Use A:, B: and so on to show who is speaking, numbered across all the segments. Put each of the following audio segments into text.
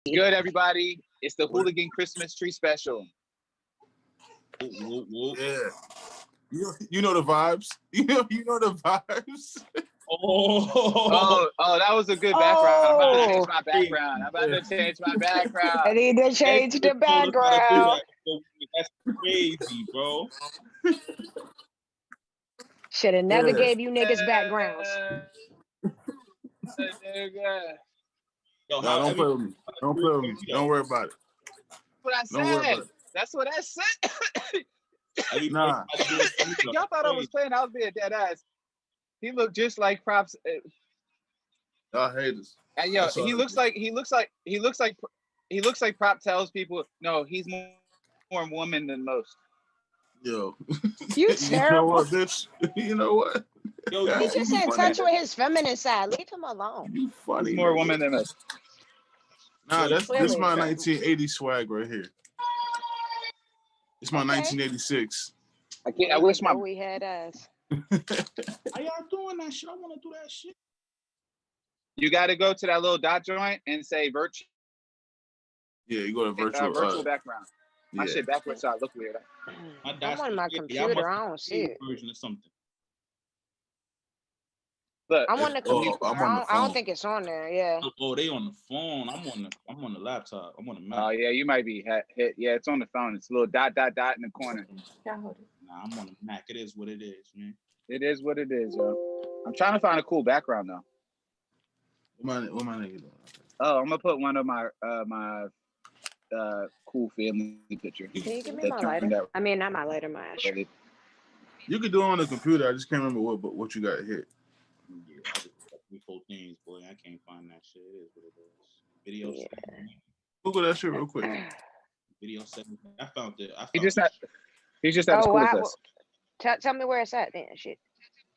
A: Good, everybody. It's the Hooligan Christmas Tree Special.
B: Yeah. You know the vibes. You know the vibes.
A: Oh, that was a good background. I'm about to change my background.
C: I need to change the background.
D: That's crazy, bro.
C: Should have never gave you niggas backgrounds.
B: Yo, don't play with me. Don't play with me. Don't worry about it.
A: What I said. That's what I said.
B: Nah.
A: Y'all thought I was playing. I was being dead ass. He looked just like Props.
B: Y'all haters.
A: And yo, he looks like Prop tells people, no, he's more woman than most.
B: Yo.
C: You terrible.
B: You know what, bitch? You know what?
D: Yo,
C: he's just in touch with his feminine side. Leave him alone.
B: You funny.
A: He's more woman than us.
B: Nah, this my 1980 swag right here. It's my 1986.
A: I wish
C: we had us.
D: How y'all doing that shit? I want to do that shit.
A: You got to go to that little dot joint and say virtual.
B: Yeah, you go to virtual
A: background. My shit backwards, so I look weird.
C: I'm on my computer. I don't see it.
D: Version of something.
A: Look,
C: I'm on the computer. I don't think it's on there. Yeah.
D: Oh, they on the phone. I'm on the laptop. I'm on the Mac.
A: Oh yeah, you might be hit. Yeah, it's on the phone. It's a little dot in the corner.
D: Nah, I'm on the Mac. It is what it is, man.
A: It is what it is, yo. I'm trying to find a cool background though.
B: What my nigga doing?
A: Oh, I'm gonna put one of my cool family picture.
C: Can you give me my lighter? I mean, not my lighter, my ashtray.
B: You could do it on the computer. I just can't remember what you got hit.
D: Yeah, I just got 3-4 things, boy. I can't find that shit. It is what it is. Video.
C: Yeah.
B: Google that shit real quick.
D: Video 7. I found it.
A: He's just at school with us.
C: Tell me where it's at then. Shit.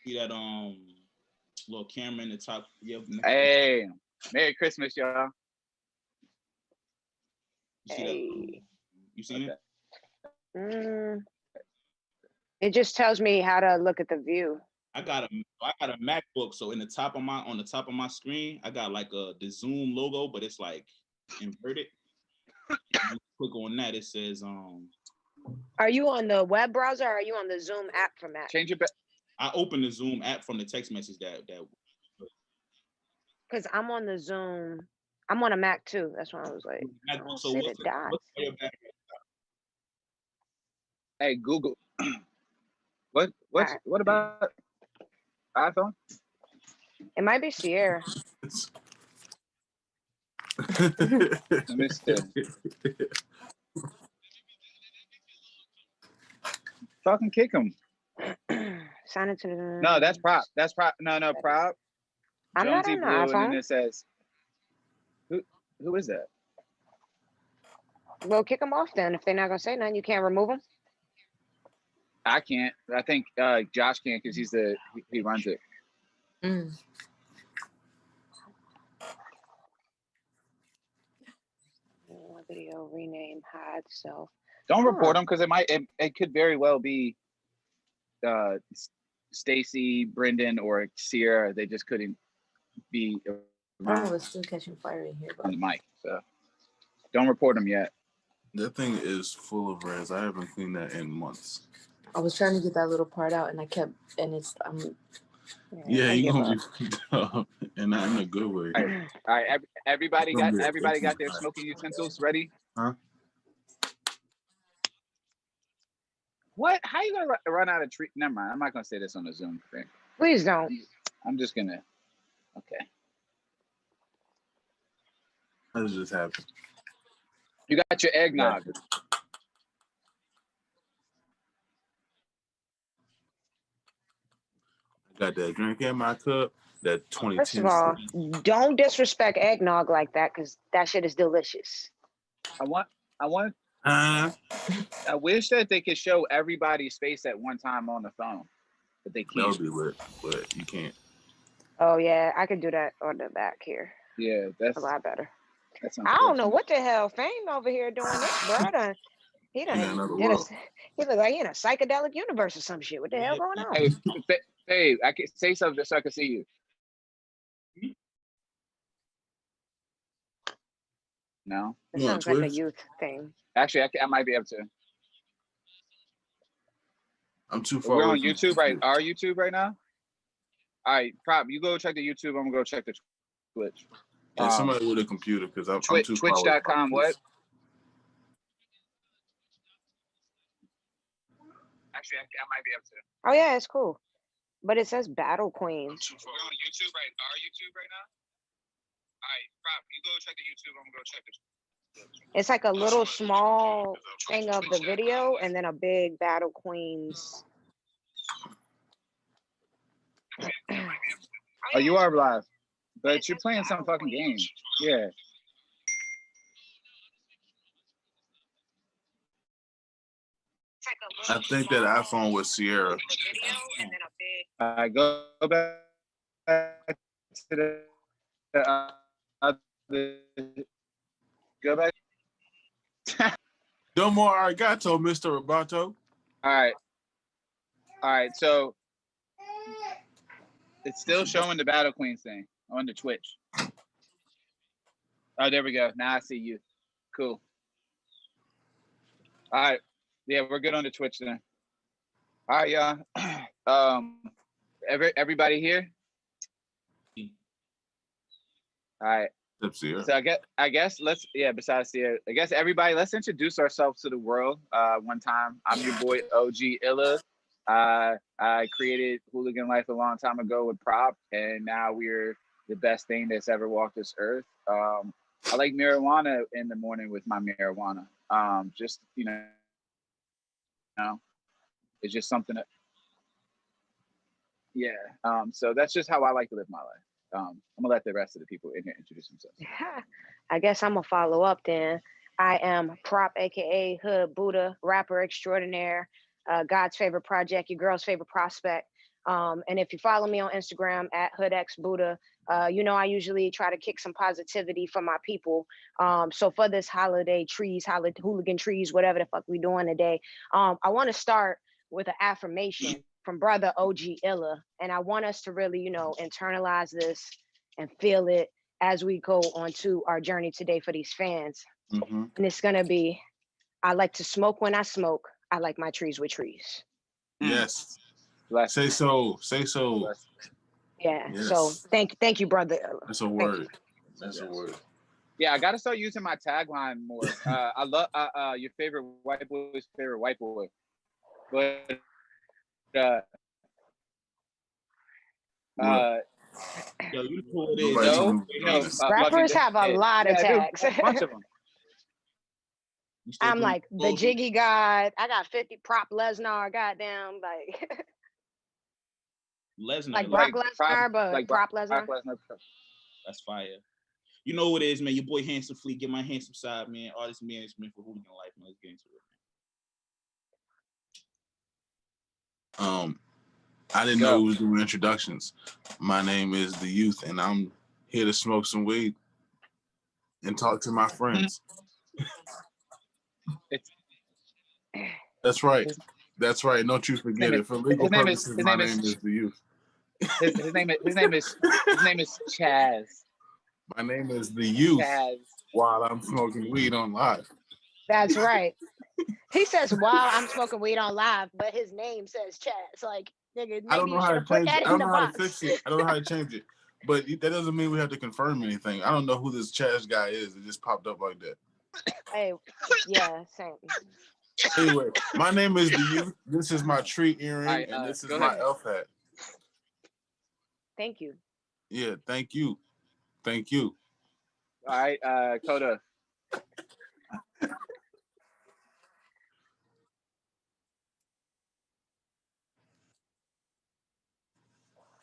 D: See that little camera in the top.
A: Hey, Merry Christmas, y'all.
D: You see that? You seen it?
C: It just tells me how to look at the view.
D: I got a MacBook, so on the top of my screen, I got like the Zoom logo, but it's like inverted. You click on that, it says
C: Are you on the web browser or are you on the Zoom app for Mac?
A: Change your
D: I opened the Zoom app from the text message that
C: because I'm on the Zoom. I'm on a Mac too. That's why I was like, I don't see the dots.
A: Hey, Google. What about iPhone?
C: It might be Sierra.
A: Let me see. Fucking kick him.
C: Sign it to the.
A: No, that's Prop. That's Prop. No, Prop.
C: I'm not on the iPhone.
A: And then it says, who is that?
C: Well, kick them off then. If they're not gonna say nothing, you can't remove them.
A: I can't. I think Josh can because he runs it.
C: Video rename hide self.
A: Don't report them because it could very well be Stacy, Brendan, or Sierra. They just couldn't be.
E: Oh, it's still catching fire in here.
A: On the mic, so don't report them yet.
B: That thing is full of res. I haven't cleaned that in months.
E: I was trying to get that little part out, and it's
B: Yeah, you gonna be dumb, and not in a good way.
A: All right. Everybody got their smoking utensils ready?
B: Huh?
A: What? How you gonna run out of tree? Never mind. I'm not gonna say this on the Zoom thing.
C: Please don't.
A: I'm just gonna. Okay.
B: That just happened.
A: You got your eggnog.
B: Got that drink in my cup. That 2010.
C: First of all, don't disrespect eggnog like that because that shit is delicious.
A: I wish that they could show everybody's face at one time on the phone, but they can't.
B: That would be lit, but you can't.
C: Oh yeah, I could do that on the back here.
A: Yeah, that's
C: a lot better.
A: I
C: don't know what the hell Fame over here doing this, bro. He look like he in a psychedelic universe or some shit. What the hell going on?
A: Hey, I can say something so I can see you. No.
C: It
B: You on
C: sounds like a
B: Twitch?
C: youth thing.
A: Actually, I might be able to.
B: I'm too far
A: We're
B: away
A: on
B: from
A: YouTube, right? Our YouTube right now? All right, Prop, you go check the YouTube. I'm gonna go check the Twitch.
B: Yeah, somebody with a computer because I'm
A: Twitch,
B: too far away.
A: twitch.com, what? Actually, I might be able to.
C: Oh yeah, it's cool. But it says Battle Queens.
A: We're on YouTube, right? Our YouTube right now? All right, Prop, you go check the YouTube. I'm gonna go check the
C: It's like a little small thing of the video and then a big Battle Queens.
A: Oh, you are live. But you're playing some fucking game. Yeah.
B: I think that iPhone was Sierra.
A: Go back to the other. Go back.
B: Domo arigato, Mr. Roboto.
A: All right. So it's still showing the Battle Queens thing on the Twitch. Oh, there we go. Now I see you. Cool. All right. Yeah, we're good on the Twitch then. All right, y'all. Everybody here? All right. So I guess besides Sierra, I guess everybody, let's introduce ourselves to the world. One time, I'm your boy OG Illa. I created Hooligan Life a long time ago with Prop, and now we're the best thing that's ever walked this earth. I like marijuana in the morning with my marijuana. Just, it's just something that, yeah. So that's just how I like to live my life. I'm gonna let the rest of the people in here introduce themselves.
C: I guess I'm gonna follow up then. I am Prop, aka Hood Buddha, rapper extraordinaire, God's favorite project, your girl's favorite prospect. And if you follow me on Instagram at HoodXBuddha, I usually try to kick some positivity for my people. So for this holiday hooligan trees, whatever the fuck we doing today, I want to start with an affirmation from brother OG Illa. And I want us to really, internalize this and feel it as we go on to our journey today for these fans.
B: Mm-hmm.
C: And it's going to be, I like to smoke when I smoke. I like my trees with trees.
B: Yes.
A: Bless.
B: Say so.
A: Bless.
C: Yeah.
B: Yes.
C: So thank you, brother.
B: That's a word. That's a word.
A: Yeah, I gotta start using my tagline more. I love your favorite white boy's favorite white boy. But
D: Yo, you know what it is.
C: Rappers have a lot of tags.
A: A bunch of them.
C: I'm like the Jiggy God. I got 50 Prop Lesnar. Goddamn, like
D: Lesnar,
C: like Brock Lesnar, but
A: like
C: Prop Lesnar.
D: That's fire. You know what it is, man. Your boy Handsome Fleet. Get my handsome side, man. Artist management for Hooligan Life, man. Let's get into it.
B: I didn't know we was doing introductions. My name is The Youth, and I'm here to smoke some weed and talk to my friends. That's right. That's right. Don't you forget it. For legal purposes, my name is The Youth.
A: His name is Chaz.
B: My name is The Youth.
A: Chaz.
B: While I'm smoking weed on live.
C: That's right. He says while I'm smoking weed on live, but his name says Chaz. Like, nigga,
B: I don't know how to change it. I don't know how to fix it. I don't know how to change it. But that doesn't mean we have to confirm anything. I don't know who this Chaz guy is. It just popped up like that.
C: Hey, yeah, same.
B: Anyway, my name is The Youth. This is my tree earring, and this is my elf hat.
C: Thank you.
B: Yeah, thank you. Thank you.
A: All right, Coda.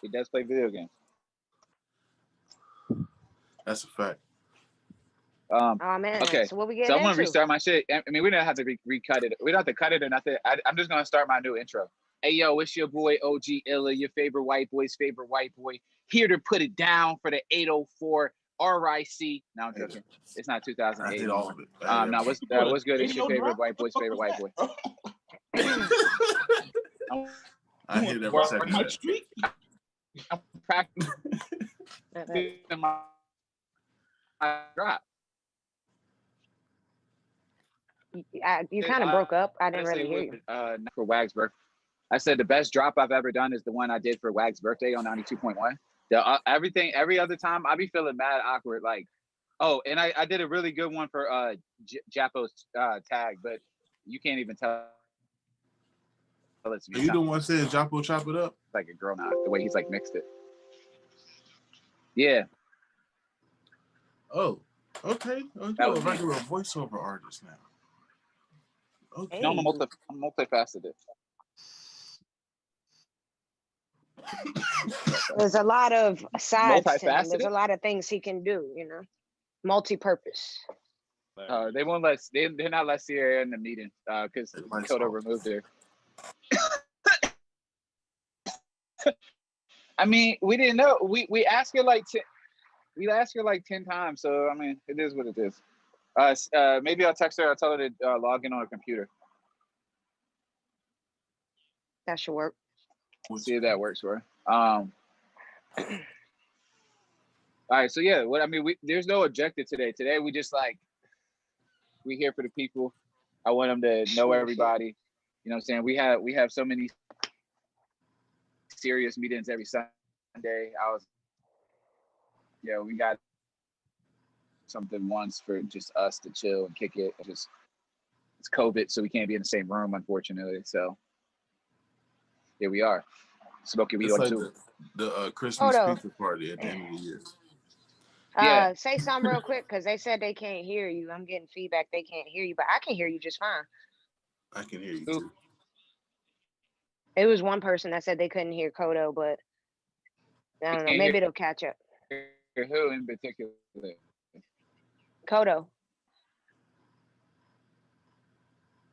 A: He does play video games.
B: That's a fact.
C: Oh man.
A: Okay.
C: So what we getting
A: So I'm gonna
C: into?
A: restart my shit. I mean, we don't have to recut it. We don't have to cut it or nothing. I'm just gonna start my new intro. Hey yo, it's your boy OG Illa, your favorite white boy's favorite white boy, here to put it down for the 804 RIC. No, I'm joking. It's not 2008.
B: I did all of it.
A: No, what's good? It's your favorite white boy's favorite white boy.
B: I hear that for a second.
A: I'm practicing my drop.
C: You kind of broke up. I didn't really hear you.
A: For Wag's birthday, I said the best drop I've ever done is the one I did for Wag's birthday on 92.1. Every other time I be feeling mad awkward. Like, oh, and I did a really good one for Japo's tag, but you can't even tell.
B: Are you the one saying Japo chop it up?
A: Like a girl now, the way he's like mixed it. Yeah.
B: Oh, okay. You're a regular voiceover artist now. Okay.
A: No, I'm multifaceted.
C: There's a lot of sides to him. There's a lot of things he can do, you know. Multi-purpose.
A: They won't let they're not let Sierra in the meeting because Kodo removed her. I mean, we didn't know. We asked her like 10 times. So I mean, it is what it is. Maybe I'll text her. I'll tell her to log in on her computer.
C: That should work.
A: We'll see if that works for her. All right. So yeah, there's no objective today. Today we just we here for the people. I want them to know everybody. You know what I'm saying? We have so many serious meetings every Sunday. We got something once for just us to chill and kick it. It's COVID, so we can't be in the same room, unfortunately. So here we are, smoking weed on Zoom.
B: The Christmas pizza party at the end of the year.
A: Yeah.
C: Say something real quick because they said they can't hear you. I'm getting feedback they can't hear you, but I can hear you just fine.
B: I can hear you too.
C: It was one person that said they couldn't hear Kodo, but I don't know. Maybe it'll catch up.
A: Who in particular?
C: Kodo.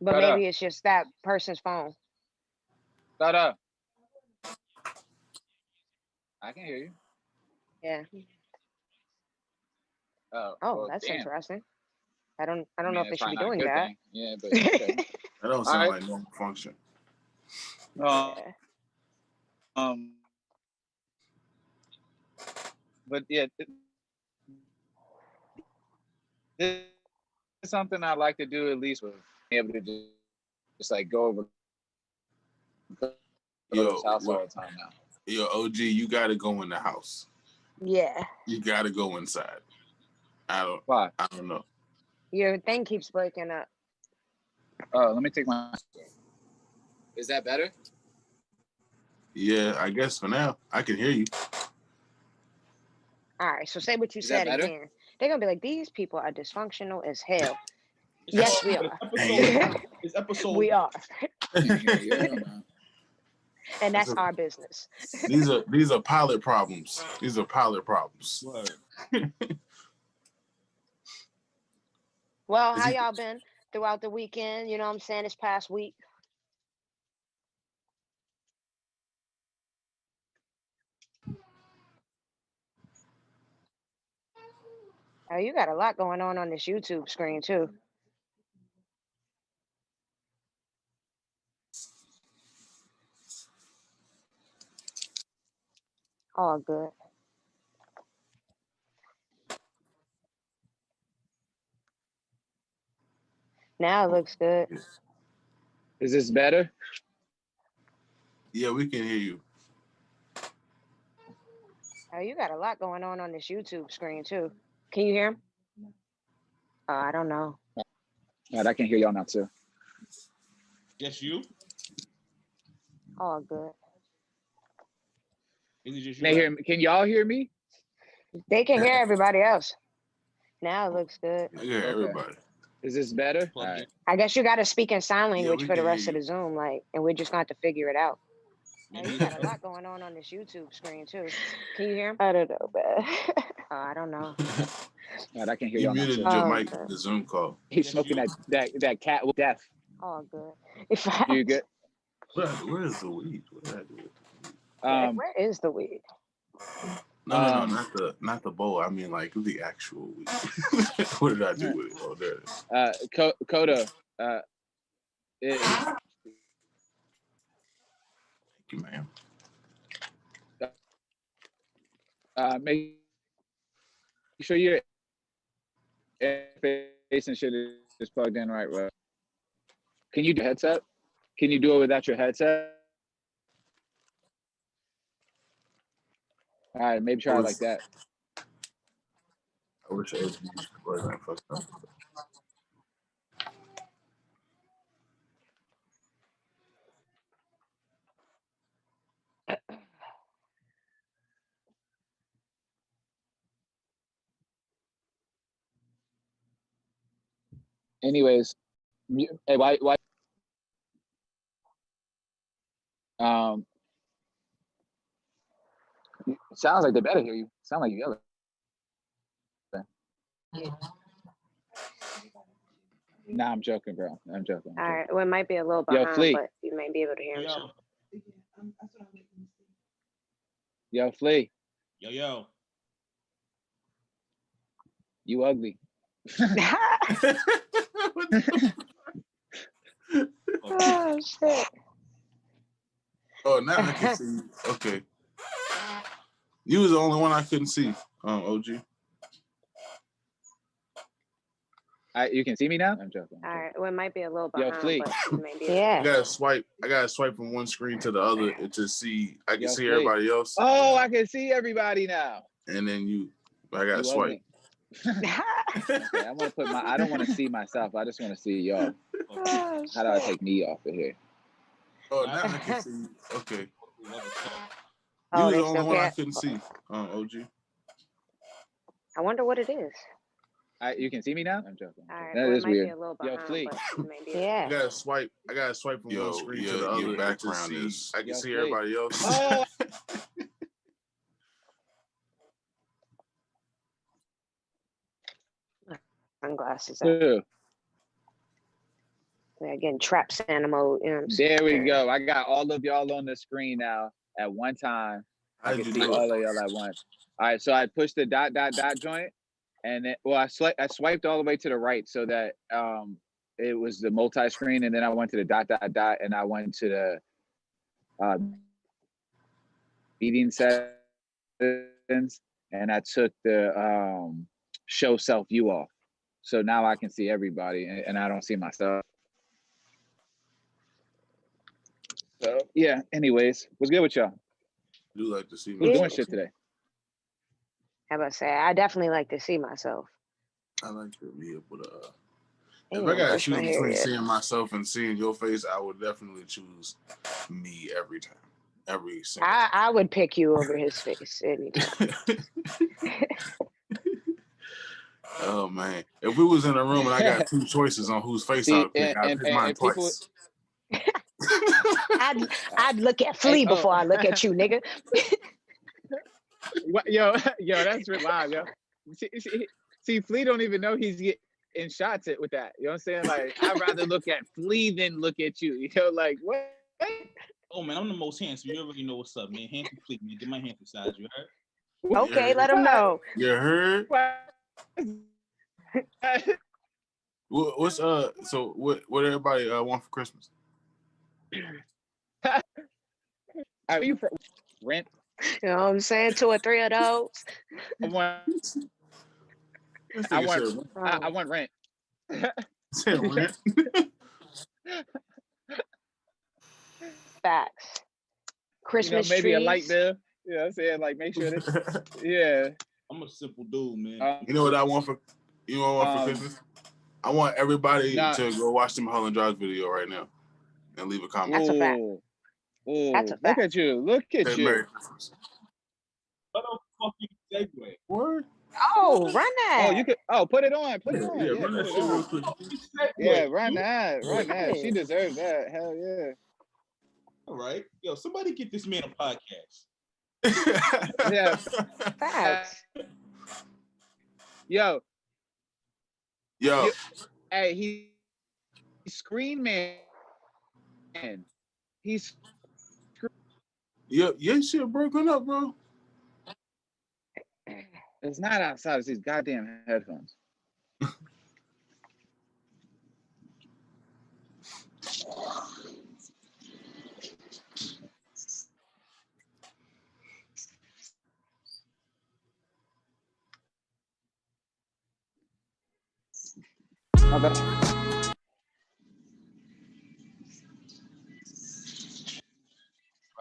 C: But maybe it's just that person's phone.
A: Shut up. I can hear you.
C: Yeah.
A: Well,
C: that's
A: damn.
C: interesting. I don't know if they should be doing that.
A: Thing. Yeah, but okay.
B: That don't sound like normal function.
A: But yeah, this is something I like to do at least with being able to just go over his house all the time now.
B: Yo, OG, you gotta go in the house.
C: Yeah.
B: You gotta go inside.
A: Why?
B: I don't know.
C: Your thing keeps breaking up.
A: Let me take my. Is that better?
B: Yeah, I guess for now I can hear you.
C: All right, so say what you said again. They're gonna be like, these people are dysfunctional as hell. Yes, we are.
D: It's episode.
C: We are. And that's our business.
B: These are pilot problems. These are pilot problems.
C: Well, how y'all been throughout the weekend? You know what I'm saying? This past week. Oh, you got a lot going on this YouTube screen too. All good. Now it looks good.
A: Is this better?
B: Yeah, we can hear you.
C: Oh, you got a lot going on this YouTube screen too. Can you hear him? I don't know.
A: All right, I can hear y'all now too.
D: Just you?
C: All good.
D: Is it just you?
A: Can y'all hear me?
C: They can hear everybody else. Now it looks good.
B: I hear everybody.
A: Is this better? All right.
C: I guess you got to speak in sign language for the rest of the Zoom, and we're just going to have to figure it out. You got a lot going on this YouTube screen too. Can you hear him? I don't know, man. I don't know.
A: I can hear
B: you
A: y'all now.
B: You muted your mic in the Zoom call.
A: He's smoking that cat with death.
C: All good.
A: You good?
B: Where is the weed?
C: Where is the weed?
B: No, not the bowl. I mean, the actual weed. What did I do with it? Oh, there it is.
A: Kodo.
B: Thank you, ma'am.
A: Make sure your face and shit is plugged in right. Can you do headset? Can you do it without your headset? All right, maybe try it like that.
B: I wish I was like fucked up.
A: Anyways, hey, why? It sounds like they better hear you. Sound like you yelling. Nah, I'm joking, bro. I'm joking.
C: All right. Well, it might be a little behind,
A: Flea.
C: but you may be able to hear me.
A: Yo, Flea.
D: Yo.
A: You ugly.
C: Oh shit.
B: Oh, now I can see you. Okay. You was the only one I couldn't see, OG.
A: You can see me now? I'm joking.
C: All right. Well, it might be a little behind,
A: Flea.
C: but you may be able to.
B: I gotta swipe from one screen to the other to see. I can see
A: Flea.
B: everybody else.
A: Oh, I can see everybody now.
B: And then I gotta swipe.
A: Okay, I want to put I don't want to see myself. I just want to see y'all.
C: Oh,
A: How do I take me off of here?
B: Oh, now I can see you. Okay. You
C: Oh,
B: was
C: they
B: the only
C: still
B: one I
C: can't?
B: couldn't see, OG.
C: I wonder what it is.
A: You can see me now? I'm joking.
C: All right.
A: That
C: Well,
A: is
C: it might
A: weird.
C: be a little
A: Yo,
C: behind,
A: Flea.
C: but you may be able to.
B: I gotta swipe from one screen to the other.
F: Your background is.
B: I can see
A: Flea.
B: everybody else.
A: Oh.
C: Sunglasses up. Yeah, getting trapped animal. You know what I'm saying?
A: There we go. I got all of y'all on the screen now at one time. I can see all of y'all at once. All right, so I pushed the ... joint, and then I swiped all the way to the right so that it was the multi-screen, and then I went to the ... and I went to the meeting settings, and I took the show self view off. So now I can see everybody, and I don't see myself. So yeah. Anyways, what's good with y'all?
B: I do like to see
A: Who's doing shit today?
C: How about say? I definitely like to see myself.
B: I like to be able to.
C: If
B: I gotta choose between seeing myself and seeing your face, I would definitely choose me every time. Every single time.
C: I would pick you over his face anytime.
B: Oh man. If we was in a room and I got two choices on whose face I would pick, I'd pick mine twice.
C: I'd look at Flea before I look at you, nigga.
A: Yo, that's wild, yo. See, Flea don't even know he's getting shots at with that. You know what I'm saying? Like, I'd rather look at Flea than look at you. You know, like what?
D: Oh man, I'm the most handsome. You already know what's up, man. Handsome Flea, man. Get my handsome size. You heard?
C: Okay, let him know.
B: You heard? What's so what everybody want for Christmas?
A: Are you for rent?
C: You know what I'm saying? 2 or 3 of those.
A: I want rent.
B: Rent.
C: Facts. Christmas
A: maybe
C: trees.
A: a light bill. You know what I'm saying? Like, make sure that. Yeah.
D: I'm a simple dude, man.
B: You know what I want for? You know what I want for Christmas? I want everybody to go watch the Mulholland Drive video right now and leave a comment.
C: That's a fact.
A: Ooh,
C: That's a fact.
A: Look at you. Look at you.
B: Merry Christmas.
D: What the fucking segue?
B: What?
C: Oh, run that.
A: Oh, you could. Oh, put it on. Put it on.
B: Yeah,
A: Yeah,
B: run that
A: put
B: shit
A: it
B: real
A: on.
B: quick.
A: Yeah, run that. Run that.
C: Yeah.
A: She deserves that. Hell yeah.
D: All right. Yo, somebody get this man a podcast.
A: Yeah.
C: Facts.
A: Yo.
B: Yo.
A: Hey, he's Screen Man. He's.
B: Yo, your shit broken up, bro.
A: It's not outside. It's these goddamn headphones. My bad.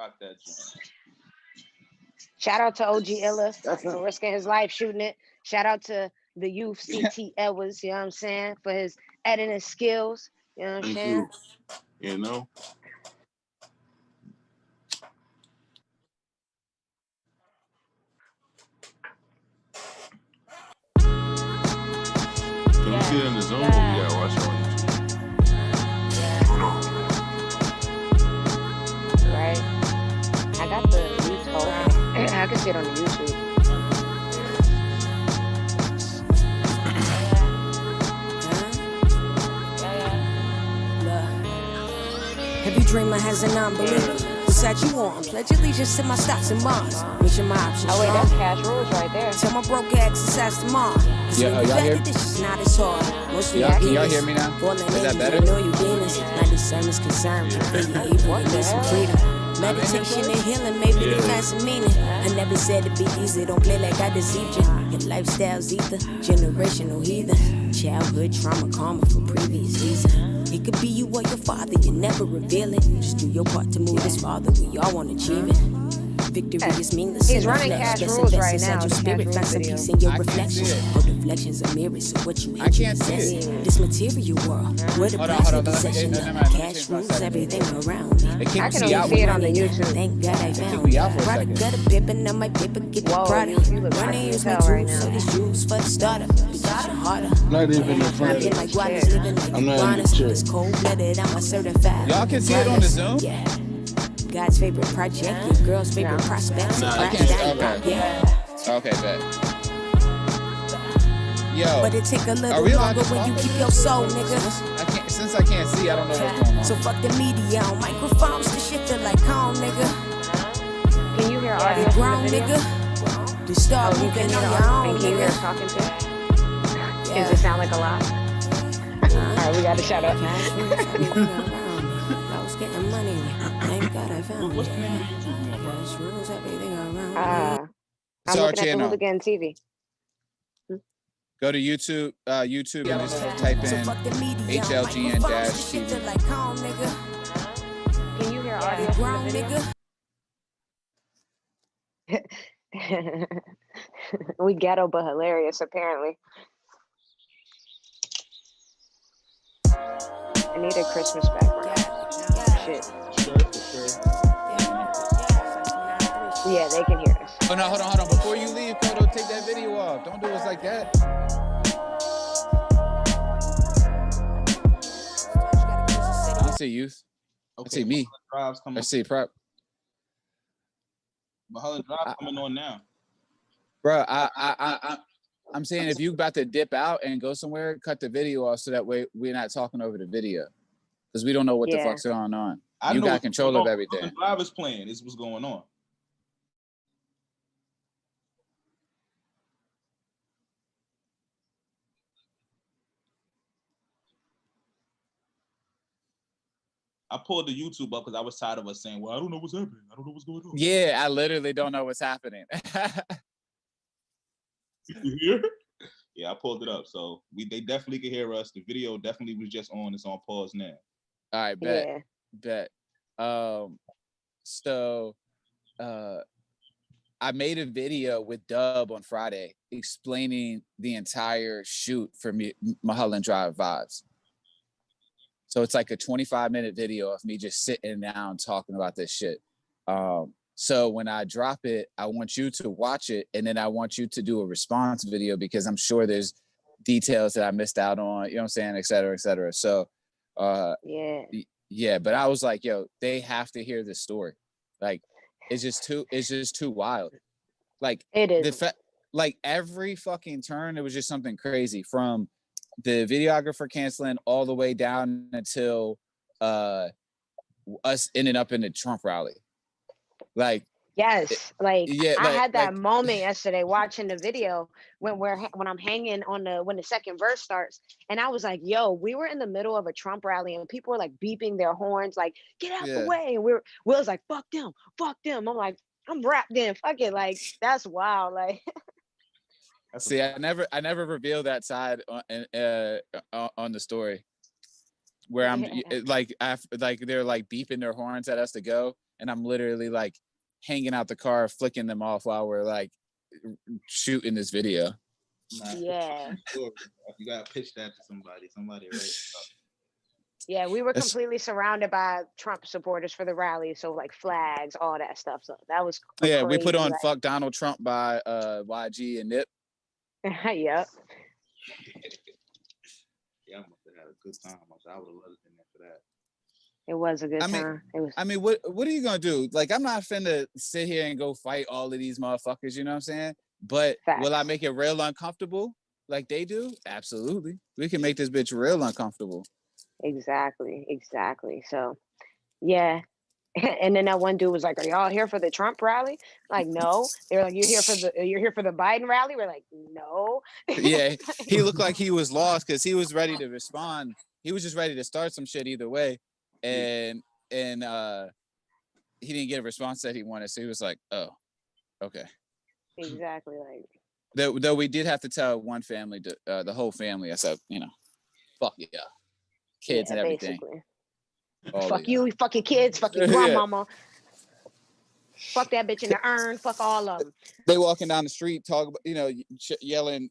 D: Rock that joint.
C: Shout out to OG Illa for risking his life shooting it. Shout out to the youth CT Edwards, you know what I'm saying, for his editing skills. You know what I'm saying?
B: You know? Can we see it in the Zoom or we gotta watch it on YouTube?
C: Right. I got the YouTube. I can see it on the YouTube.
F: Every dreamer has a non-believer. Besides you on, pledge allegiance to my stocks and bonds. Mission my options.
C: Oh wait, that's cash rules right there.
F: Tell my broke exercise tomorrow.
A: Yeah, y'all hear?
F: This is not as hard.
A: Can y'all hear me now? Is that better?
F: Know you demons. My discernment's concerned. You need some freedom. Meditation and healing, maybe the fancy meaning. I never said to be easy, don't play like I deceived you. Your lifestyle's either generational heathen. Childhood trauma, karma for previous reason. It could be you or your father, you never reveal it. Just do your part to move this farther, we all want to achieve it. Victory is meaningless.
C: He's running cash rules right now.
F: Your spirit finds some peace in your reflections. Or deflections are mirrors of what you hate to possess. This material world, where the plastic possession of cash rules everything around me.
C: I can only see it on the YouTube.
F: Thank God I found it. Brought a gutter pippin' on my paper, get the product. Running use my tools, so these jewels for the startup. Because you're harder.
B: Not even in front of it. I'm not in the chair.
F: It's cold-blooded, I'm a certified.
A: Y'all can see it on the Zoom?
F: Yeah. God's favorite project, your girl's favorite prospect.
A: Nah, I can't. Okay, bet. Yo,
F: but it take a little longer when you keep your soul, nigga.
A: Since I can't see, I don't know what's going on.
F: So fuck the media on microphones, this shit feel like home, nigga.
C: Can you hear audio
F: grown, nigga? To start moving on your own,
C: can you hear us talking to? Does it sound like a lot? Alright, we gotta shut up.
F: Getting money. Thank God I found
D: What's the name of the YouTube?
F: rules everything around.
C: I'm looking at the Hooligan TV.
A: Go to YouTube, and just type in HLGN-TV.
C: Can you hear audio from the video? We ghetto but hilarious, apparently. I need a Christmas background. Shit.
D: Sure.
C: Yeah, they can hear us.
A: Oh no, hold on. Before you leave, Kodo, take that video off. Don't do us like that. I see youth.
D: Okay,
A: I see me. I see prop.
D: Mulholland Drive coming on now.
A: Bro, I'm saying if you about to dip out and go somewhere, cut the video off so that way we're not talking over the video. Because we don't know what the fuck's going on. You got control of everything.
D: The driver's playing. This is what's going on. I pulled the YouTube up because I was tired of us saying, well, I don't know what's happening. I don't know what's going on.
A: Yeah, I literally don't know what's happening.
D: You hear? Yeah, I pulled it up. So they definitely can hear us. The video definitely was just on. It's on pause now.
A: All right, bet. So I made a video with Dub on Friday explaining the entire shoot for Mulholland Drive Vibes. So it's like a 25-minute video of me just sitting down talking about this shit. So when I drop it, I want you to watch it, and then I want you to do a response video because I'm sure there's details that I missed out on, you know what I'm saying, et cetera, et cetera. So yeah, but I was like, yo, they have to hear this story. Like, it's just too wild. Like,
C: it is.
A: Like every fucking turn, it was just something crazy, from the videographer canceling all the way down until us ending up in the Trump rally. Like,
C: yes, like I had that
A: like,
C: moment yesterday watching the video when I'm hanging on when the second verse starts, and I was like, yo, we were in the middle of a Trump rally and people were like beeping their horns, like, get out the way, and Will's like, fuck them. I'm like, I'm wrapped in, fuck it, like, that's wild. Like,
A: see, I never revealed that side on the story, where I'm like they're like beeping their horns at us to go, and I'm literally like hanging out the car, flicking them off while we're like shooting this video.
C: Yeah.
D: You gotta pitch that to somebody, right?
C: Yeah, we were completely surrounded by Trump supporters for the rally, so like flags, all that stuff. So that was
A: crazy, we put on
C: like,
A: "Fuck Donald Trump" by YG and Nip.
C: Yep.
D: Yeah, I must have had a good time. I would have loved it in there for that.
C: It was a good time. It was.
A: I mean, what are you gonna do? Like, I'm not finna sit here and go fight all of these motherfuckers. You know what I'm saying? But
C: Facts.
A: Will I make it real uncomfortable like they do? Absolutely. We can make this bitch real uncomfortable.
C: Exactly. So, yeah. And then that one dude was like, "Are y'all here for the Trump rally?" Like, no. They're like, "You're here for the Biden rally?" We're like, "No."
A: Yeah, he looked like he was lost because he was ready to respond. He was just ready to start some shit either way, and he didn't get a response that he wanted, so he was like, "Oh, okay."
C: Exactly. Like,
A: though we did have to tell one family, the whole family, I said, fuck yeah, kids and everything.
C: Basically.
A: Fuck
C: you, fuck your kids, fuck your grandmama. Fuck that bitch in the urn, fuck all of them.
A: They walking down the street, talking about, yelling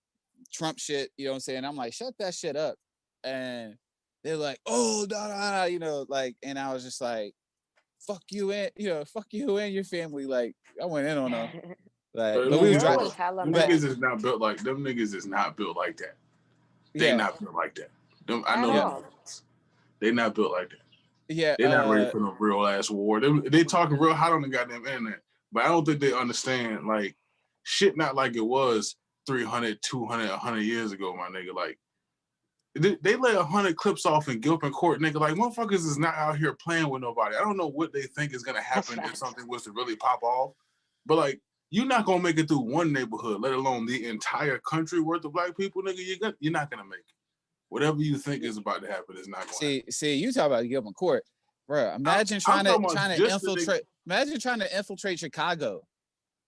A: Trump shit, you know what I'm saying? I'm like, shut that shit up. And they're like, oh, like, and I was just like, fuck you and your family. Like, I went in on them. Like, but we was driving.
B: Them niggas is not built like that. They not built like that. I know them. They not built like that.
A: Yeah,
B: they're not ready for no real ass war. They talking real hot on the goddamn internet, but I don't think they understand like shit. Not like it was 300, 200, 100 years ago, my nigga. Like they let 100 clips off in Gilpin Court, nigga. Like motherfuckers is not out here playing with nobody. I don't know what they think is gonna happen if something was to really pop off, but like you're not gonna make it through one neighborhood, let alone the entire country worth of black people, nigga. You're not gonna make it. Whatever you think is about to happen is not going to happen. See, you talk about Gilpin Court, bro. Imagine trying to infiltrate. Imagine trying to infiltrate Chicago.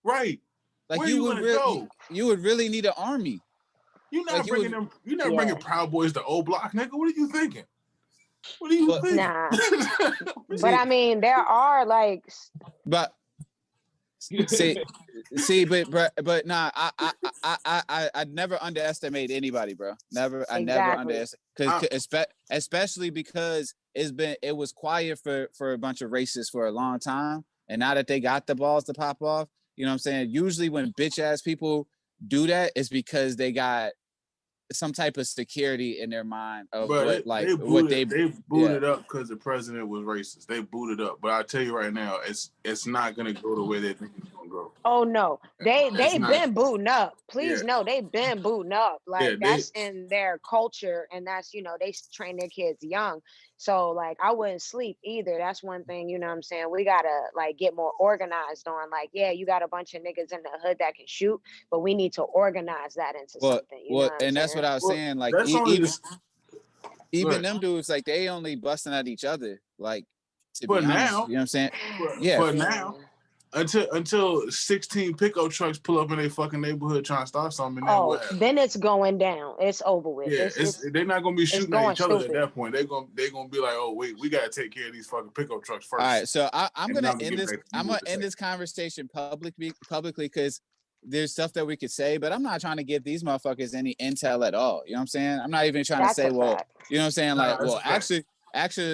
B: Right.
A: Like you would really need an army.
B: You're not bringing them. You're not bringing Proud Boys to O Block, nigga. What are you thinking? What do you think?
C: Nah. But I mean, there are like.
A: But. But nah, I never underestimate anybody, bro. Never underestimate, because especially because it was quiet for a bunch of racists for a long time, and now that they got the balls to pop off, you know what I'm saying? Usually when bitch ass people do that, it's because they got some type of security in their mind of
B: they booted up because the president was racist. They booted up, but I tell you right now, it's not gonna go the way they think it's gonna go.
C: Oh no, they've been booting up. Please no, they've been booting up. Like that's in their culture, and that's they train their kids young. So like I wouldn't sleep either. That's one thing, you know what I'm saying? We gotta like get more organized on like, yeah, you got a bunch of niggas in the hood that can shoot, but we need to organize that into something. You know what I'm
A: that's
C: saying?
A: what I was saying. Like even them dudes, like they only busting at each other. Like to be honest,
B: now,
A: you know what I'm saying?
B: But now. Until 16 pickup trucks pull up in their fucking neighborhood trying to start something.
C: Then it's going down. It's over with.
B: Yeah, they're not gonna be shooting at each other at that point. They're gonna be like, oh wait, we gotta take care of these fucking pickup trucks first.
A: All right, so I'm gonna end this. I'm gonna end this conversation publicly because there's stuff that we could say, but I'm not trying to give these motherfuckers any intel at all. You know what I'm saying? I'm not even trying to say, well, you know what I'm saying? Like, well, actually,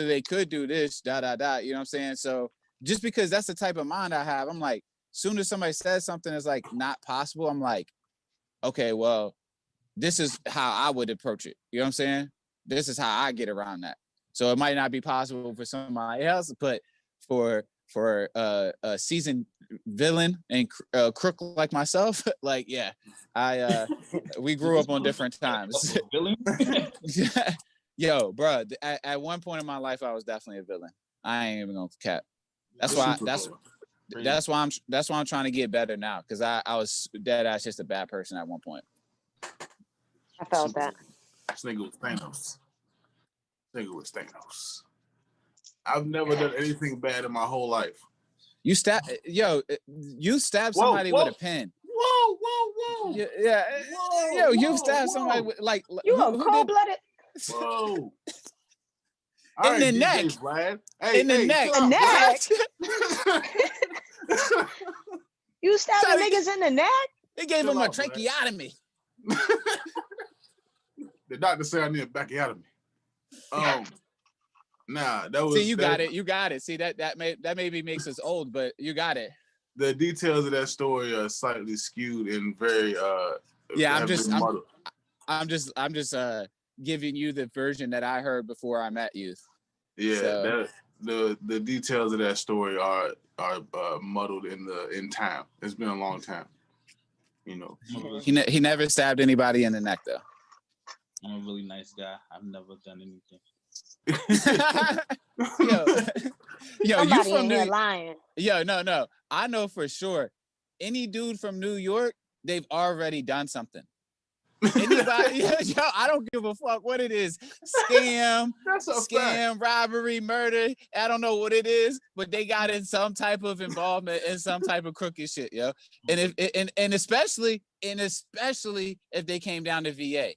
A: they could do this, You know what I'm saying? So. Just because that's the type of mind I have, I'm like, soon as somebody says something that's like not possible, I'm like, okay, well, this is how I would approach it. You know what I'm saying? This is how I get around that. So it might not be possible for somebody else, but for a seasoned villain and crook like myself, like, yeah, we grew up on different times. Yo, bro, at one point in my life, I was definitely a villain. I ain't even gonna cap. That's why I'm trying to get better now, because I was dead ass just a bad person at one point.
C: I felt that.
B: This nigga was Thanos. I've never done anything bad in my whole life.
A: You stabbed somebody with a pen.
B: Whoa.
A: Yeah. You stabbed somebody with like
C: you a cold-blooded.
B: Whoa. All
G: in the
B: right,
G: neck.
B: DJ Vlad. Hey,
G: In the neck.
B: chill out,
C: Neck? You stabbing
G: Trying to-
C: niggas in the neck?
G: They gave
B: Chill
G: him a
B: out, Vlad.
G: tracheotomy.
B: The doctor said I need a backiotomy. Nah, that was.
G: See, you got it. You got it. See, that maybe makes us old, but you got it.
B: The details of that story are slightly skewed and very
G: Yeah, I'm just giving you the version that I heard before I met you.
B: Yeah,
G: So.
B: the details of that story are muddled in time. It's been a long time. You know.
G: He never stabbed anybody in the neck though.
D: I'm a really nice guy. I've never done anything.
G: yo,
C: Somebody
G: you from
C: in
G: New
C: here lying.
G: Yo, no. I know for sure. Any dude from New York, they've already done something. Anybody, yo, I don't give a fuck what it is. Scam, robbery, murder. I don't know what it is, but they got in some type of involvement in some type of crooked shit, yo. And especially if they came down to VA.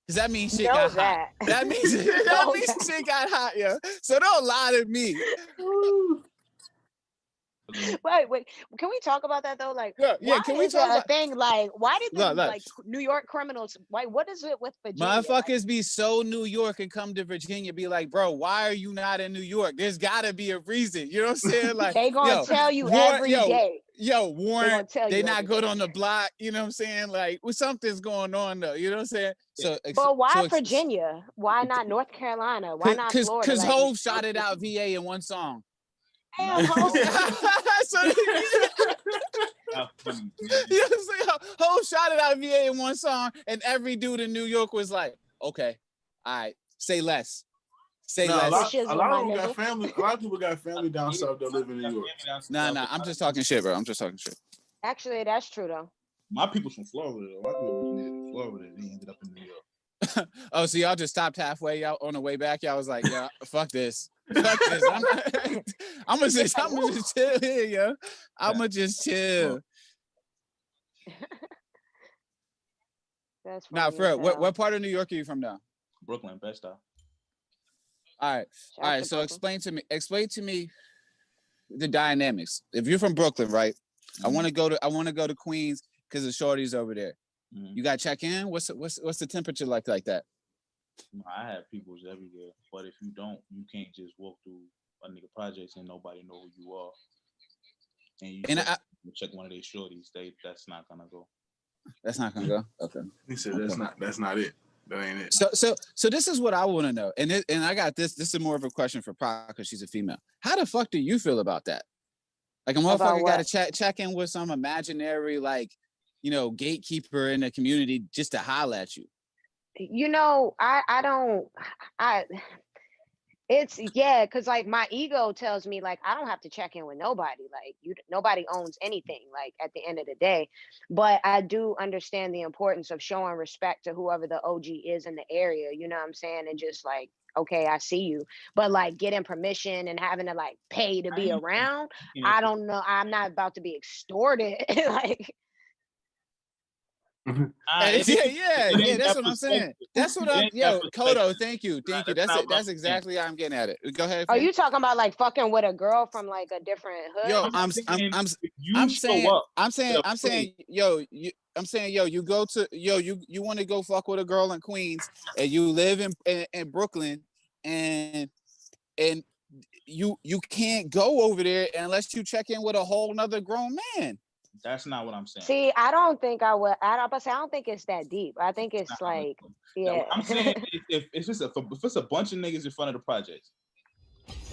G: Because that means shit got hot. That means shit got hot, yo. So don't lie to me.
C: Wait. Can we talk about that though? Like,
G: yeah. Can we talk about
C: a thing? Like, why did the like New York criminals? Why? What is it with Virginia?
G: Motherfuckers be so New York and come to Virginia, be like, bro, why are you not in New York? There's gotta be a reason. You know what I'm saying? Like
C: they gonna tell you every day.
G: Yo, Warren, they not good on the block. You know what I'm saying? Like, something's going on though. You know what I'm saying? So,
C: but why Virginia? Why not North Carolina? Why not Florida?
G: Because Hov shouted out VA in one song.
C: Damn, Hov.
G: Hov shouted out VA in one song, and every dude in New York was like, "Okay, all right, say less." Say less.
B: A lot of them got family. A lot of people got family down south that live in New York.
G: Nah. I'm just talking shit, bro. I'm just talking shit.
C: Actually, that's true though.
D: My people's from Florida though. My people from Florida. They ended up in New York.
G: Oh, so y'all just stopped halfway out on the way back? Y'all was like, yeah, fuck this. Fuck this. I'm gonna just chill here, yo. I'm gonna just chill.
C: That's
G: now, for what part of New York are you from now?
D: Brooklyn, Bed-Stuy.
G: All right. So explain to me the dynamics. If you're from Brooklyn, right? Mm-hmm. I want to go to Queens because the shorties over there. Mm-hmm. You got to check in. What's the temperature like that?
D: I have peoples everywhere, but if you don't, you can't just walk through a nigga projects and nobody know who you are. And you check one of their shorties. That's not gonna go.
G: That's not gonna go. Okay.
B: He said that's not it. That ain't it.
G: So this is what I want to know, and I got this. This is more of a question for Pra because she's a female. How the fuck do you feel about that? Like a motherfucker got to check in with some imaginary gatekeeper in the community just to holler at you.
C: You know, it's because like my ego tells me like I don't have to check in with nobody. Like nobody owns anything. Like at the end of the day, but I do understand the importance of showing respect to whoever the OG is in the area. You know what I'm saying? And just like, okay, I see you, but like getting permission and having to like pay to be around. I don't know. I'm not about to be extorted. Like. Yeah. That's what I'm saying. That's what Kodo. Thank you. That's exactly how I'm getting at it. Go ahead. Are you talking about like fucking with a girl from like a different hood?
G: Yo, I'm saying, you want to go fuck with a girl in Queens and you live in Brooklyn and you can't go over there unless you check in with a whole nother grown man.
D: That's not what I'm saying.
C: See, I don't think I would. I don't think it's that deep. I think it's like, yeah.
D: I'm saying if it's a bunch of niggas in front of the projects,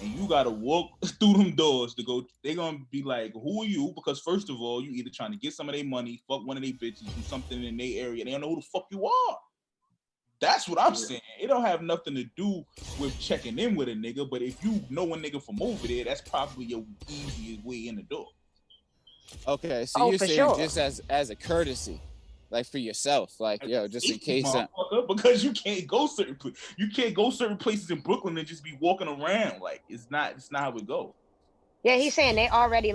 D: and you gotta walk through them doors to go, they're gonna be like, "Who are you?" Because first of all, you either trying to get some of their money, fuck one of their bitches, do something in their area. They don't know who the fuck you are. That's what I'm saying. It don't have nothing to do with checking in with a nigga. But if you know a nigga from over there, that's probably your easiest way in the door.
G: Okay, so you're saying just as a courtesy, like for yourself, like just in case.
D: Because you can't go certain places in Brooklyn and just be walking around. Like it's not how it goes.
C: Yeah, he's saying they already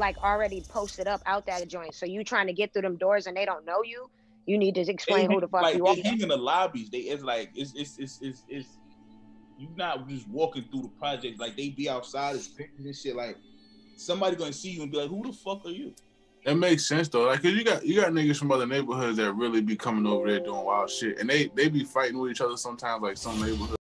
C: posted up out that joint. So you trying to get through them doors and they don't know you. You need to explain who the fuck you are.
D: They hang in the lobbies. It's You not just walking through the project like they be outside as pictures and shit. Like somebody gonna see you and be like, "Who the fuck are you?"
B: It makes sense though, like, cause you got niggas from other neighborhoods that really be coming over there doing wild shit, and they be fighting with each other sometimes, like some neighborhoods.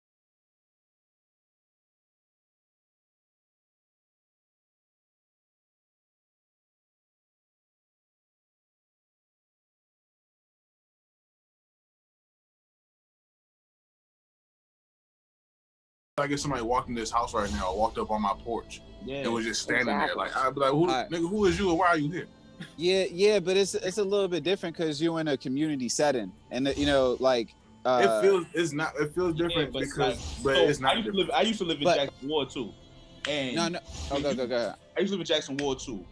B: I get somebody walking this house right now, walked up on my porch, and was just standing there. Like, I'd be like, nigga, who is you and why are you here?
G: Yeah, but it's a little bit different because you're in a community setting, and you know, like
B: it feels different but it's not.
D: I used to live in Jackson Ward too, and
G: go ahead.
D: I used to live in Jackson Ward too.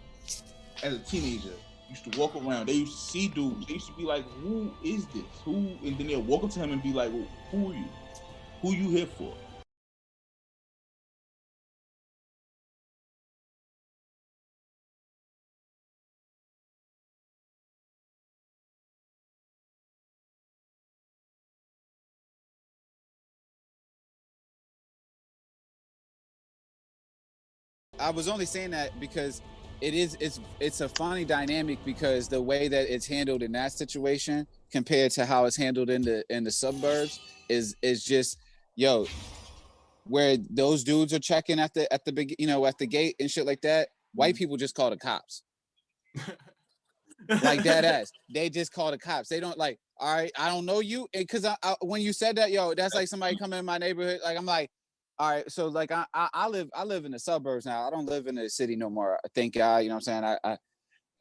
D: As a teenager, used to walk around. They used to see dudes. They used to be like, "Who is this? Who?" And then they'll walk up to him and be like, well, "Who are you? Who you here for?"
G: I was only saying that because it's a funny dynamic because the way that it's handled in that situation compared to how it's handled in the suburbs is just, yo, where those dudes are checking at the big, you know, at the gate and shit like that. White people just call the cops. Like that ass. They just call the cops. They don't like, all right, I don't know you. Because I when you said that, yo, that's like somebody coming in my neighborhood. Like I'm like, all right, so like I live in the suburbs now. I don't live in the city no more. Thank God, you know what I'm saying? I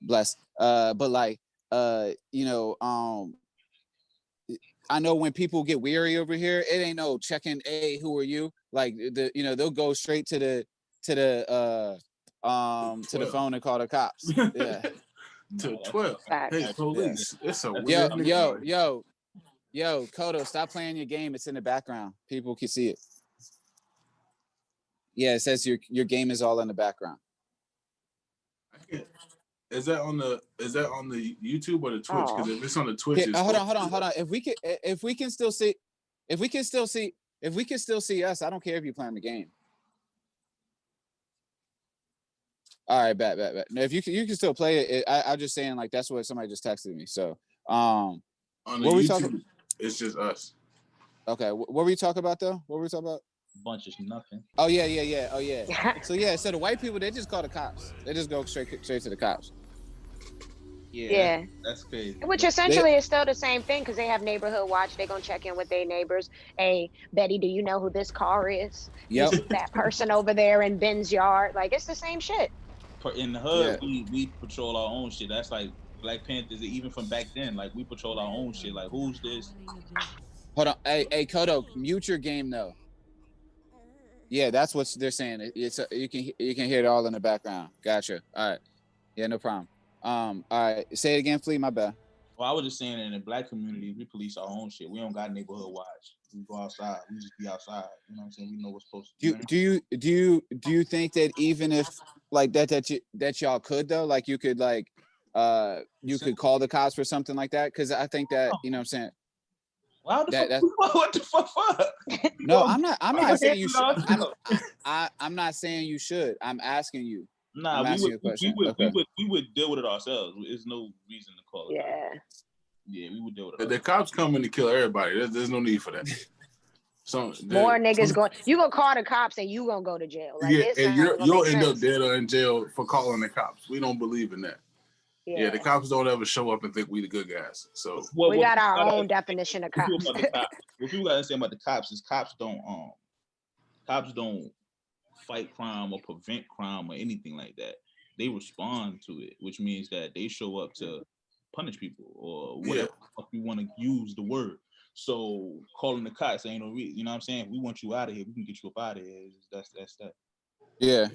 G: bless. But like you know, I know when people get weary over here, it ain't no checking, hey, who are you? Like they'll go straight to the phone and call the cops. Yeah.
B: To 12. Hey, police. Yeah. It's a weird
G: yo, Kodo, stop playing your game. It's in the background. People can see it. Yeah, it says your game is all in the background.
B: Is that on the YouTube or the Twitch? Because if it's on the Twitch,
G: hold on. If we can still see us, I don't care if you're playing the game. All right, bet. No, if you can still play it, I'm just saying like that's what somebody just texted me. So
B: on the YouTube, we talking? It's just us.
G: Okay, what were we talking about though? What were we talking about?
D: Bunch of nothing.
G: Oh yeah. Oh yeah. So the white people, they just call the cops. They just go straight to the cops.
C: Yeah.
D: That's crazy.
C: Which essentially is still the same thing because they have neighborhood watch. They're gonna check in with their neighbors. Hey, Betty, do you know who this car is?
G: Yep.
C: You see that person over there in Ben's yard? Like it's the same shit.
D: In the hood, we patrol our own shit. That's like Black Panthers, even from back then. Like we patrol our own shit. Like who's this?
G: Hold on, hey Kodo, mute your game though. Yeah, that's what they're saying. It's you can hear it all in the background. Gotcha. All right. Yeah, no problem. All right. Say it again, Flea. My bad.
D: Well, I was just saying in the Black community, we police our own shit. We don't got neighborhood watch. We go outside. We just be outside. You know what I'm saying? We know what's supposed to
G: do. You think that even if like that y'all could though, like you could like you could call the cops for something like that? Because I think that you know what I'm saying.
D: Wow, what the fuck?
G: No, I'm not saying you should. I'm not saying you should. I'm asking you.
D: Nah, we would deal with it ourselves. There's no reason to call it. Yeah, we would deal with it.
B: If the cops come in to kill everybody, there's no need for that.
C: More niggas going. You gonna call the cops and you gonna go to jail. Like,
B: and you'll end up dead or in jail for calling the cops. We don't believe in that. Yeah, the cops don't ever show up and think we the good guys. So
C: we got our own definition of cops.
D: What people gotta say about the cops is cops don't fight crime or prevent crime or anything like that. They respond to it, which means that they show up to punish people or whatever you want to use the word. So calling the cops ain't no reason. You know what I'm saying? We want you out of here. We can get you up out of here. That's that.
G: Yeah.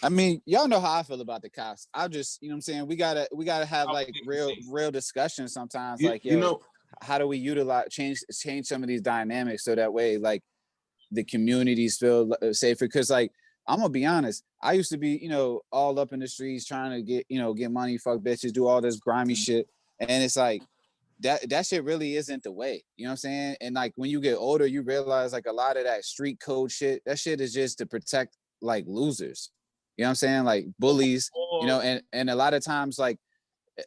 G: I mean, y'all know how I feel about the cops. I just, you know what I'm saying? We gotta have like real discussions sometimes. Like, how do we change some of these dynamics so that way, like, the communities feel safer? Because, like, I'm gonna be honest, I used to be, all up in the streets trying to get money, fuck bitches, do all this grimy shit, and it's like that shit really isn't the way. You know what I'm saying? And like when you get older, you realize like a lot of that street code shit, that shit is just to protect like losers. You know what I'm saying? Like bullies, you know, and a lot of times like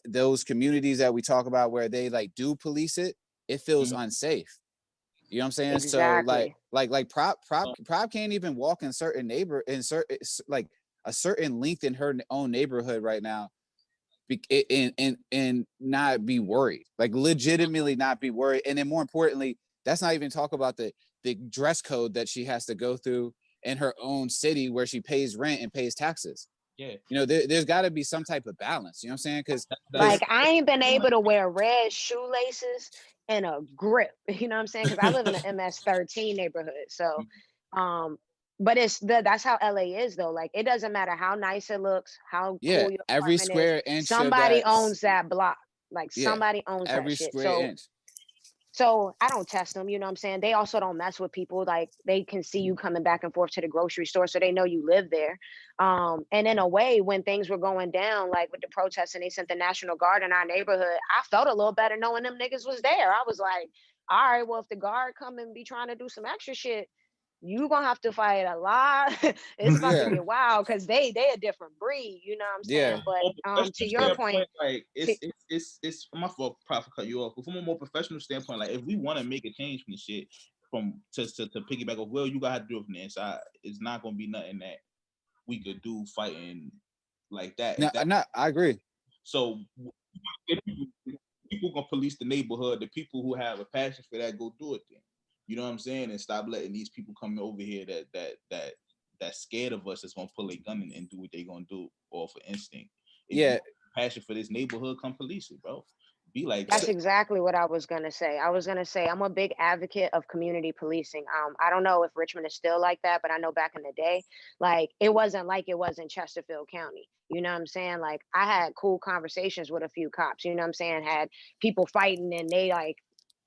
G: those communities that we talk about where they like do police it, it feels unsafe. You know what I'm saying?
C: Exactly.
G: So like prop can't even walk in certain like a certain length in her own neighborhood right now and not be worried, like legitimately not be worried. And then more importantly, that's not even talk about the dress code that she has to go through in her own city where she pays rent and pays taxes.
D: Yeah.
G: You know, there's got to be some type of balance. You know what I'm saying? Because
C: like I ain't been able to wear red shoelaces and a grip. You know what I'm saying? Because I live in an MS-13 neighborhood. So, but that's how LA is though. Like it doesn't matter how nice it looks, how cool your
G: every
C: apartment
G: square
C: is.
G: inch
C: Somebody owns that block. Like somebody owns
G: every
C: that shit.
G: square inch.
C: So I don't test them, you know what I'm saying? They also don't mess with people. Like they can see you coming back and forth to the grocery store, so they know you live there. And in a way, when things were going down, like with the protests and they sent the National Guard in our neighborhood, I felt a little better knowing them niggas was there. I was like, all right, well, if the guard come and be trying to do some extra shit, you gonna have to fight a lot. It's about to get wild because they a different breed, you know what I'm saying? But to your point,
D: like it's my fault, Prophet, cut you off. But from a more professional standpoint, like if we want to make a change from the shit, from to piggyback off, well, you gotta do it from the inside. It's not gonna be nothing that we could do fighting like that.
G: No, I agree.
D: So people gonna police the neighborhood. The people who have a passion for that go do it then. You know what I'm saying? And stop letting these people come over here that's scared of us, that's gonna pull a gun and do what they gonna do off of instinct. If you have passion for this neighborhood, come police it, bro. Be like
C: that's exactly what I was gonna say. I'm a big advocate of community policing. I don't know if Richmond is still like that, but I know back in the day, like it wasn't like it was in Chesterfield County. You know what I'm saying? Like I had cool conversations with a few cops, you know what I'm saying? Had people fighting and they like,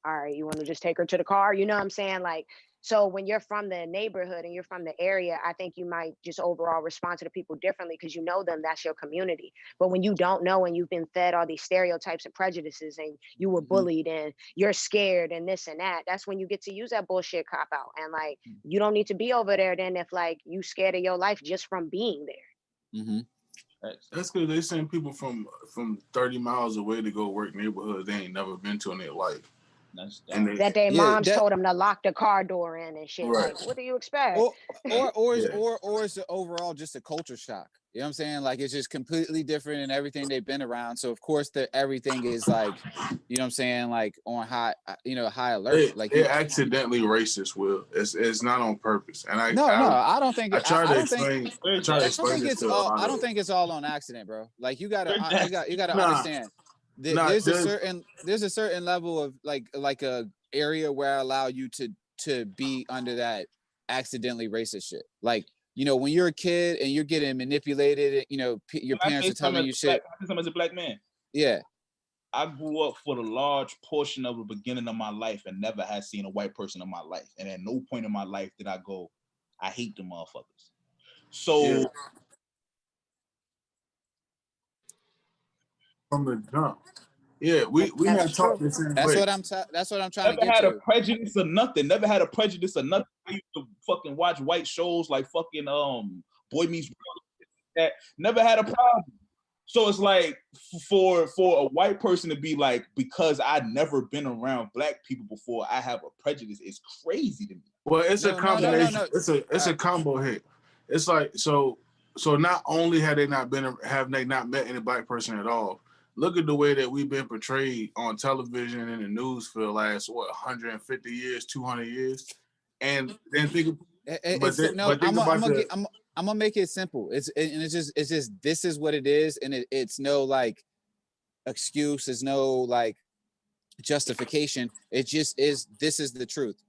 C: all right, you want to just take her to the car? You know what I'm saying? Like, so when you're from the neighborhood and you're from the area, I think you might just overall respond to the people differently because you know them, that's your community. But when you don't know and you've been fed all these stereotypes and prejudices and you were bullied and you're scared and this and that, that's when you get to use that bullshit cop out. And like, you don't need to be over there then if like you scared of your life just from being there.
B: That's because they send people from 30 miles away to go work neighborhoods they ain't never been to in their life.
C: That their moms told them to lock the car door in and shit.
B: Right.
C: Like, what do you expect?
G: Or it's overall just a culture shock. You know what I'm saying? Like it's just completely different in everything they've been around. So of course everything is like, you know what I'm saying, like on high alert. Like
B: they're accidentally racist, Will. It's not on purpose. And I
G: don't think
B: I try to explain this to
G: I don't think it's all on accident, bro. Like you gotta understand. There's a certain level of like a area where I allow you to be under that accidentally racist shit. Like, you know, when you're a kid and you're getting manipulated, you know, your parents are telling you shit.
D: As a black man, I grew up for the large portion of the beginning of my life and never had seen a white person in my life. And at no point in my life did I go, I hate the motherfuckers. So
B: from the jump. Yeah, we have talked the same way.
G: That's what I'm trying to get to.
D: Never had a prejudice or nothing. Never had a prejudice or nothing. I used to fucking watch white shows like fucking Boy Meets World. Never had a problem. So it's like for a white person to be like, because I'd never been around black people before, I have a prejudice. It's crazy to me.
B: Well, it's a combination. No. It's a combo hit. It's like so not only have they not met any black person at all. Look at the way that we've been portrayed on television and the news for the last 150 years, 200 years, and then think.
G: I'm gonna make it simple. It's just this is what it is, and it's no like excuse. It's no like justification. It just is. This is the truth.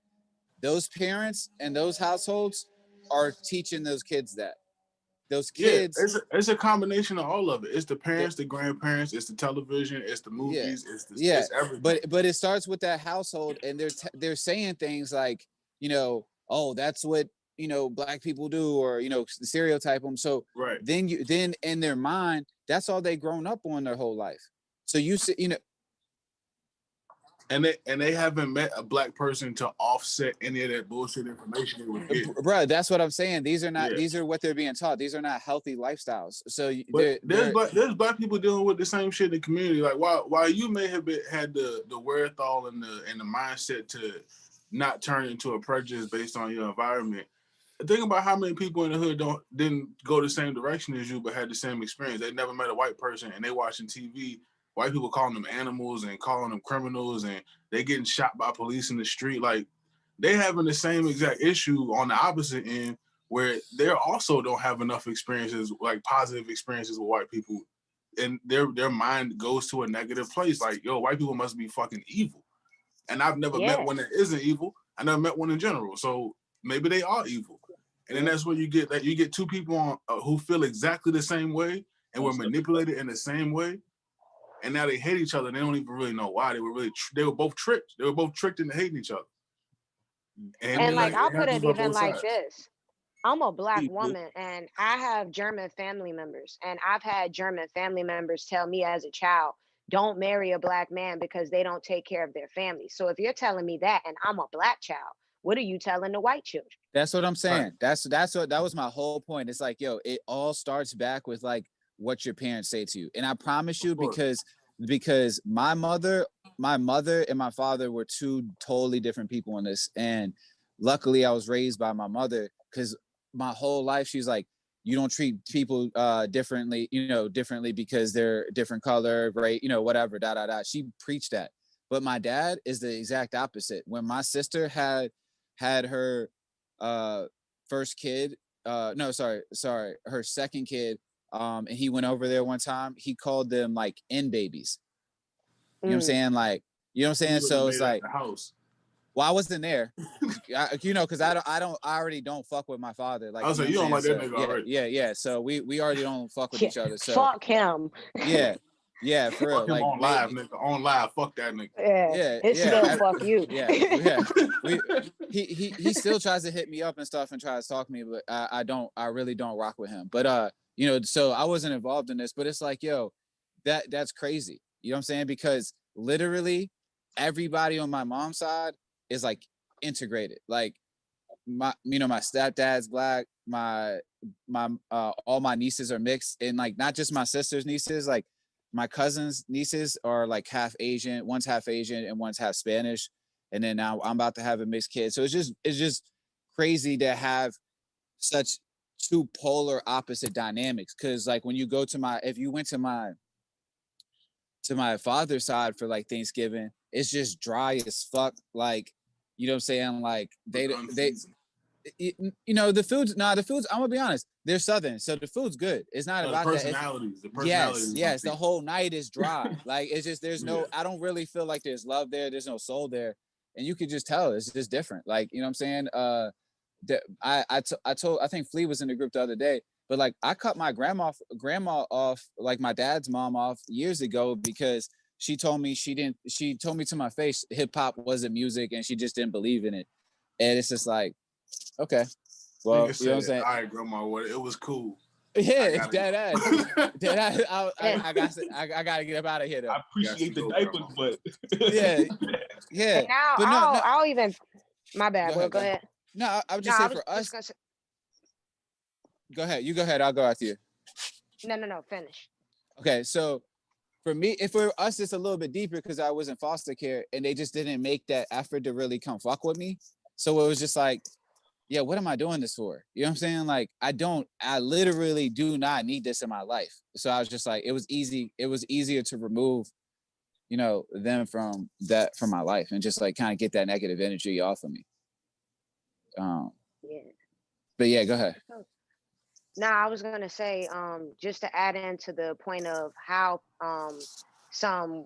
G: Those parents and those households are teaching those kids that. Those kids,
B: it's a combination of all of it. It's the parents, the grandparents, it's the television, it's the movies, it's everything.
G: But it starts with that household, and they're saying things like, you know, oh, that's what, you know, black people do, or, you know, stereotype them. So then in their mind, that's all they grown up on their whole life. So you know,
B: And they haven't met a black person to offset any of that bullshit information they were getting.
G: Bro, that's what I'm saying. These are not. Yeah. These are what they're being taught. These are not healthy lifestyles. So
B: there's black people dealing with the same shit in the community. Like while you may have had the wherewithal and the mindset to not turn into a prejudice based on your environment. Think about how many people in the hood didn't go the same direction as you, but had the same experience. They never met a white person, and they watching TV. White people calling them animals and calling them criminals, and they getting shot by police in the street. Like they having the same exact issue on the opposite end, where they also don't have enough experiences, like positive experiences with white people, and their mind goes to a negative place. Like, yo, white people must be fucking evil, and I've never met one that isn't evil. I never met one in general, so maybe they are evil. And then that's where you get two people who feel exactly the same way and were manipulated in the same way. And now they hate each other. And they don't even really know why. They were both tricked. They were both tricked into hating each other.
C: And like, I'll put it even like this. I'm a black woman and I have German family members. And I've had German family members tell me as a child, don't marry a black man because they don't take care of their family. So if you're telling me that and I'm a black child, what are you telling the white children?
G: That's what I'm saying. Right. That was my whole point. It's like, yo, it all starts back with like what your parents say to you. And I promise you, because my mother and my father were two totally different people in this. And luckily I was raised by my mother, because my whole life she's like, you don't treat people differently because they're different color, right? Whatever, She preached that. But my dad is the exact opposite. When my sister had her first kid, her second kid, and he went over there one time, he called them like N babies. You know what I'm saying? Like, you know what I'm saying? So it's like,
B: house.
G: Well, I wasn't there, because I already don't fuck with my father. Like,
B: I was like, you don't like that nigga already.
G: Yeah. So we already don't fuck with each other. So
C: fuck him.
G: Yeah, for real. Like
B: on live, nigga. On live, fuck that nigga.
C: It's still fuck you.
G: He still tries to hit me up and stuff and tries to talk to me, but I really don't rock with him. But so I wasn't involved in this, but it's like, yo, that's crazy. You know what I'm saying? Because literally everybody on my mom's side is like integrated. Like my stepdad's black, my all my nieces are mixed, and like not just my sister's nieces, like my cousin's nieces are like half Asian, one's half Asian and one's half Spanish. And then now I'm about to have a mixed kid. So it's just crazy to have such two polar opposite dynamics. Cause like when you go if you went to my father's side for like Thanksgiving, it's just dry as fuck. Like, you know what I'm saying? Like the foods, I'm gonna be honest, they're Southern, so the food's good. It's not about
B: the personalities.
G: Yes, the whole night is dry. Like, it's just, there's no, I don't really feel like there's love there. There's no soul there. And you could just tell it's just different. Like, you know what I'm saying? I think Flea was in the group the other day, but like I cut my grandma off, like my dad's mom off years ago, because she told me to my face, hip hop wasn't music and she just didn't believe in it. And it's just like, okay, well, you know what I'm saying?
B: All right, grandma, it was cool.
G: Yeah, dead ass. I gotta get up out of here though.
D: I appreciate the diapers, but
G: yeah.
C: And now I'll even. My bad. Go ahead.
G: No, I would just say for us. Go ahead. You go ahead. I'll go after you.
C: No. Finish.
G: Okay, so for me, if for us, it's a little bit deeper because I was in foster care and they just didn't make that effort to really come fuck with me. So it was just like, yeah, what am I doing this for? You know what I'm saying? Like, I literally do not need this in my life. So I was just like, it was easier to remove, them from my life and just like kind of get that negative energy off of me. But yeah, go ahead.
C: No, I was going to say, just to add into the point of how some,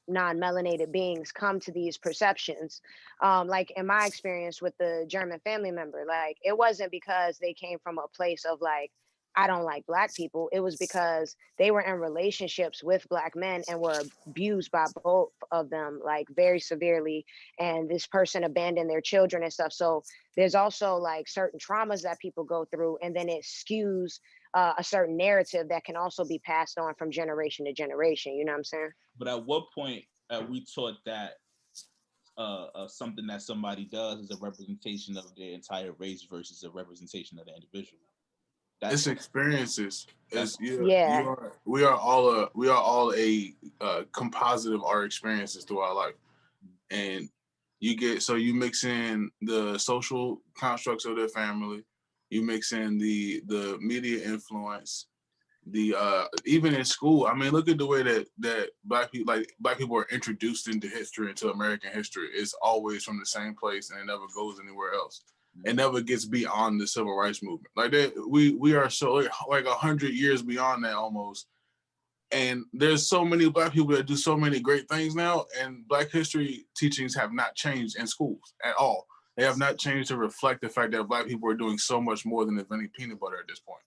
C: non-melanated beings come to these perceptions. Like in my experience with the German family member, like it wasn't because they came from a place of like, I don't like Black people. It was because they were in relationships with Black men and were abused by both of them, like very severely. And this person abandoned their children and stuff. So there's also like certain traumas that people go through, and then it skews a certain narrative that can also be passed on from generation to generation. You know what I'm saying?
D: But at what point are we taught that something that somebody does is a representation of their entire race versus a representation of the individual.
B: It's experiences.
C: Yeah.
B: We are all a composite of our experiences through our life, and you mix in the social constructs of their family, you mix in the media influence, the even in school. I mean, look at the way that black people are introduced into history, into American history. It's always from the same place, and it never goes anywhere else. It never gets beyond the civil rights movement. Like that, we are so like 100 years beyond that almost. And there's so many black people that do so many great things now, and Black history teachings have not changed in schools at all. They have not changed to reflect the fact that black people are doing so much more than inventing peanut butter at this point.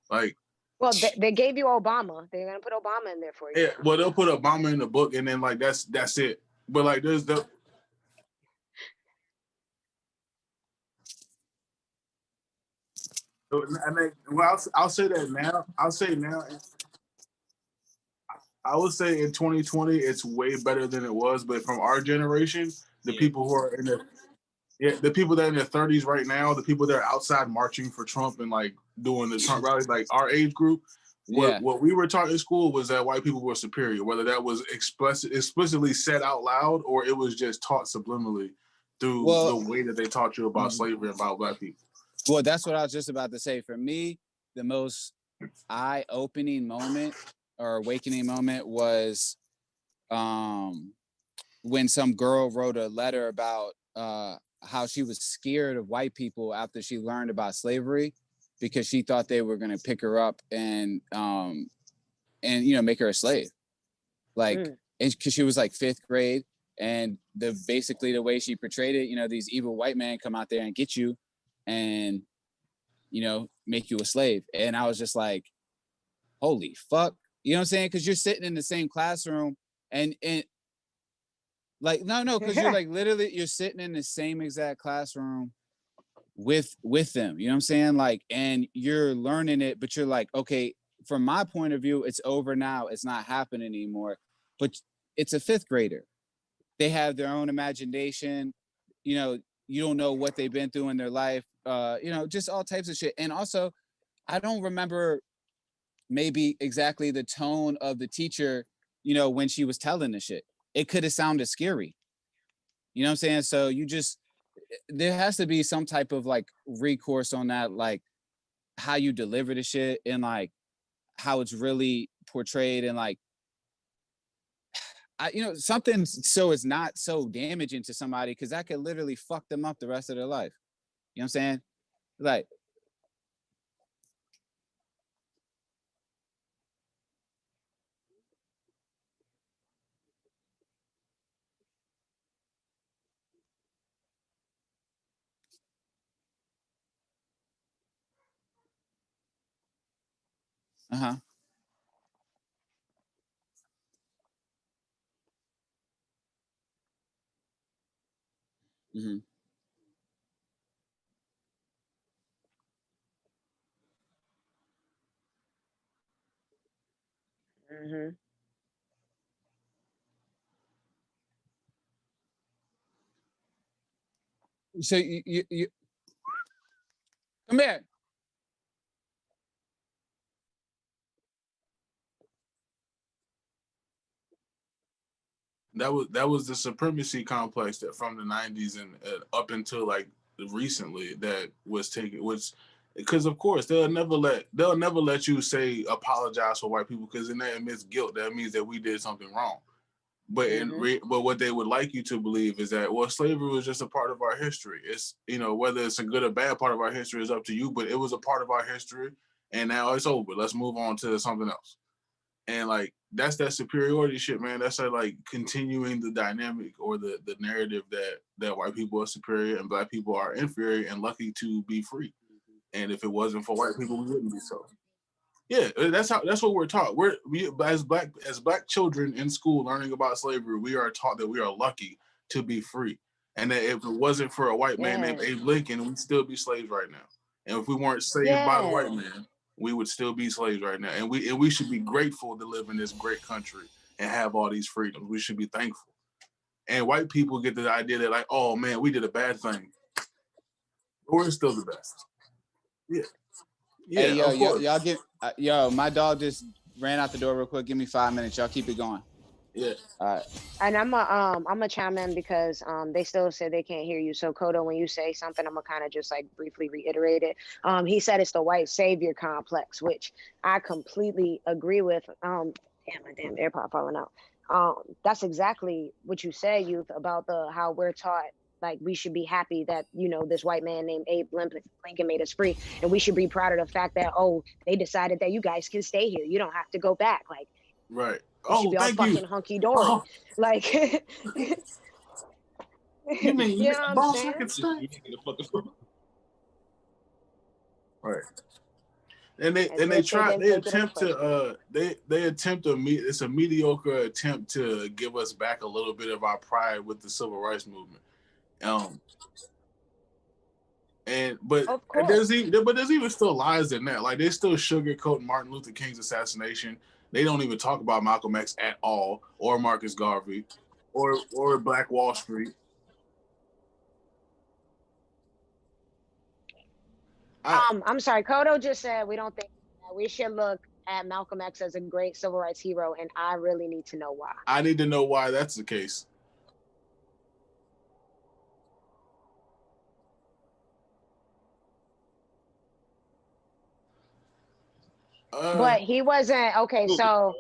B: Like,
C: well, they gave you Obama. They're gonna put Obama in there for you.
B: Yeah, well, they'll put Obama in the book, and then like that's it. But like, there's the. I mean, well, I'll say that now. I'll say now. I would say in 2020, it's way better than it was. But from our generation, the people who are in the people that are in their 30s right now, the people that are outside marching for Trump and like doing the Trump rallies, like our age group, what we were taught in school was that white people were superior, whether that was explicitly said out loud or it was just taught subliminally through the way that they taught you about slavery and about black people.
G: Well, that's what I was just about to say. For me, the most eye-opening moment or awakening moment was when some girl wrote a letter about how she was scared of white people after she learned about slavery, because she thought they were going to pick her up and make her a slave. Like, because she was like 5th grade, and basically the way she portrayed it, these evil white men come out there and get you and, make you a slave. And I was just like, holy fuck. You know what I'm saying? Because you're sitting in the same classroom and like, no, because you're like literally you're sitting in the same exact classroom with them. You know what I'm saying? Like, and you're learning it, but you're like, okay, from my point of view, it's over now. It's not happening anymore. But it's a 5th grader. They have their own imagination. You don't know what they've been through in their life. Just all types of shit. And also, I don't remember maybe exactly the tone of the teacher, when she was telling the shit. It could have sounded scary. You know what I'm saying? So there has to be some type of like recourse on that, like how you deliver the shit and like how it's really portrayed and like, something so it's not so damaging to somebody, because that could literally fuck them up the rest of their life. You know what I'm saying? Like, uh-huh. Mm-hmm.
C: Mm-hmm.
G: So you come here.
B: That was the supremacy complex that from the 90s and up until like recently that was taken, which because of course they'll never let you say apologize for white people, because then that admits guilt. That means that we did something wrong. But but what they would like you to believe is that, well, slavery was just a part of our history. It's, whether it's a good or bad part of our history is up to you, but it was a part of our history, and now it's over. Let's move on to something else. And like that's that superiority shit, man. That's like continuing the dynamic or the narrative that white people are superior and black people are inferior and lucky to be free. And if it wasn't for white people, we wouldn't be so. Yeah, that's what we're taught. We as black children in school learning about slavery, we are taught that we are lucky to be free, and that if it wasn't for a white man named Abe Lincoln, we'd still be slaves right now. And if we weren't saved by the white man, we would still be slaves right now. And we should be grateful to live in this great country and have all these freedoms. We should be thankful. and white people get the idea that like, oh man, we did a bad thing. But we're still the best. Yeah. Yeah,
G: hey, yo,
B: of course.
G: y'all get my dog just ran out the door real quick. Give me 5 minutes. Y'all keep it going.
B: Yeah.
G: All right.
C: And I'm a chime in because they still say they can't hear you. So Kodo, when you say something, I'm gonna kind of just like briefly reiterate it. He said it's the white savior complex, which I completely agree with. Damn, my damn AirPod falling out. That's exactly what you said, youth, about how we're taught like we should be happy that, you know, this white man named Abe Lincoln made us free, and we should be proud of the fact that, oh, they decided that you guys can stay here, you don't have to go back. Like,
B: right.
C: You should be all fucking hunky dory. Oh. Like,
B: you mean
C: you know what I'm saying?
B: Right. And they attempt to meet. It's a mediocre attempt to give us back a little bit of our pride with the civil rights movement. But there's even still lies in that. Like they still sugarcoat Martin Luther King's assassination. They don't even talk about Malcolm X at all, or Marcus Garvey, or Black Wall Street.
C: I'm sorry, Kodo just said we don't think that we should look at Malcolm X as a great civil rights hero, and I really need to know why.
B: I need to know why that's the case.
C: But he wasn't okay. So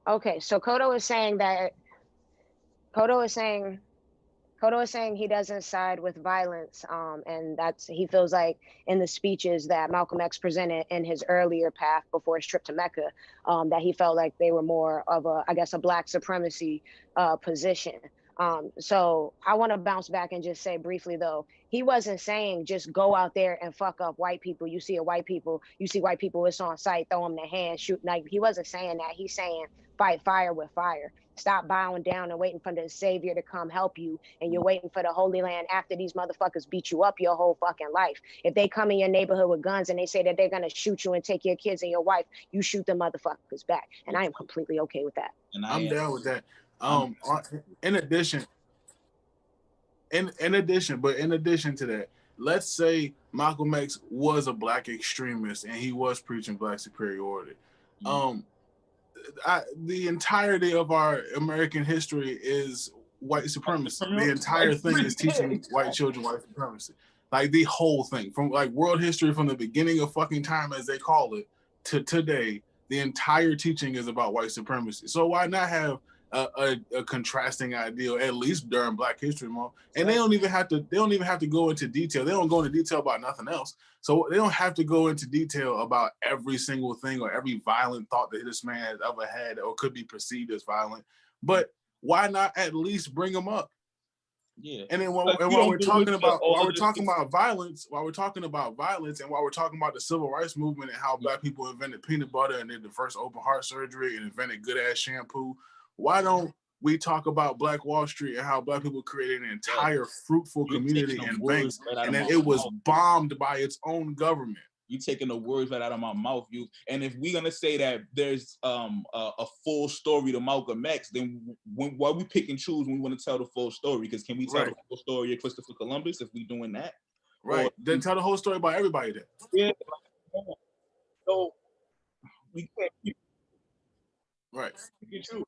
C: okay, so Kodo is saying he doesn't side with violence, and he feels like in the speeches that Malcolm X presented in his earlier path before his trip to Mecca, that he felt like they were more of a Black supremacy position. So I want to bounce back and just say briefly though, he wasn't saying just go out there and fuck up white people. You see white people, it's on sight, throw them the hand, shoot. Like he wasn't saying that. He's saying fight fire with fire. Stop bowing down and waiting for the savior to come help you, and you're waiting for the Holy Land after these motherfuckers beat you up your whole fucking life. If they come in your neighborhood with guns and they say that they're gonna shoot you and take your kids and your wife, you shoot the motherfuckers back. And I am completely okay with that.
B: And I'm down with that. In addition to that, let's say Malcolm X was a Black extremist and he was preaching Black superiority. The entirety of our American history is white supremacy. The entire thing is teaching white children white supremacy. Like the whole thing, from like world history, from the beginning of fucking time, as they call it, to today, the entire teaching is about white supremacy. So why not have a contrasting ideal, at least during Black History Month? And they don't even have to go into detail. They don't go into detail about nothing else. So they don't have to go into detail about every single thing or every violent thought that this man has ever had or could be perceived as violent. But why not at least bring them up?
D: Yeah.
B: And then while we're talking about violence, and while we're talking about the civil rights movement and how Black people invented peanut butter and did the first open heart surgery and invented good ass shampoo, why don't we talk about Black Wall Street and how Black people created an entire fruitful community and banks, and then it was bombed by its own government?
D: You taking the words right out of my mouth, you. And if we're gonna say that there's a full story to Malcolm X, then why we pick and choose when we want to tell the full story? Because can we tell the full story of Christopher Columbus if we doing that?
B: Right. Then tell the whole story about everybody then.
D: Yeah. So we can't keep
B: right.
D: Pick and choose.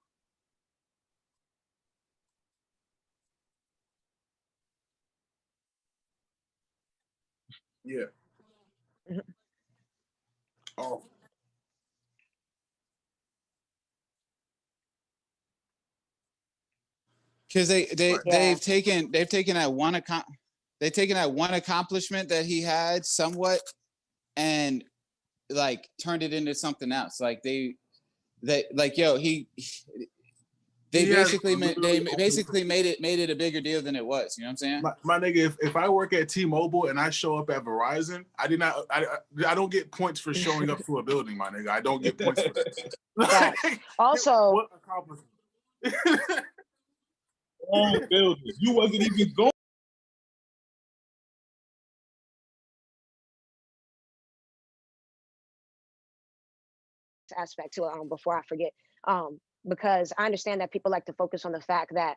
B: Yeah. Oh.
G: Because they've taken that one accomplishment that he had somewhat and like turned it into something else. Like they basically made it a bigger deal than it was. You know what I'm saying?
B: My nigga, if I work at T-Mobile and I show up at Verizon, I don't get points for showing up to a building, my nigga. I don't get points for that.
C: Also,
B: what accomplishment?
D: Building. You wasn't even going.
C: aspect to it before I forget. Because I understand that people like to focus on the fact that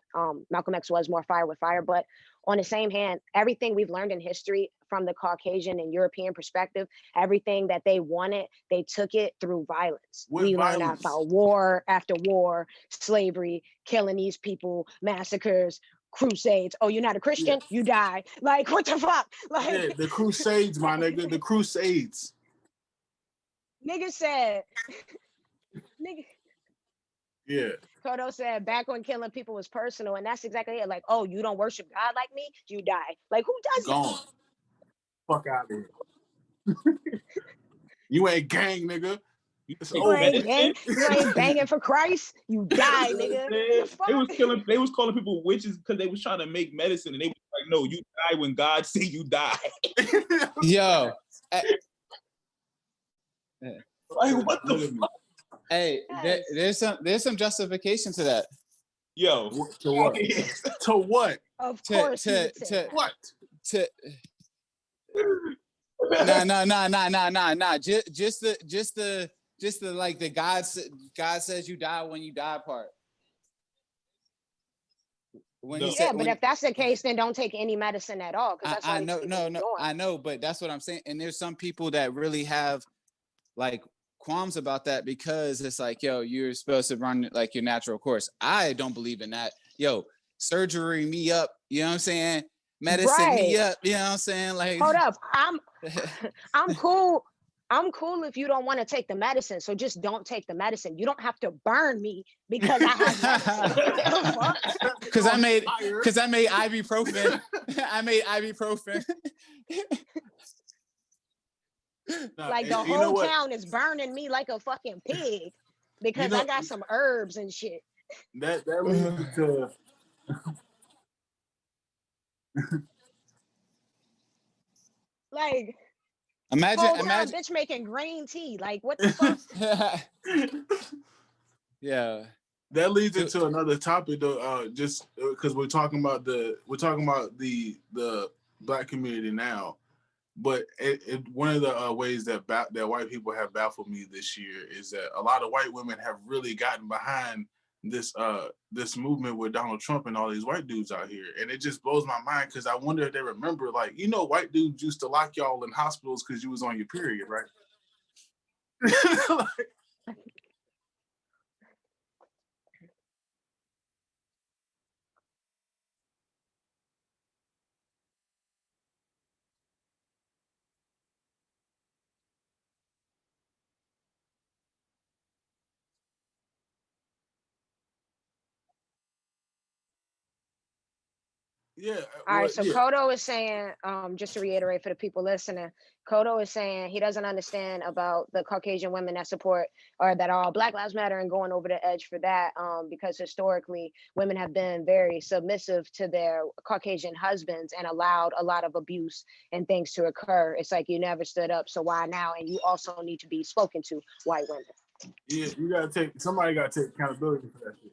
C: Malcolm X was more fire with fire, but on the same hand, everything we've learned in history from the Caucasian and European perspective, everything that they wanted, they took it through violence. We learned about war after war, slavery, killing these people, massacres, crusades. Oh, you're not a Christian? Yeah. You die. Like, what the fuck? Like,
B: yeah, the crusades, my nigga, the crusades.
C: Nigga said, nigga.
B: Yeah.
C: Kodo said back when killing people was personal, and that's exactly it. Like, oh, you don't worship God like me, you die. Like, who does
B: Gone.
C: that?
B: Fuck out of here. You ain't gang, nigga.
C: You ain't gang. You ain't banging for Christ. You die, nigga.
D: They was calling people witches because they was trying to make medicine, and they was like, no, you die when God say you die.
G: Yo.
D: Like, what the fuck?
G: Hey, there's some justification to that.
D: Yo,
B: to what? To what?
C: Of course.
B: To what?
G: To nah. Just the like the God says you die when you die part.
C: But if that's the case, then don't take any medicine at all. Because that's
G: I know, but that's what I'm saying. And there's some people that really have like qualms about that because it's like, yo, you're supposed to run like your natural course. I don't believe in that. Yo, surgery me up, you know what I'm saying? Medicine me up, you know what I'm saying? Like,
C: hold up, I'm cool. I'm cool if you don't want to take the medicine. So just don't take the medicine. You don't have to burn me because I have medicine.
G: Because I made ibuprofen. I made ibuprofen.
C: Like the whole town is burning me like a fucking pig because I got some herbs and shit.
B: That leads to
C: like
G: imagine
C: bitch making green tea. Like what the fuck?
G: Yeah.
B: That leads into another topic though. Just because we're talking about the Black community now. But one of the ways that white people have baffled me this year is that a lot of white women have really gotten behind this movement with Donald Trump and all these white dudes out here, and it just blows my mind because I wonder if they remember, like, white dudes used to lock y'all in hospitals because you was on your period, right? Yeah.
C: All right. So Kodo is saying, just to reiterate for the people listening, Kodo is saying he doesn't understand about the Caucasian women that support or that are all Black Lives Matter and going over the edge for that, because historically women have been very submissive to their Caucasian husbands and allowed a lot of abuse and things to occur. It's like you never stood up, so why now? And you also need to be spoken to, white women.
B: Yeah, somebody got to take accountability for that shit.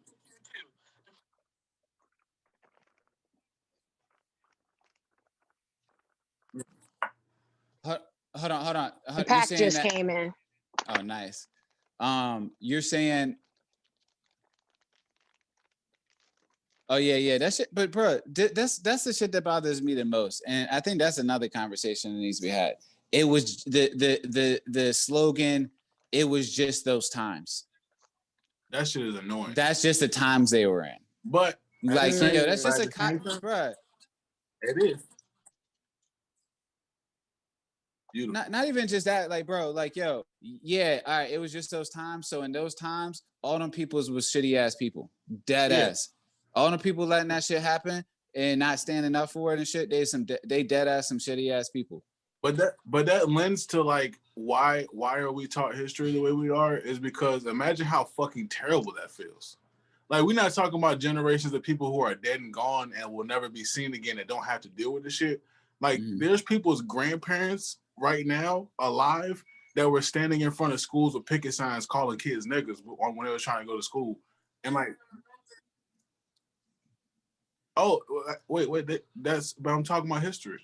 G: Hold on.
C: The pack just came in.
G: Oh, nice. You're saying, oh yeah, that shit. But bro, that's the shit that bothers me the most, and I think that's another conversation that needs to be had. It was the slogan. It was just those times.
B: That shit is annoying.
G: That's just the times they were in.
B: But
G: like, that's just a bro.
B: It is.
G: Not even just that, like, bro, like, yo, yeah, all right, it was just those times. So in those times, all them peoples was shitty ass people, dead ass. All them people letting that shit happen and not standing up for it and shit. They dead ass some shitty ass people.
B: But that lends to like why are we taught history the way we are is because imagine how fucking terrible that feels. Like, we're not talking about generations of people who are dead and gone and will never be seen again and don't have to deal with the shit. Like, there's people's grandparents right now alive that were standing in front of schools with picket signs calling kids niggas when they were trying to go to school. And like, oh, wait, but I'm talking about history.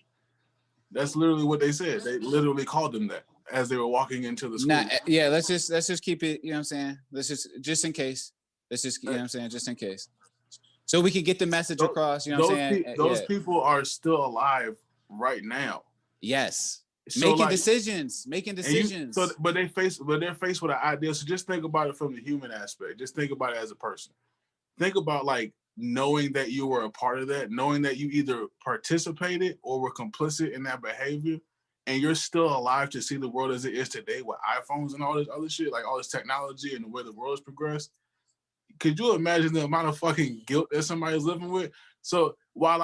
B: That's literally what they said. They literally called them that. as they were walking into the school.
G: Yeah, let's just keep it, you know what I'm saying? Let's just in case. Let's just, you know what I'm saying, just in case. So we can get the message across, you know what I'm saying?
B: Those people are still alive right now.
G: Yes.
B: So
G: making decisions.
B: But they're faced with an idea. So just think about it from the human aspect. Just think about it as a person. Think about like knowing that you were a part of that, knowing that you either participated or were complicit in that behavior, and you're still alive to see the world as it is today with iPhones and all this other shit, like all this technology and the way the world's progressed. Could you imagine the amount of fucking guilt that somebody's living with? So while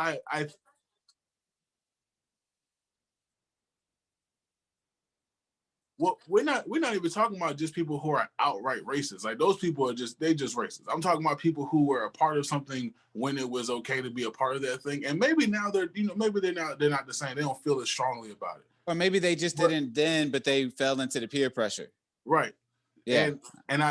B: well, we're not even talking about just people who are outright racist. Like those people are just racist. I'm talking about people who were a part of something when it was okay to be a part of that thing, and maybe now they're not the same. They don't feel as strongly about it,
G: or maybe they just didn't then, but they fell into the peer pressure.
B: Right.
G: Yeah.
B: And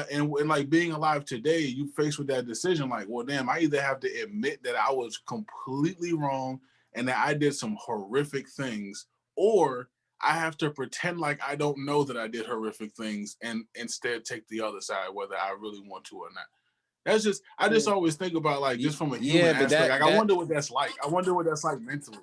B: like being alive today, you faced with that decision, like, well, damn, I either have to admit that I was completely wrong and that I did some horrific things, or I have to pretend like I don't know that I did horrific things and instead take the other side, whether I really want to or not. That's just, I just always think about like, just from a human aspect, I wonder what that's like. I wonder what that's like mentally.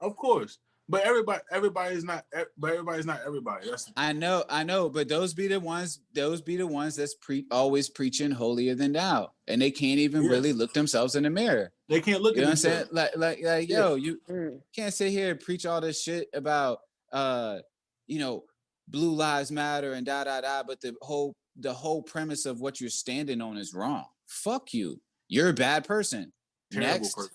B: Of course. But everybody's not everybody.
G: I know, but those be the ones that's always preaching holier than thou, and they can't even really look themselves in the mirror.
B: They can't look.
G: You know what I'm saying? Like, yo, you can't sit here and preach all this shit about, Blue Lives Matter and but the whole premise of what you're standing on is wrong. Fuck you. You're a bad person.
B: Terrible person.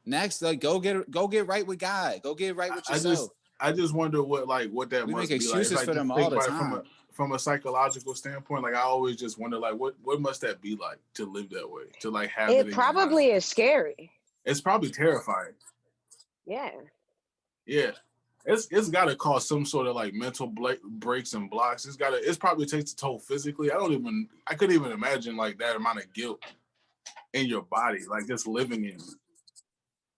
G: Next, like go get right with God. Go get right with yourself.
B: I just wonder what that
G: we
B: must
G: make excuses
B: be like.
G: for them all the time.
B: From a psychological standpoint, like I always just wonder, like what must that be like to live that way, to like have it.
C: It probably is scary.
B: It's probably terrifying.
C: Yeah.
B: Yeah. It's got to cause some sort of like mental breaks and blocks. It's probably takes a toll physically. I couldn't even imagine like that amount of guilt in your body, like just living in.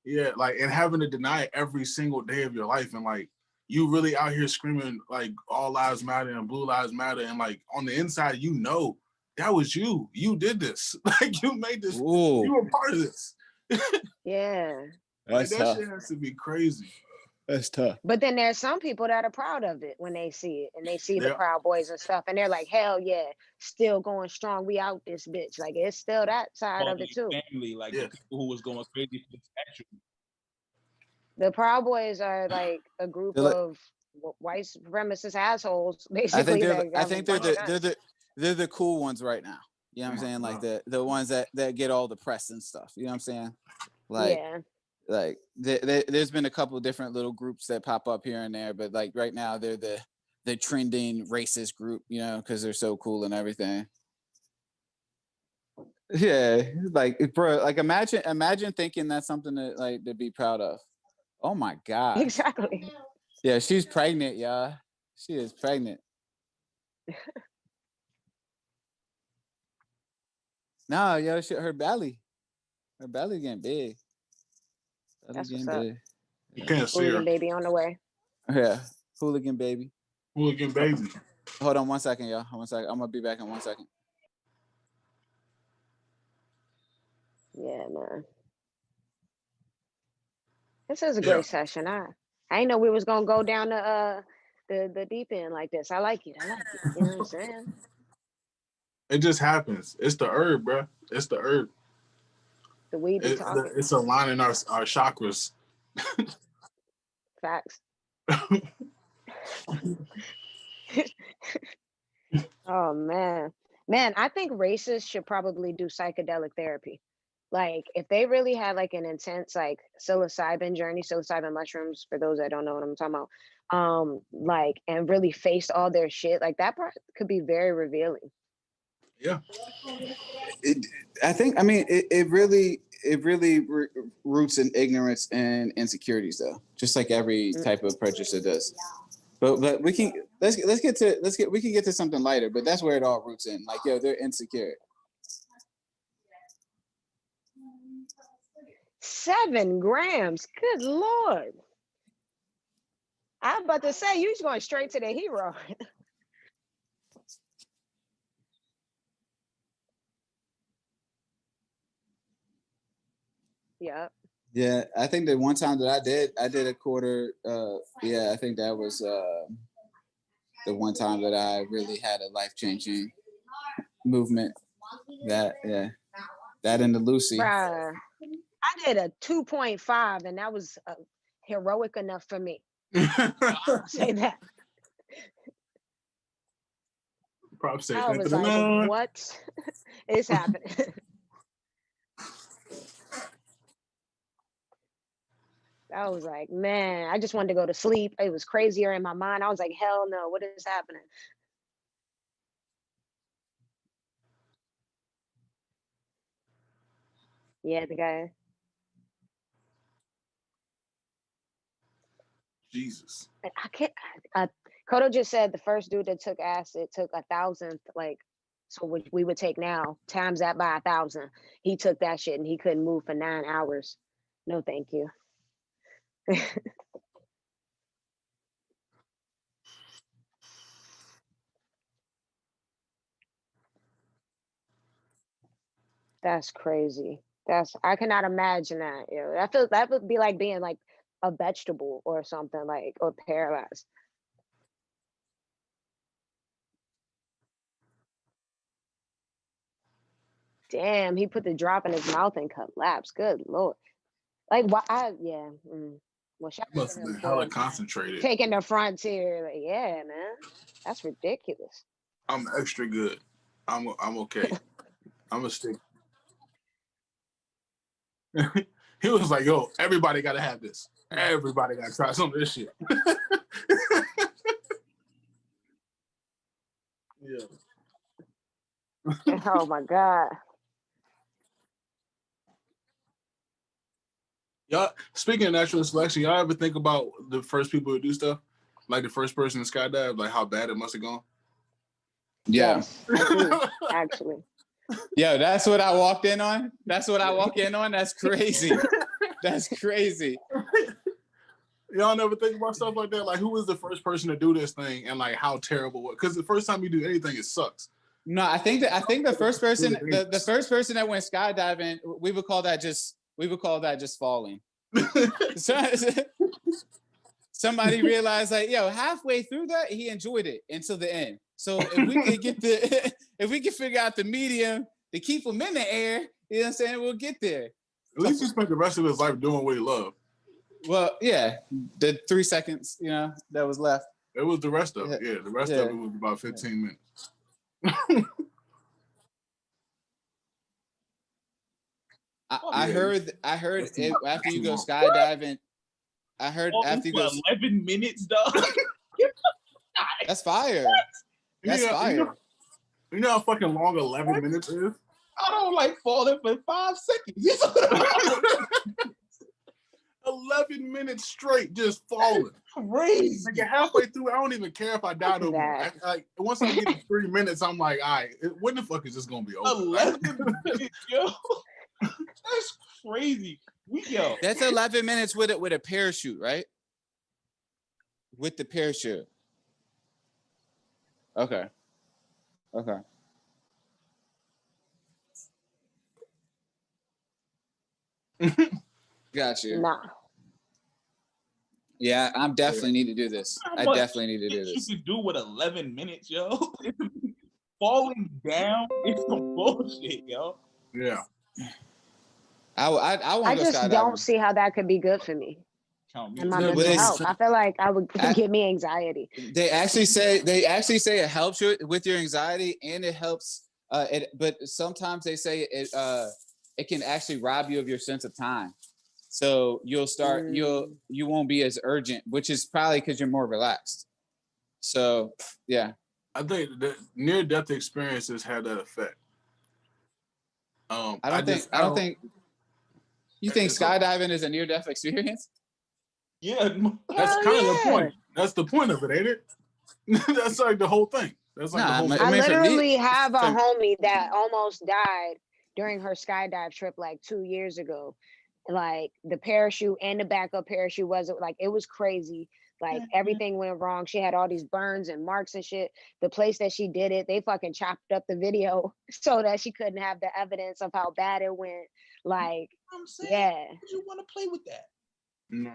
B: Yeah, like, and having to deny it every single day of your life, and like you really out here screaming like all lives matter and blue lives matter, and like on the inside, that was you. You did this. Like you made this.
G: Ooh.
B: You were part of this.
C: Yeah.
B: Like, that shit has to be crazy.
G: That's tough.
C: But then there's some people that are proud of it when they see it, and they see the Proud Boys and stuff, and they're like, hell yeah, still going strong. We out this bitch. Like it's still that side of it too.
D: Family, like the people who was going crazy for the statue.
C: The Proud Boys are like a group of white supremacist assholes, basically.
G: I think they're the cool ones right now. You know what I'm saying? Like the ones that get all the press and stuff. You know what I'm saying? Like, yeah. Like there's been a couple of different little groups that pop up here and there, but like right now they're the trending racist group, you know, because they're so cool and everything. Yeah, like bro, like imagine thinking that's something to be proud of. Oh my God.
C: Exactly.
G: Yeah, she's pregnant, y'all. She is pregnant. No, yo, her belly getting big.
C: That's what's up.
B: You can't see her.
C: Baby on the way.
G: Yeah, hooligan baby.
B: Hooligan baby.
G: Hold on 1 second, y'all. 1 second. I'm gonna be back in 1 second.
C: Yeah, man. This is a great session. I didn't know we was gonna go down the deep end like this. I like it. You know what I'm saying?
B: It just happens. It's the herb, bro. It's the herb.
C: The weed be talking.
B: It's aligning our chakras.
C: Facts. Oh man, I think racists should probably do psychedelic therapy. Like if they really had like an intense like psilocybin mushrooms, for those that don't know what I'm talking about, like and really faced all their shit, like that part could be very revealing.
B: Yeah.
G: It really roots in ignorance and insecurities though, just like every type of prejudice does. But we can get to something lighter, but that's where it all roots in. Like, yo, they're insecure.
C: 7 grams. Good Lord. I was about to say, you was going straight to the hero. Yep.
G: Yeah, I think the one time that I did a quarter. Yeah, I think that was the one time that I really had a life-changing movement. That and the Lucy.
C: Bruh, I did a 2.5, and that was heroic enough for me. I'll say that.
B: Props.
C: I was like, what is happening? I was like, man, I just wanted to go to sleep. It was crazier in my mind. I was like, hell no, what is happening? Yeah, the guy.
B: Jesus.
C: I can't. Kodo just said the first dude that took acid took 1,000th, like, so we would take now, times that by 1,000. He took that shit and he couldn't move for 9 hours. No, thank you. That's crazy. I cannot imagine that. That would be like being like a vegetable or something, like, or paralyzed. Damn, he put the drop in his mouth and collapsed. Good Lord. Like, why? Well, shout out
B: Must
C: to
B: have
C: him
B: been hella
C: for
B: concentrated.
C: taking the frontier. Like, yeah, man, that's ridiculous.
B: I'm extra good. I'm okay. I'm a stick. He was like, yo, everybody gotta have this. Everybody gotta try some of this shit. Yeah.
C: Oh my God.
B: Y'all, speaking of natural selection, y'all ever think about the first people to do stuff? Like the first person to skydive, like how bad it must have gone?
G: Yeah.
C: Yes, I do, actually.
G: Yo, that's what I walked in on. That's what I walk in on. That's crazy. That's crazy.
B: Y'all never think about stuff like that? Like, who was the first person to do this thing and like how terrible it was? Because the first time you do anything, it sucks.
G: No, I think the first person, the first person that went skydiving, we would call that just falling. Somebody realized, like, yo, halfway through that, he enjoyed it until the end. So if we could if we could figure out the medium to keep him in the air, you know what I'm saying, we'll get there.
B: At least he spent the rest of his life doing what he loved.
G: Well, yeah, the 3 seconds, that was left.
B: It was the rest of it. Yeah, the rest of it was about 15 minutes.
G: I heard it, after you go skydiving. I heard after you go
D: 11 minutes, dog.
G: That's fire. That's fire.
B: You know how fucking long 11 minutes is?
D: I don't like falling for 5 seconds.
B: 11 minutes straight just falling.
D: Crazy.
B: Like halfway through, I don't even care if I die no more. Once I get to 3 minutes, I'm like, all right, when the fuck is this gonna be over?
D: 11 minutes, yo. That's crazy.
G: That's 11 minutes with a parachute, right? With the parachute. Okay. Got you.
C: Nah.
G: Yeah, I'm definitely need to do this. I definitely need to do this.
D: You can do with 11 minutes, yo. Falling down is some bullshit, yo.
B: Yeah.
G: I want to go skydiving.
C: I just don't see how that could be good for me. And my mental health. I feel like I would give me anxiety.
G: They actually say it helps you with your anxiety, and it helps. But sometimes they say it can actually rob you of your sense of time. So you'll start you won't be as urgent, which is probably because you're more relaxed. So yeah,
B: I think the near-death experiences had that effect.
G: I don't think. You think skydiving is a near-death experience?
D: Yeah,
B: that's kind of the point. That's the point of it, ain't it? That's like the whole thing. That's like the whole thing.
C: I literally have a homie that almost died during her skydive trip like 2 years ago. Like the parachute and the backup parachute wasn't like, it was crazy. Like everything went wrong. She had all these burns and marks and shit. The place that she did it, they fucking chopped up the video so that she couldn't have the evidence of how bad it went. Like,
D: I'm saying,
C: yeah.
D: You want to play with that?
B: No.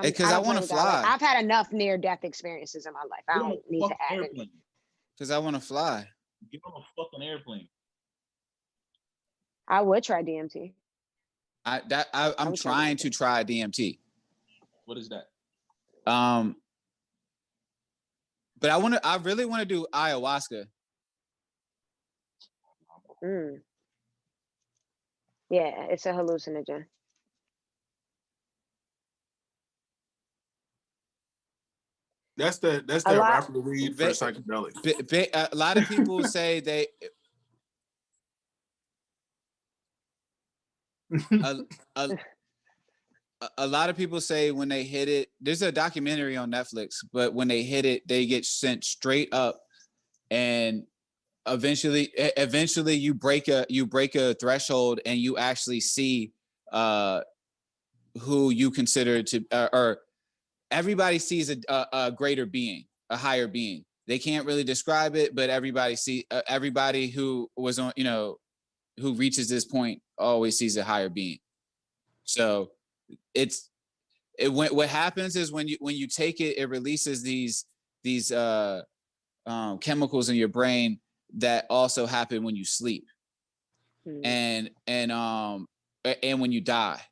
G: Because I want to fly.
C: Like, I've had enough near-death experiences in my life. I don't need to add it.
G: Because I want to fly.
D: Get on a fucking airplane.
C: I would try DMT.
G: I'm trying to try DMT.
D: What is that?
G: But I really want to do ayahuasca.
C: Yeah, it's a hallucinogen.
B: That's that rapid weed for psychedelic.
G: A lot of people say they. A lot of people say when they hit it, there's a documentary on Netflix, but when they hit it, they get sent straight up, and eventually you break a threshold, and you actually see who you consider to or everybody sees a greater being, a higher being. They can't really describe it, but everybody who was on, who reaches this point always sees a higher being. So what happens is when you take it, it releases these chemicals in your brain that also happen when you sleep, and when you die.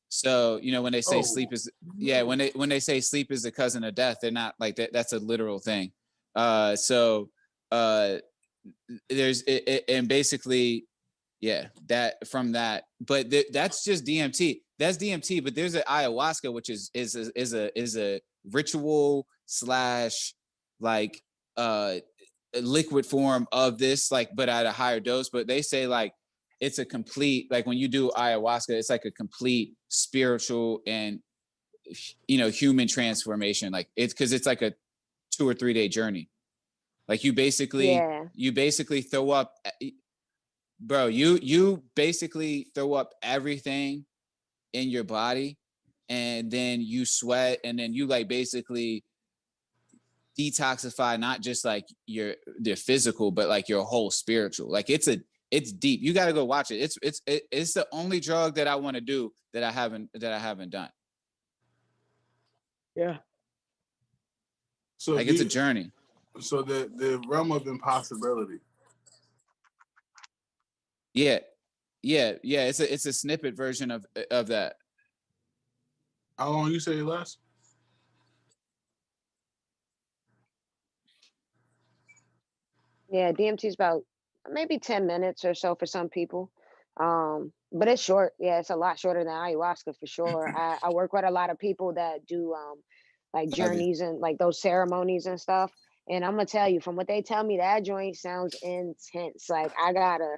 G: So when they say sleep is when they say sleep is the cousin of death, they're not like that. That's a literal thing. There's and basically. Yeah, that from that, but that's just DMT. That's DMT, but there's an ayahuasca, which is a ritual / like a liquid form of this, like, but at a higher dose. But they say like it's a complete, like when you do ayahuasca, it's like a complete spiritual and human transformation. Like it's because it's like a 2 or 3 day journey. Like you basically throw up. Bro, you basically throw up everything in your body, and then you sweat, and then you like basically detoxify not just like your physical, but like your whole spiritual. Like it's deep. You got to go watch it. It's the only drug that I want to do that I haven't done.
C: Yeah.
B: So
G: like it's a journey.
B: So the realm of impossibility.
G: Yeah. It's a snippet version of that.
B: How long you say it lasts?
C: Yeah, DMT is about maybe 10 minutes or so for some people. But it's short. Yeah, it's a lot shorter than ayahuasca for sure. I work with a lot of people that do like journeys and like those ceremonies and stuff. And I'm gonna tell you, from what they tell me, that joint sounds intense. Like I gotta,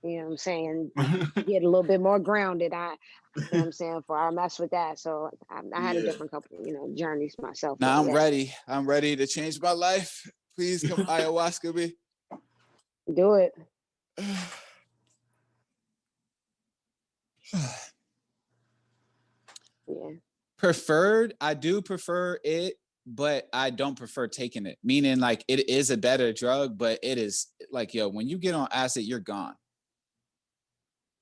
C: you know what I'm saying, get a little bit more grounded. You know what I'm saying, for I mess with that. So I had a different couple, journeys myself.
G: Now I'm ready. I'm ready to change my life. Please come ayahuasca me.
C: Do it. Yeah.
G: Preferred, I do prefer it, but I don't prefer taking it. Meaning like it is a better drug, but it is like, when you get on acid, you're gone.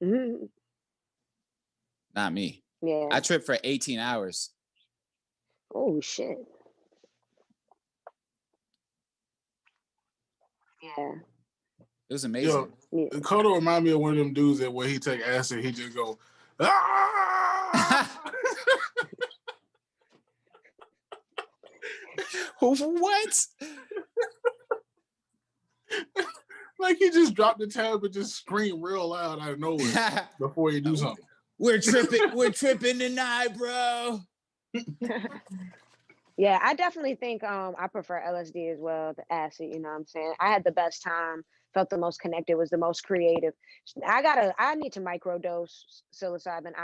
C: Mm-hmm.
G: Not me.
C: Yeah.
G: I tripped for 18 hours.
C: Oh shit. Yeah.
G: It was amazing.
B: Kodo remind me of one of them dudes that when he take acid, he just go, ah!
G: What?
B: Like he just dropped the tab and just scream real loud out of nowhere before he do something.
G: We're tripping tonight, bro.
C: Yeah, I definitely think I prefer LSD as well, the acid, you know what I'm saying? I had the best time, felt the most connected, was the most creative. I need to microdose psilocybin.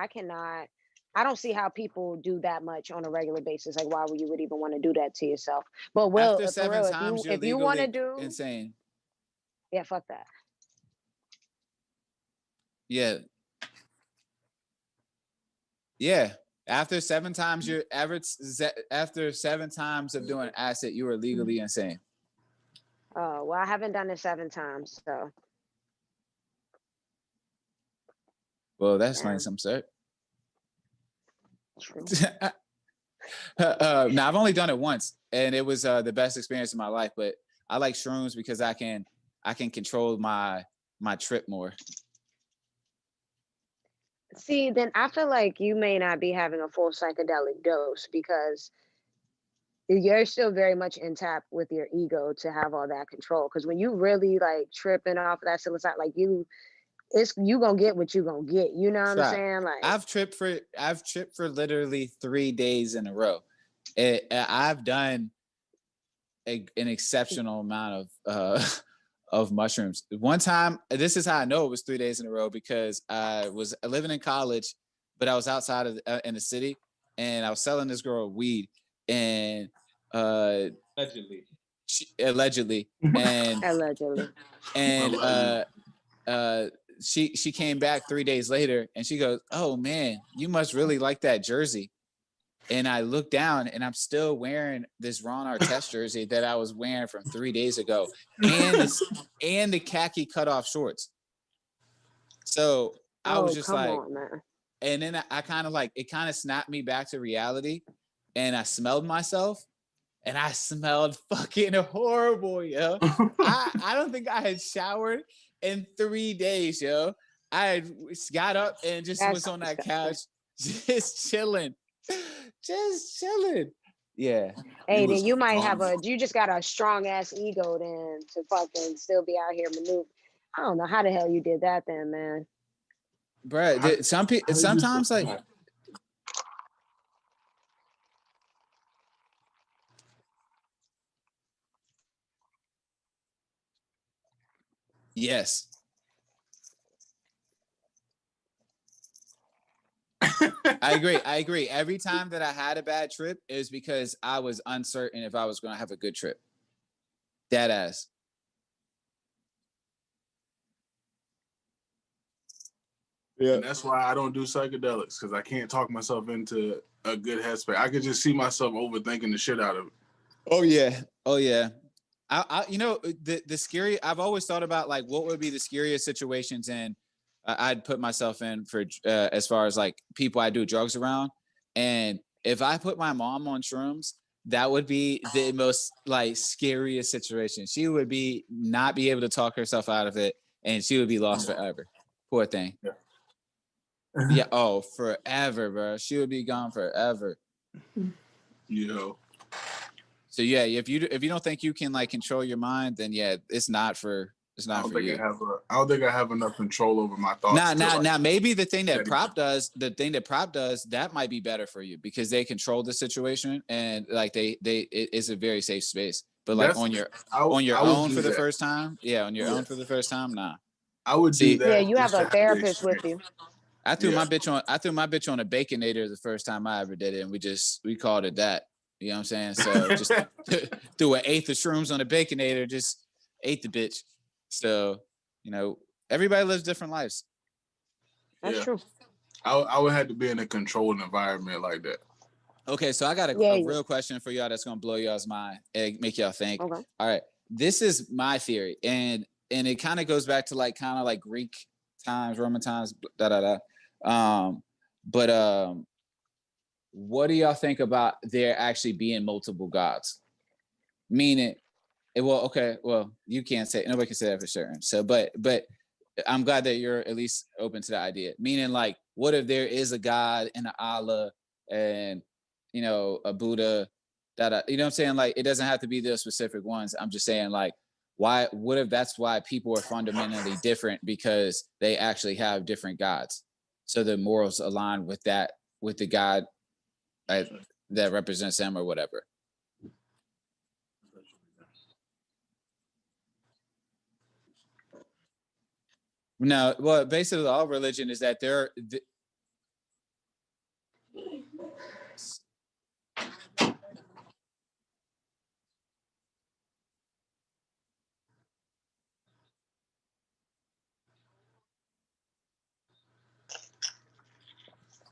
C: I don't see how people do that much on a regular basis. Like, why would you even want to do that to yourself? But
G: after 7 times,
C: if you want to do
G: insane.
C: Yeah, fuck that.
G: Yeah. Yeah. After 7 times after 7 times of doing acid, you are legally insane.
C: Oh, well, I haven't done it 7 times, so.
G: Well, that's explains some sir.
C: True.
G: Now I've only done it once, and it was the best experience of my life. But I like shrooms because I can control my trip more.
C: See, then I feel like you may not be having a full psychedelic dose because you're still very much intact with your ego to have all that control. Because when you really like tripping off of that psilocybin, like you gonna get what you gonna get. You know what I'm saying? Like
G: I've tripped for literally 3 days in a row. I've done an exceptional amount of mushrooms. One time, this is how I know it was 3 days in a row, because I was living in college, but I was outside of in the city, and I was selling this girl weed, and
D: allegedly,
G: and
C: allegedly,
G: and she came back 3 days later, and she goes, "Oh man, you must really like that jersey." And I look down, and I'm still wearing this Ron Artest jersey that I was wearing from 3 days ago, and the khaki cutoff shorts. So I was just like,
C: on, man.
G: And then I kind of it kind of snapped me back to reality, and I smelled myself, and I smelled fucking horrible, yo. I don't think I had showered in 3 days, yo. I had got up and just was on that couch, just chilling. Yeah.
C: Hey, then you might have you just got a strong ass ego then to fucking still be out here maneuver. I don't know how the hell you did that then, man.
G: Bruh, some people sometimes like yes. I agree. Every time that I had a bad trip, it was because I was uncertain if I was going to have a good trip. Dead ass.
B: Yeah. And that's why I don't do psychedelics, because I can't talk myself into a good headspace. I could just see myself overthinking the shit out of it.
G: Oh yeah. I you know, the scary. I've always thought about like what would be the scariest situations I'd put myself in for as far as like people I do drugs around, and if I put my mom on shrooms, that would be the most like scariest situation. She would not be able to talk herself out of it, and she would be lost forever. Poor thing.
B: Yeah.
G: Yeah. Oh, forever, bro. She would be gone forever.
B: Yo.
G: So yeah, if you don't think you can like control your mind, then yeah, it's not for you. I
B: don't think I have enough control over my thoughts.
G: Now maybe the thing that Prop does, that might be better for you because they control the situation and like it's a very safe space. But like on your own for the first time, nah.
B: I would do that.
C: Yeah, you have a therapist with you.
G: I threw my bitch on a Baconator the first time I ever did it, and we called it that. You know what I'm saying? So just threw an eighth of shrooms on a Baconator, just ate the bitch. So, you know, everybody lives different lives.
C: That's true.
B: I would have to be in a controlled environment like that.
G: Okay, so I got a real question for y'all that's gonna blow y'all's mind and make y'all think.
C: Okay.
G: All right, this is my theory, and it kind of goes back to like kind of like Greek times, Roman times, But what do y'all think about there actually being multiple gods? Meaning, you can't say, nobody can say that for certain. So, but I'm glad that you're at least open to the idea. Meaning, like, what if there is a God and an Allah and, you know, a Buddha, you know what I'm saying? Like, it doesn't have to be those specific ones. I'm just saying, like, what if that's why people are fundamentally different, because they actually have different gods? So the morals align with the God that represents them or whatever. No, well, basically all religion is that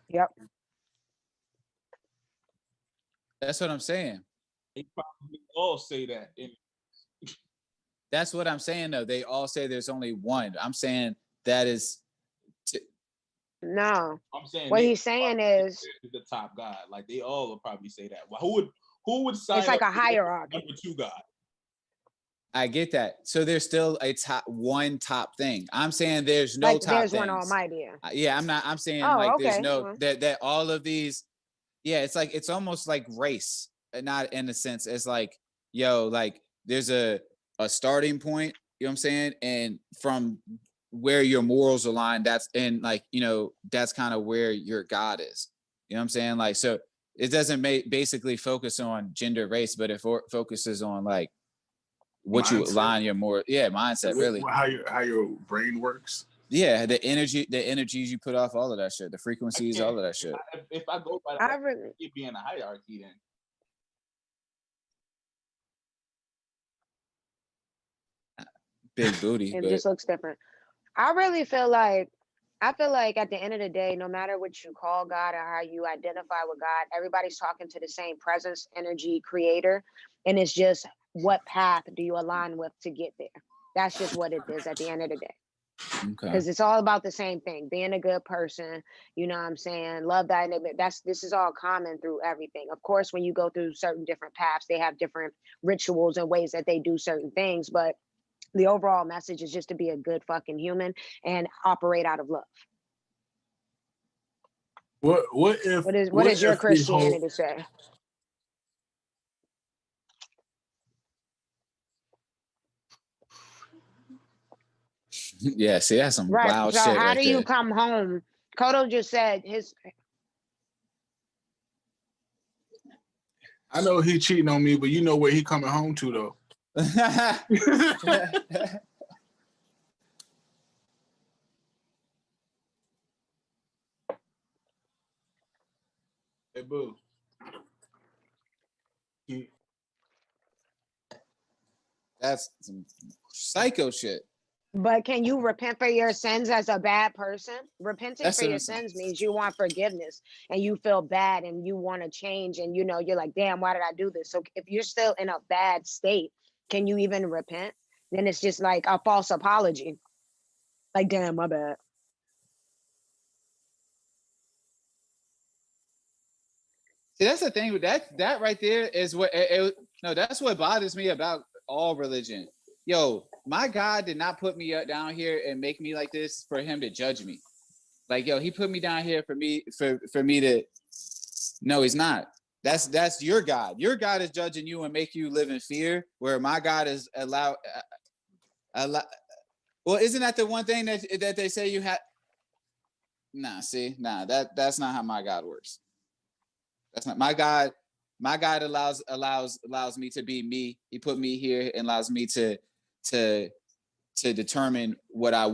C: Yep.
G: That's what I'm saying.
D: They probably all say that.
G: That's what I'm saying, though. They all say there's only one. I'm saying that is.
C: No.
D: I'm saying
C: what he's saying is
D: the top God. Like they all will probably say that. Well, who would sign?
C: It's like
D: up
C: a hierarchy.
D: Number 2 God.
G: I get that. So there's still a top thing. I'm saying there's no
C: like
G: top
C: there's
G: things.
C: one almighty.
G: Yeah, I'm saying there's no that all of these. Yeah, it's like it's almost like race, not in a sense. It's like like there's a starting point. You know what I'm saying? And from where your morals align, that's that's kind of where your God is. You know what I'm saying? Like, so it doesn't basically focus on gender, race, but it focuses on like what mindset. You align your more mindset, really.
B: How your brain works.
G: Yeah, the energies you put off, all of that shit, the frequencies, all of that shit.
D: If I go by that, you'd be in a hierarchy then.
G: Big booty.
C: It just looks different. I feel like at the end of the day, no matter what you call God or how you identify with God, everybody's talking to the same presence, energy, creator. And it's just what path do you align with to get there? That's just what it is at the end of the day. Because it's all about the same thing, being a good person, you know what I'm saying? Love that. This is all common through everything. Of course, when you go through certain different paths, they have different rituals and ways that they do certain things, but the overall message is just to be a good fucking human and operate out of love.
B: What is
C: your Christianity say?
G: Yeah, see, that's some wild shit.
C: How do you come home? Kodo just said his.
B: I know he cheating on me, but you know where he coming home to though. Hey, boo.
G: That's some psycho shit.
C: But can you repent for your sins as a bad person? Repenting for your sins means you want forgiveness and you feel bad and you want to change and you're like, damn, why did I do this? So if you're still in a bad state, can you even repent? Then it's just like a false apology. Like, damn, my bad.
G: See, that's the thing with that right there is what that's what bothers me about all religion. Yo, my God did not put me down here and make me like this for him to judge me. Like, yo, he put me down here for me to. No, he's not. That's your God. Your God is judging you and make you live in fear, where my God is allow. Well, isn't that the one thing that they say you have? That's not how my God works. That's not my God. My God allows me to be me. He put me here and allows me to determine what I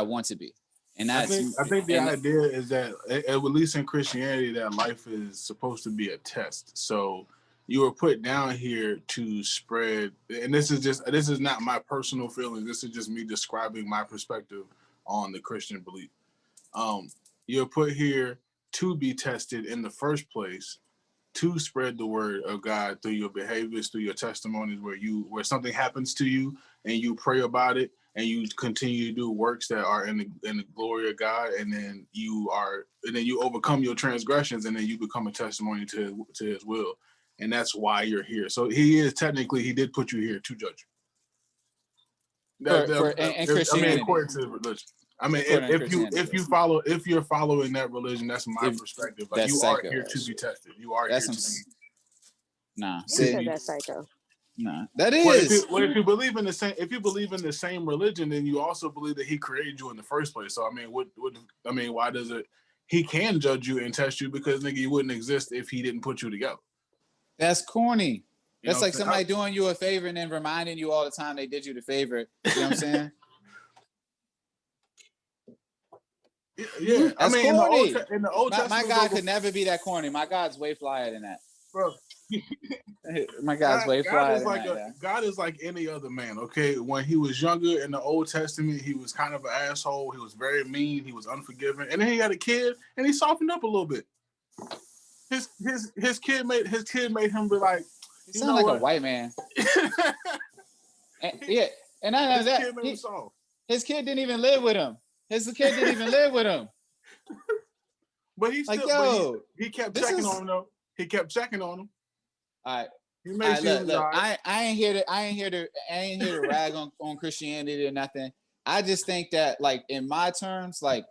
G: want to be. And that's
B: I think the idea is that at least in Christianity, that life is supposed to be a test. So you were put down here to spread, and this is not my personal feelings. This is just me describing my perspective on the Christian belief. You're put here to be tested in the first place, to spread the word of God through your behaviors, through your testimonies, where something happens to you and you pray about it and you continue to do works that are in the glory of God, and then you overcome your transgressions, and then you become a testimony to his will. And that's why you're here. So he did put you here to judge you. According to the religion. I mean, if you're following that religion, that's my perspective. Like, you are here to be tested. You are here to be.
G: Nah,
C: that's psycho.
G: Nah, that is.
B: If you believe in the same religion, then you also believe that he created you in the first place. So I mean, why does it? He can judge you and test you because nigga, you wouldn't exist if he didn't put you together.
G: That's corny. That's like somebody doing you a favor and then reminding you all the time they did you the favor. You know what I'm saying?
B: Yeah,
G: that's corny.
B: In the Old Testament,
G: my God could never be that corny. My God's way flyer than that,
B: bro.
G: My God's way flyer than that.
B: God is like any other man. Okay, when he was younger in the Old Testament, he was kind of an asshole. He was very mean. He was unforgiving, and then he had a kid, and he softened up a little bit. his kid made him be like,
G: he sound like a white man. Yeah, and I know that his kid didn't even live with him. His kid didn't even live with him.
B: But he still,
G: yo,
B: he kept checking on him though. He kept checking on him.
G: All right.
B: He made sure
G: look, I ain't here to rag on Christianity or nothing. I just think that, like, in my terms, like,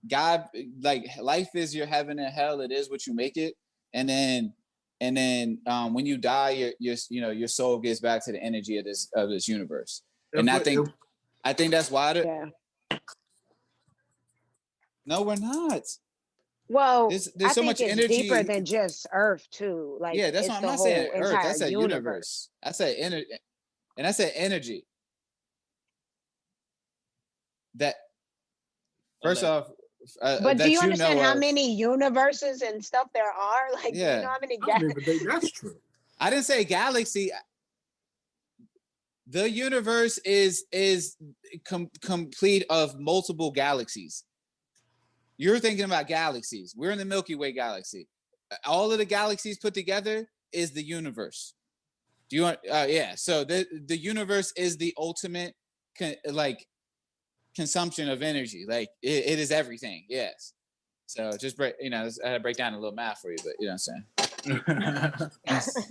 G: God, like, life is your heaven and hell. It is what you make it. And then when you die, your soul gets back to the energy of this universe. And I think that's why. No, we're not.
C: Well,
G: there's
C: I
G: so
C: think
G: much
C: it's
G: energy.
C: deeper than just Earth too. Like,
G: yeah, that's
C: it's
G: what I'm
C: the
G: not
C: whole
G: saying. Earth,
C: entire
G: I said universe. I said energy, and I said energy. That first off,
C: but do you understand how many universes and stuff there are? Like, do you know how many?
B: I don't even think that's true.
G: I didn't say galaxy. The universe is complete of multiple galaxies. You're thinking about galaxies. We're in the Milky Way galaxy. All of the galaxies put together is the universe. Do you want? Yeah. So the universe is the ultimate consumption of energy. Like, it is everything. Yes. So just I had to break down a little math for you, but you know what I'm saying.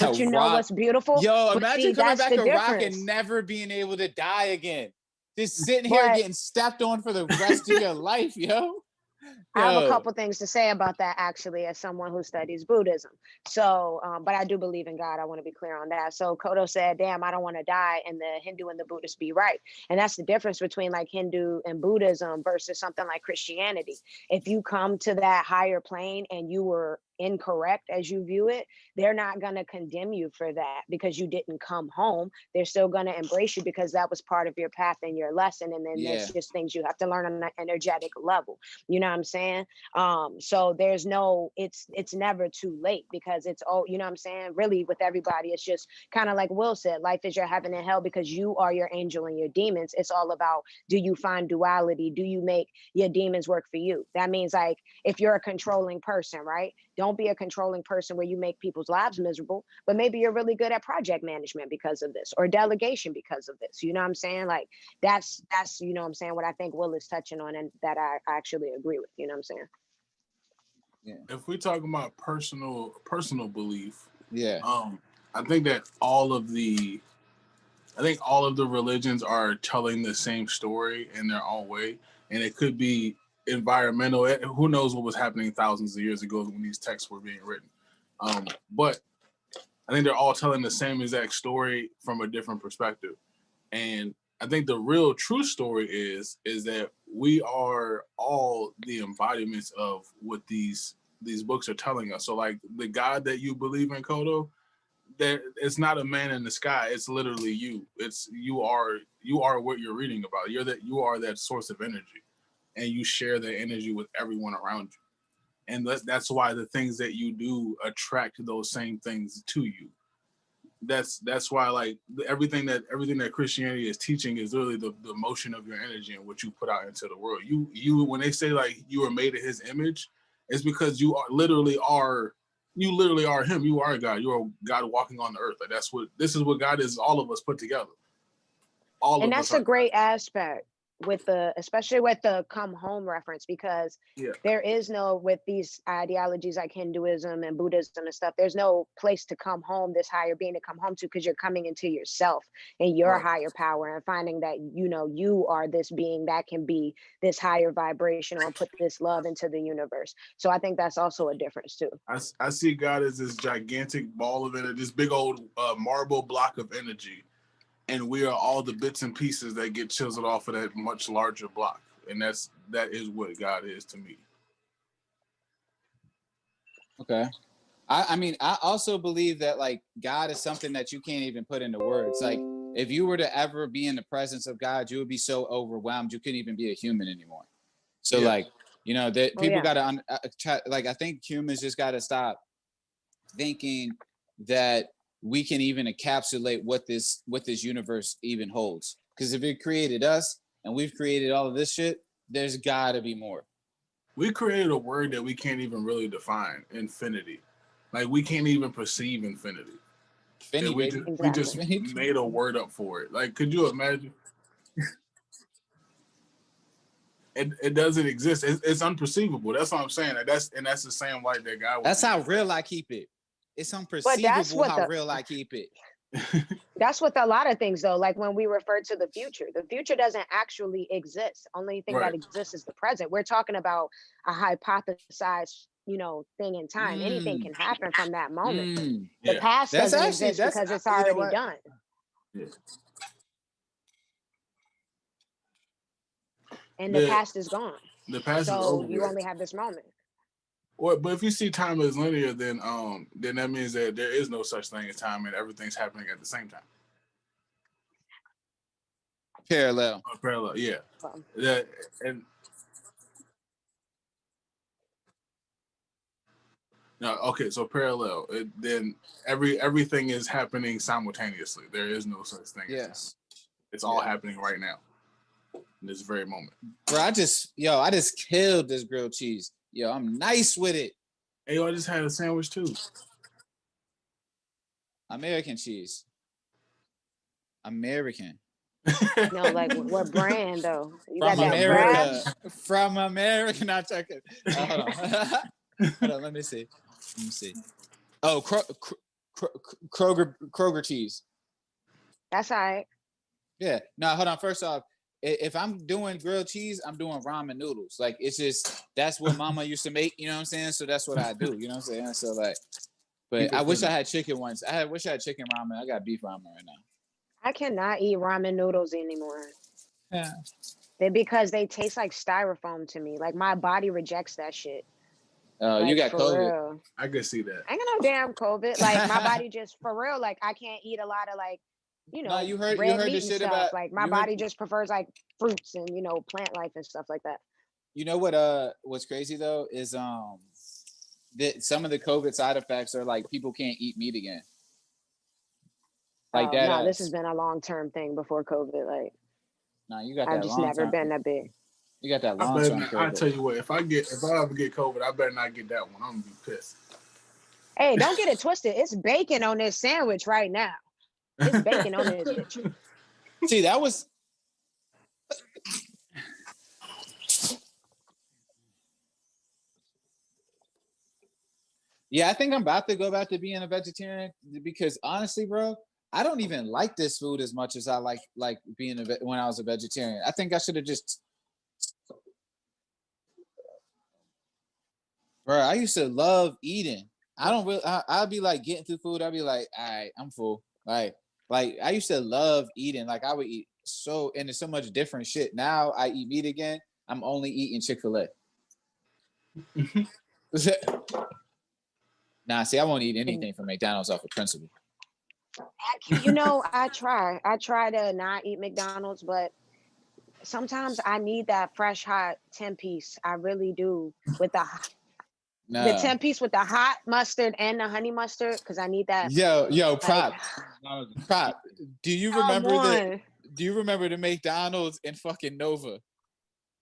C: But you know what's beautiful?
G: Yo, imagine coming back a rock and never being able to die again. Just sitting here getting stepped on for the rest of your life, yo.
C: I have a couple things to say about that, actually, as someone who studies Buddhism. So, but I do believe in God. I want to be clear on that. So Kodo said, damn, I don't want to die, and the Hindu and the Buddhist be right. And that's the difference between, like, Hindu and Buddhism versus something like Christianity. If you come to that higher plane and you were incorrect as you view it, they're not going to condemn you for that because you didn't come home. They're still going to embrace you because that was part of your path and your lesson. And then there's just things you have to learn on an energetic level. You know what I'm saying? So there's no, it's never too late because it's all, you know what I'm saying? Really, with everybody, it's just kind of like Will said, life is your heaven and hell because you are your angel and your demons. It's all about, do you find duality? Do you make your demons work for you? That means, like, if you're a controlling person, right? Don't be a controlling person where you make people's lives miserable, but maybe you're really good at project management because of this, or delegation because of this. You know what I'm saying? Like, that's, you know what I'm saying, what I think Will is touching on, and that I actually agree with, you know what I'm saying?
B: Yeah. If we talk about personal belief,
G: I
B: think that all of the religions are telling the same story in their own way, and it could be environmental. Who knows what was happening thousands of years ago when these texts were being written? But I think they're all telling the same exact story from a different perspective. And I think the real true story is that we are all the embodiments of what these books are telling us. So, like, the God that you believe in, Kodo, that it's not a man in the sky. It's literally you. It's you are what you're reading about. You are that source of energy, and you share that energy with everyone around you. And that's why the things that you do attract those same things to you. That's why, like, everything that Christianity is teaching is really the motion of your energy and what you put out into the world. You when they say, like, you are made in His image, it's because you literally are Him. You are God. You are God walking on the earth. Like, this is what God is. All of us put together.
C: And that's a great aspect especially with the come home reference, because there is no, with these ideologies like Hinduism and Buddhism and stuff, there's no place to come home, this higher being to come home to, because you're coming into yourself and your higher power and finding that, you know, you are this being that can be this higher vibration or put this love into the universe. So I think that's also a difference too.
B: I see God as this gigantic ball of energy, this big old marble block of energy. And we are all the bits and pieces that get chiseled off of that much larger block. And that is what God is to me.
G: Okay. I mean, I also believe that, like, God is something that you can't even put into words. Like, if you were to ever be in the presence of God, you would be so overwhelmed you couldn't even be a human anymore. So like, you know, that people got to like, I think humans just got to stop thinking that we can even encapsulate what this universe even holds. Because if it created us and we've created all of this shit, there's gotta be more.
B: We created a word that we can't even really define, infinity. Like we can't even perceive infinity. We just made a word up for it. Like, could you imagine? It doesn't exist. It's unperceivable. That's what I'm saying. That's the same light that God.
G: That's how real I keep it. It's unperceivable how real I keep it.
C: That's with a lot of things though. Like when we refer to the future doesn't actually exist. Only thing that exists is the present. We're talking about a hypothesized, thing in time. Anything can happen from that moment. The past doesn't exist because it's already done.
B: Yeah.
C: And the past is gone.
B: The past
C: is
B: over.
C: You only have this moment.
B: But if you see time as linear, then that means that there is no such thing as time and everything's happening at the same time.
G: Parallel,
B: yeah. So parallel. Then everything is happening simultaneously. There is no such thing.
G: Yes,
B: it's all happening right now, in this very moment.
G: Bro, I just killed this grilled cheese. Yo, I'm nice with it.
B: Hey, I just had a sandwich too.
G: American cheese. American.
C: No, like what brand though? You
G: from
C: got
G: America. From America. Not checking. Hold on. Hold on. Let me see. Oh, Kroger cheese.
C: That's all right.
G: Yeah. No, hold on. First off, if I'm doing grilled cheese, I'm doing ramen noodles. Like it's just that's what Mama used to make. You know what I'm saying? So that's what I do. You know what I'm saying? So like, but I wish I had chicken once. Wish I had chicken ramen. I got beef ramen right now.
C: I cannot eat ramen noodles anymore.
G: Yeah.
C: Because they taste like styrofoam to me. Like my body rejects that shit.
G: Oh, you got COVID.
C: Real.
B: I could see that.
C: I ain't got no damn COVID. Like my body just for real. Like I can't eat a lot of like,
G: no, you heard
C: red
G: the
C: meat
G: shit
C: and stuff.
G: about
C: Like my body just prefers like fruits and plant life and stuff like that.
G: You know what's crazy though is that some of the COVID side effects are like people can't eat meat again. Like that.
C: No, this has been a long-term thing before COVID. Like,
G: nah, you got that.
C: I've just never been that big.
G: You got that long-term COVID.
B: I tell you what, if I ever get COVID, I better not get that one. I'm gonna be pissed.
C: Hey, don't get it twisted. It's bacon on this sandwich right now. It's bacon on this bitch.
G: See, that was. Yeah, I think I'm about to go back to being a vegetarian because honestly, bro, I don't even like this food as much as I like being when I was a vegetarian. I think I should have just. Bro, I used to love eating. I don't really. I'd be like getting through food. I'd be like, all right, I'm full. Like I used to love eating. Like I would eat and there's so much different shit. Now I eat meat again. I'm only eating Chick-fil-A. Nah, see, I won't eat anything from McDonald's off of principle.
C: I try to not eat McDonald's, but sometimes I need that fresh hot 10-piece. I really do with the 10-piece with the hot mustard and the honey mustard because I need that.
G: Yo, prop. Do you remember the McDonald's in fucking Nova?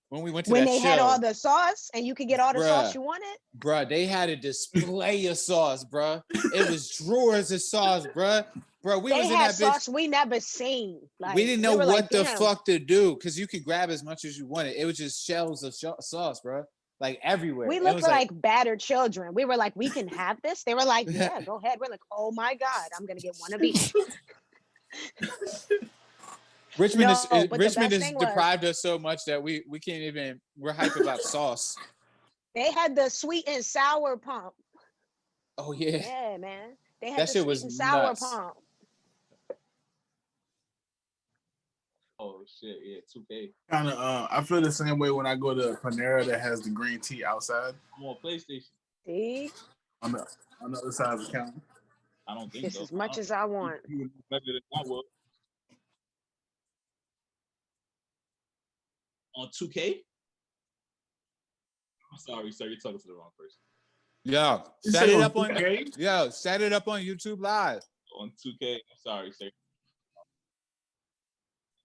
G: When we went to that show.
C: Had all the sauce and you could get all the sauce you wanted?
G: Bruh, they had a display of sauce, bruh. It was drawers of sauce, bruh. Bro, we was in that
C: sauce we never seen.
G: Like, we didn't know what the fuck to do because you could grab as much as you wanted. It was just shelves of sauce, bruh. Like everywhere.
C: We looked like battered children. We were like, we can have this? They were like, yeah, go ahead. We're like, oh my God, I'm going to get one of each.
G: Richmond has deprived us so much that we can't even, we're hype about sauce.
C: They had the sweet and sour pump.
G: Oh yeah.
C: Yeah, man. They had
G: that shit was
C: sour
G: nuts.
C: pump.
D: Oh shit, yeah, 2K.
B: Kind of, I feel the same way when I go to Panera that has the green tea outside.
D: I'm on PlayStation.
C: See?
B: On the other side of the counter.
D: I don't think
C: just as much as I want.
D: You better than I will. On 2K? I'm sorry, sir. You're talking to the wrong person.
G: Yo, set it up on 2K? Yo, set it up on YouTube Live.
D: On 2K. I'm sorry, sir.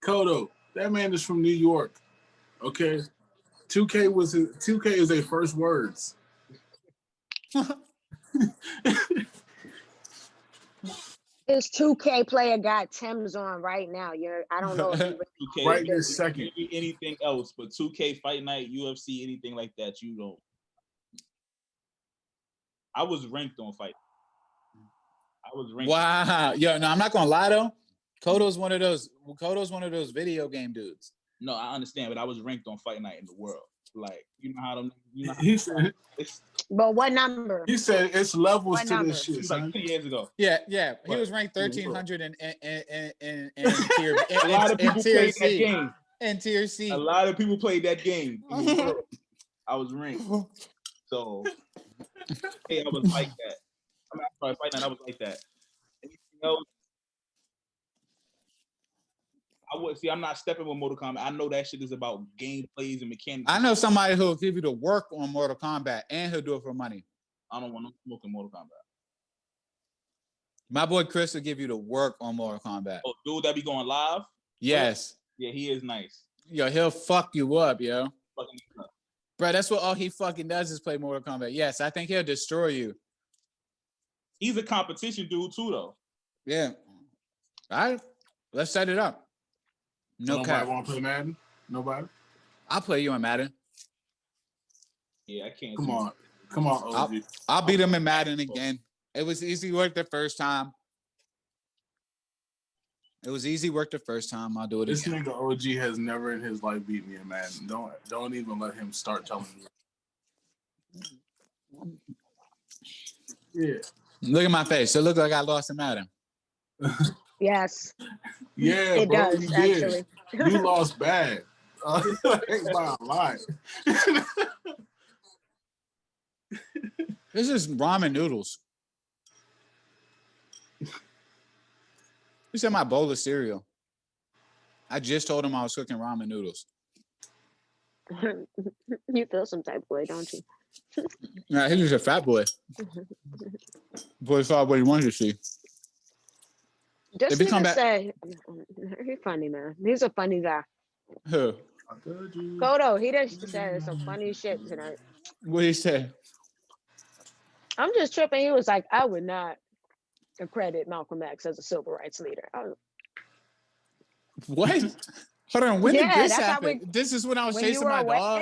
B: Kodo, that man is from New York. Okay. 2K is their first words.
C: This 2K player got Tim's on right now. I don't know if you
D: 2K,
B: right this second.
D: Anything else, but 2K, Fight Night, UFC, anything like that, you don't. I was ranked on Fight.
G: Wow. Yo, no, I'm not gonna lie though. Kodo's one of those video game dudes.
D: No, I understand, but I was ranked on Fight Night in the world. Like, you know how them.
B: He said.
C: But what number?
B: He said it's levels
C: what
B: to
C: number?
B: this shit.
D: It was like 10 years ago.
G: Yeah. He was ranked 1300 in tier.
D: A lot of people played that game.
G: In tier C.
D: A lot of people played that game. I was ranked. So, hey, I was like that. I'm sorry, Fight Night, I was like that. Anything else? I'm not stepping with Mortal Kombat. I know that shit is about gameplays and mechanics.
G: I know somebody who'll give you the work on Mortal Kombat and he'll do it for money.
D: I don't want no smoking Mortal Kombat.
G: My boy Chris will give you the work on Mortal Kombat.
D: Oh, dude that be going live?
G: Yes.
D: Yeah, he is nice.
G: Yo, he'll fuck you up, yo. Bro, that's what all he fucking does is play Mortal Kombat. Yes, I think he'll destroy you.
D: He's a competition dude too, though.
G: Yeah. All right. Let's set it up.
B: Nobody want to play Madden? Nobody?
G: I'll play you in Madden.
D: Yeah, I can't.
B: Come on, OG.
G: I'll beat him in Madden again. It was easy work the first time. I'll do it
B: this
G: again.
B: Nigga OG has never in his life beat me in Madden. Don't even let him start telling me. Yeah.
G: Look at my face. It looked like I lost in Madden.
C: Yes.
B: Yeah,
C: it
B: bro,
C: does actually.
B: You lost bad. By a lot.
G: This is ramen noodles. This is my bowl of cereal. I just told him I was cooking ramen noodles.
C: You feel some type of way, don't you?
G: Nah, he's just a fat boy. Boy saw what he wanted to see.
C: Just to say, he's funny, man. He's a funny guy.
G: Who?
C: Kodo, he just said some funny shit tonight.
G: What did he say?
C: I'm just tripping. He was like, I would not accredit Malcolm X as a civil rights leader.
G: What? Hold on. When did this happen? This is when I was chasing my dog.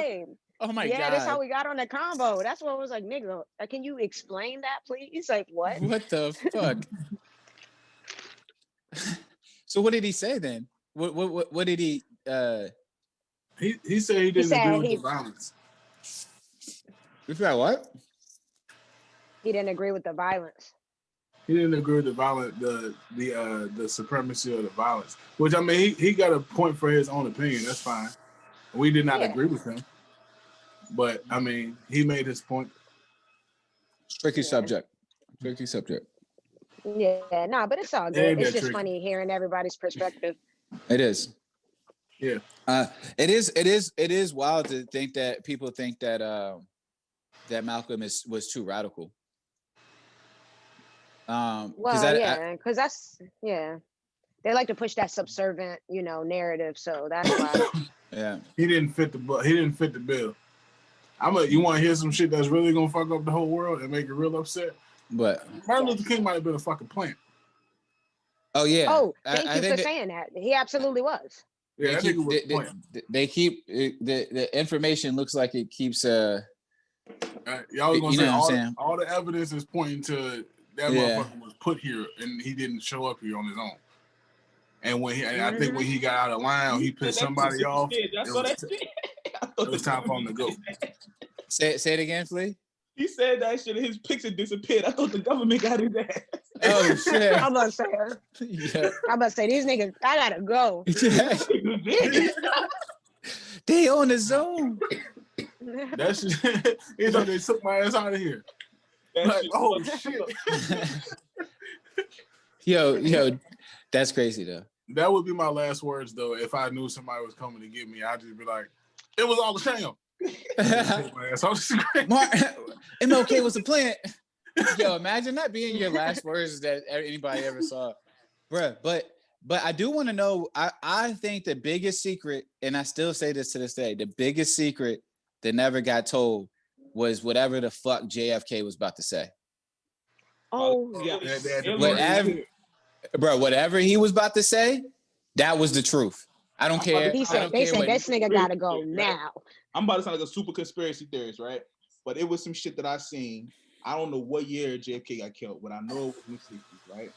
G: Oh my God.
C: Yeah, that's how we got on the combo. That's what I was like, nigga, can you explain that, please? Like, what?
G: What the fuck? So what did he say then? What did he?
B: He said he didn't agree with the violence.
G: You forgot what?
C: He didn't agree with the violence.
B: He didn't agree with the violence, the supremacy of the violence. Which I mean, he got a point for his own opinion. That's fine. We did not agree with him, but I mean, he made his point.
G: Tricky subject. Tricky subject.
C: Yeah, no, but it's all good. It's just funny hearing everybody's perspective.
G: It is.
B: Yeah.
G: It is wild to think that people think that that Malcolm was too radical.
C: Because they like to push that subservient, narrative. So that's why.
B: Yeah. He didn't fit the bill. You want to hear some shit that's really gonna fuck up the whole world and make it real upset?
G: But
B: Martin Luther King might have been a fucking plant.
G: Oh yeah.
C: Oh, thank you for saying that. He absolutely was.
B: Yeah,
G: they keep the information looks like it keeps
B: y'all was gonna say all the evidence is pointing to that motherfucker was put here and he didn't show up here on his own. And I think when he got out of line, he pissed somebody off. It was time for him to go.
G: Say it again, Flea.
D: He said that shit and his picture disappeared. I thought the government got his ass.
G: Oh shit.
C: I'm about to say these niggas, I gotta go.
G: They on the zone.
B: That's just they took my ass out of here. Like, oh shit.
G: Yo, that's crazy though.
B: That would be my last words though. If I knew somebody was coming to get me, I'd just be like, it was all a sham.
G: MLK was a plant. Yo, imagine that being your last words that anybody ever saw, bruh. But But I do want to know, I think the biggest secret, and I still say this to this day, the biggest secret that never got told was whatever the fuck JFK was about to say.
C: Oh,
G: whatever he was about to say, that was the truth. I don't care.
C: He said, they said this nigga gotta go now.
D: I'm about to sound like a super conspiracy theorist, right? But it was some shit that I seen. I don't know what year JFK got killed, but I know it was in the 60s, right?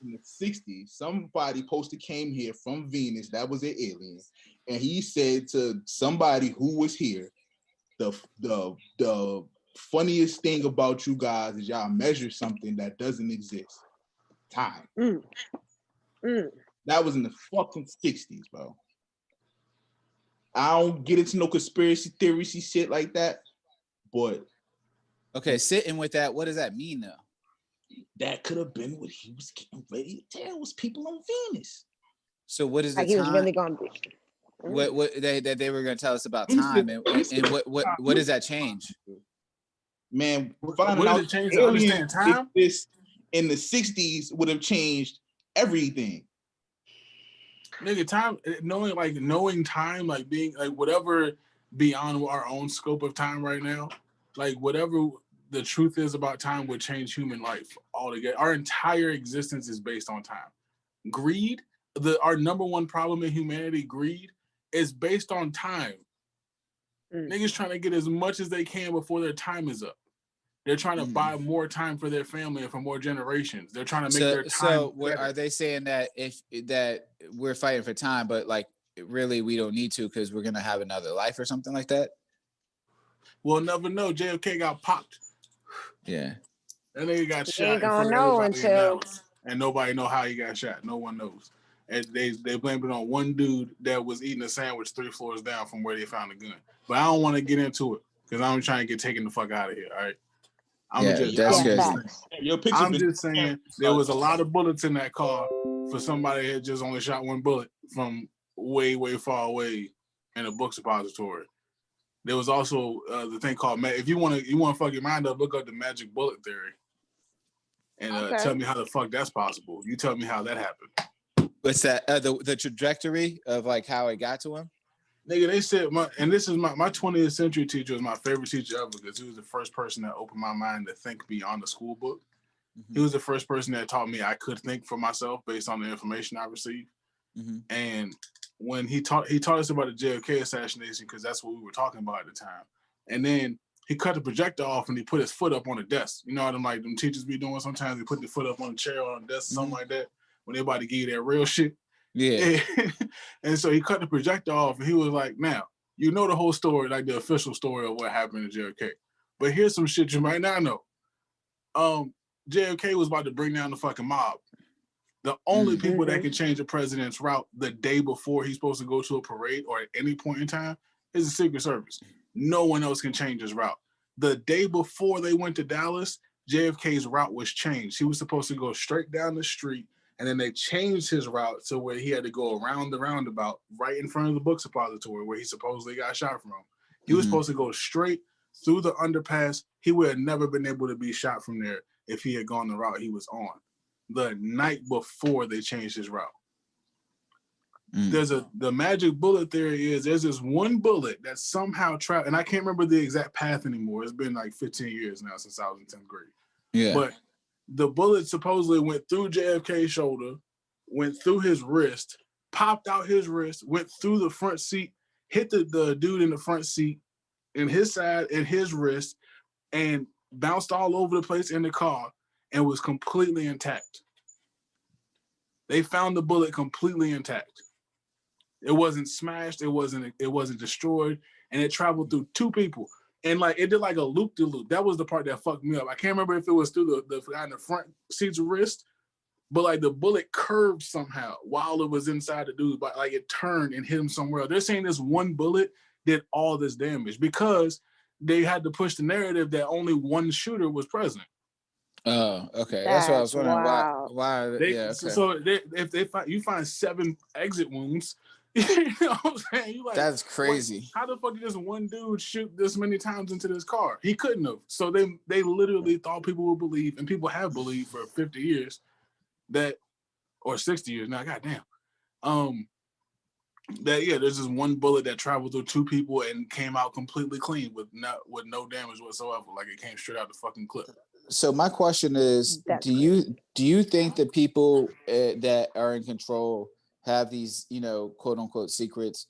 D: In the 60s, somebody posted came here from Venus, that was an alien, and he said to somebody who was here, the funniest thing about you guys is y'all measure something that doesn't exist. Time. That was in the fucking 60s, bro. I don't get into no conspiracy theory shit like that, but
G: okay, sitting with that, what does that mean though?
D: That could have been what he was getting ready to tell was people on Venus.
G: So what is the
C: like
G: time?
C: He was really gonna be.
G: What they were gonna tell us about time and what does that change?
D: Man,
B: what
D: finding
B: does
D: out
B: it change to understand time?
D: This in the 60s would have changed everything.
B: Nigga, time, knowing time, like being like whatever beyond our own scope of time right now, like whatever the truth is about time would change human life altogether. Our entire existence is based on time. Greed, our number one problem in humanity, greed, is based on time. Niggas trying to get as much as they can before their time is up. They're trying to buy more time for their family and for more generations. They're trying to make their time. So
G: are they saying that that we're fighting for time, but like really we don't need to because we're gonna have another life or something like that?
B: We'll never know. JFK got popped.
G: Yeah.
B: That nigga got shot.
C: Ain't gonna know until.
B: And nobody know how he got shot. No one knows. And they blamed it on one dude that was eating a sandwich 3 floors down from where they found the gun. But I don't want to get into it because I'm trying to get taken the fuck out of here. All right. I'm just saying there was a lot of bullets in that car for somebody that just only shot one bullet from way, way far away in a book suppository. There was also the thing called if you want to fuck your mind up, look up the magic bullet theory and tell me how the fuck that's possible. You tell me how that happened.
G: What's that? The trajectory of like how it got to him?
B: Nigga, they said this is my 20th century teacher was my favorite teacher ever because he was the first person that opened my mind to think beyond the school book. He was the first person that taught me I could think for myself based on the information I received. And when he taught us about the JFK assassination because that's what we were talking about at the time. And then he cut the projector off and he put his foot up on the desk. You know what them teachers be doing sometimes? They put their foot up on the chair or on the desk or something like that when they about to give you that real shit.
G: Yeah.
B: And so he cut the projector off and he was like, now, you know the whole story, like the official story of what happened to JFK. But here's some shit you might not know. JFK was about to bring down the fucking mob. The only people that can change a president's route the day before he's supposed to go to a parade or at any point in time is the Secret Service. No one else can change his route. The day before they went to Dallas, JFK's route was changed. He was supposed to go straight down the street, and then they changed his route to where he had to go around the roundabout right in front of the book suppository where he supposedly got shot from. He was supposed to go straight through the underpass. He would have never been able to be shot from there if he had gone the route he was on the night before they changed his route. The magic bullet theory is there's this one bullet that somehow traveled, and I can't remember the exact path anymore. It's been like 15 years now since I was in 10th grade.
G: Yeah.
B: But the bullet supposedly went through JFK's shoulder, went through his wrist, popped out his wrist, went through the front seat, hit the dude in the front seat, in his side, and his wrist, and bounced all over the place in the car and was completely intact. They found the bullet completely intact. It wasn't smashed, it wasn't destroyed, and it traveled through 2 people. And like it did like a loop-de-loop. That was the part that fucked me up. I can't remember if it was through the guy in the front seat's wrist, but like the bullet curved somehow while it was inside the dude's body. Like it turned and hit him somewhere else. They're saying this one bullet did all this damage because they had to push the narrative that only one shooter was present.
G: Oh, okay. That's what I was wondering. Why?
B: So if you find 7 exit wounds, you know what I'm saying? You like,
G: that's crazy.
B: How the fuck did this one dude shoot this many times into this car? He couldn't have. So they literally thought people would believe, and people have believed for 50 years, that or 60 years now. Goddamn. There's just one bullet that traveled through two people and came out completely clean with no damage whatsoever. Like it came straight out the fucking clip.
G: So my question is, do you think that people that are in control have these, quote unquote secrets?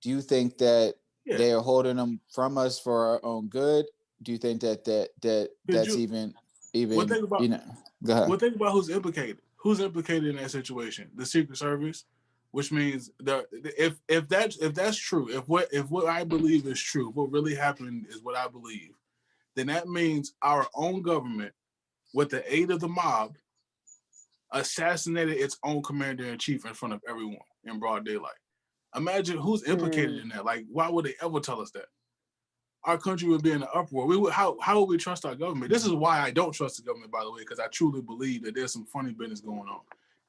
G: Do you think that they are holding them from us for our own good? Do you think that's even go ahead.
B: Well, think about who's implicated. Who's implicated in that situation? The Secret Service, which means if that's true, if what I believe is true, what really happened is what I believe, then that means our own government, with the aid of the mob, assassinated its own commander-in-chief in front of everyone in broad daylight. Imagine who's implicated in that. Like, why would they ever tell us that? Our country would be in an uproar. How would we trust our government? This is why I don't trust the government, by the way, because I truly believe that there's some funny business going on.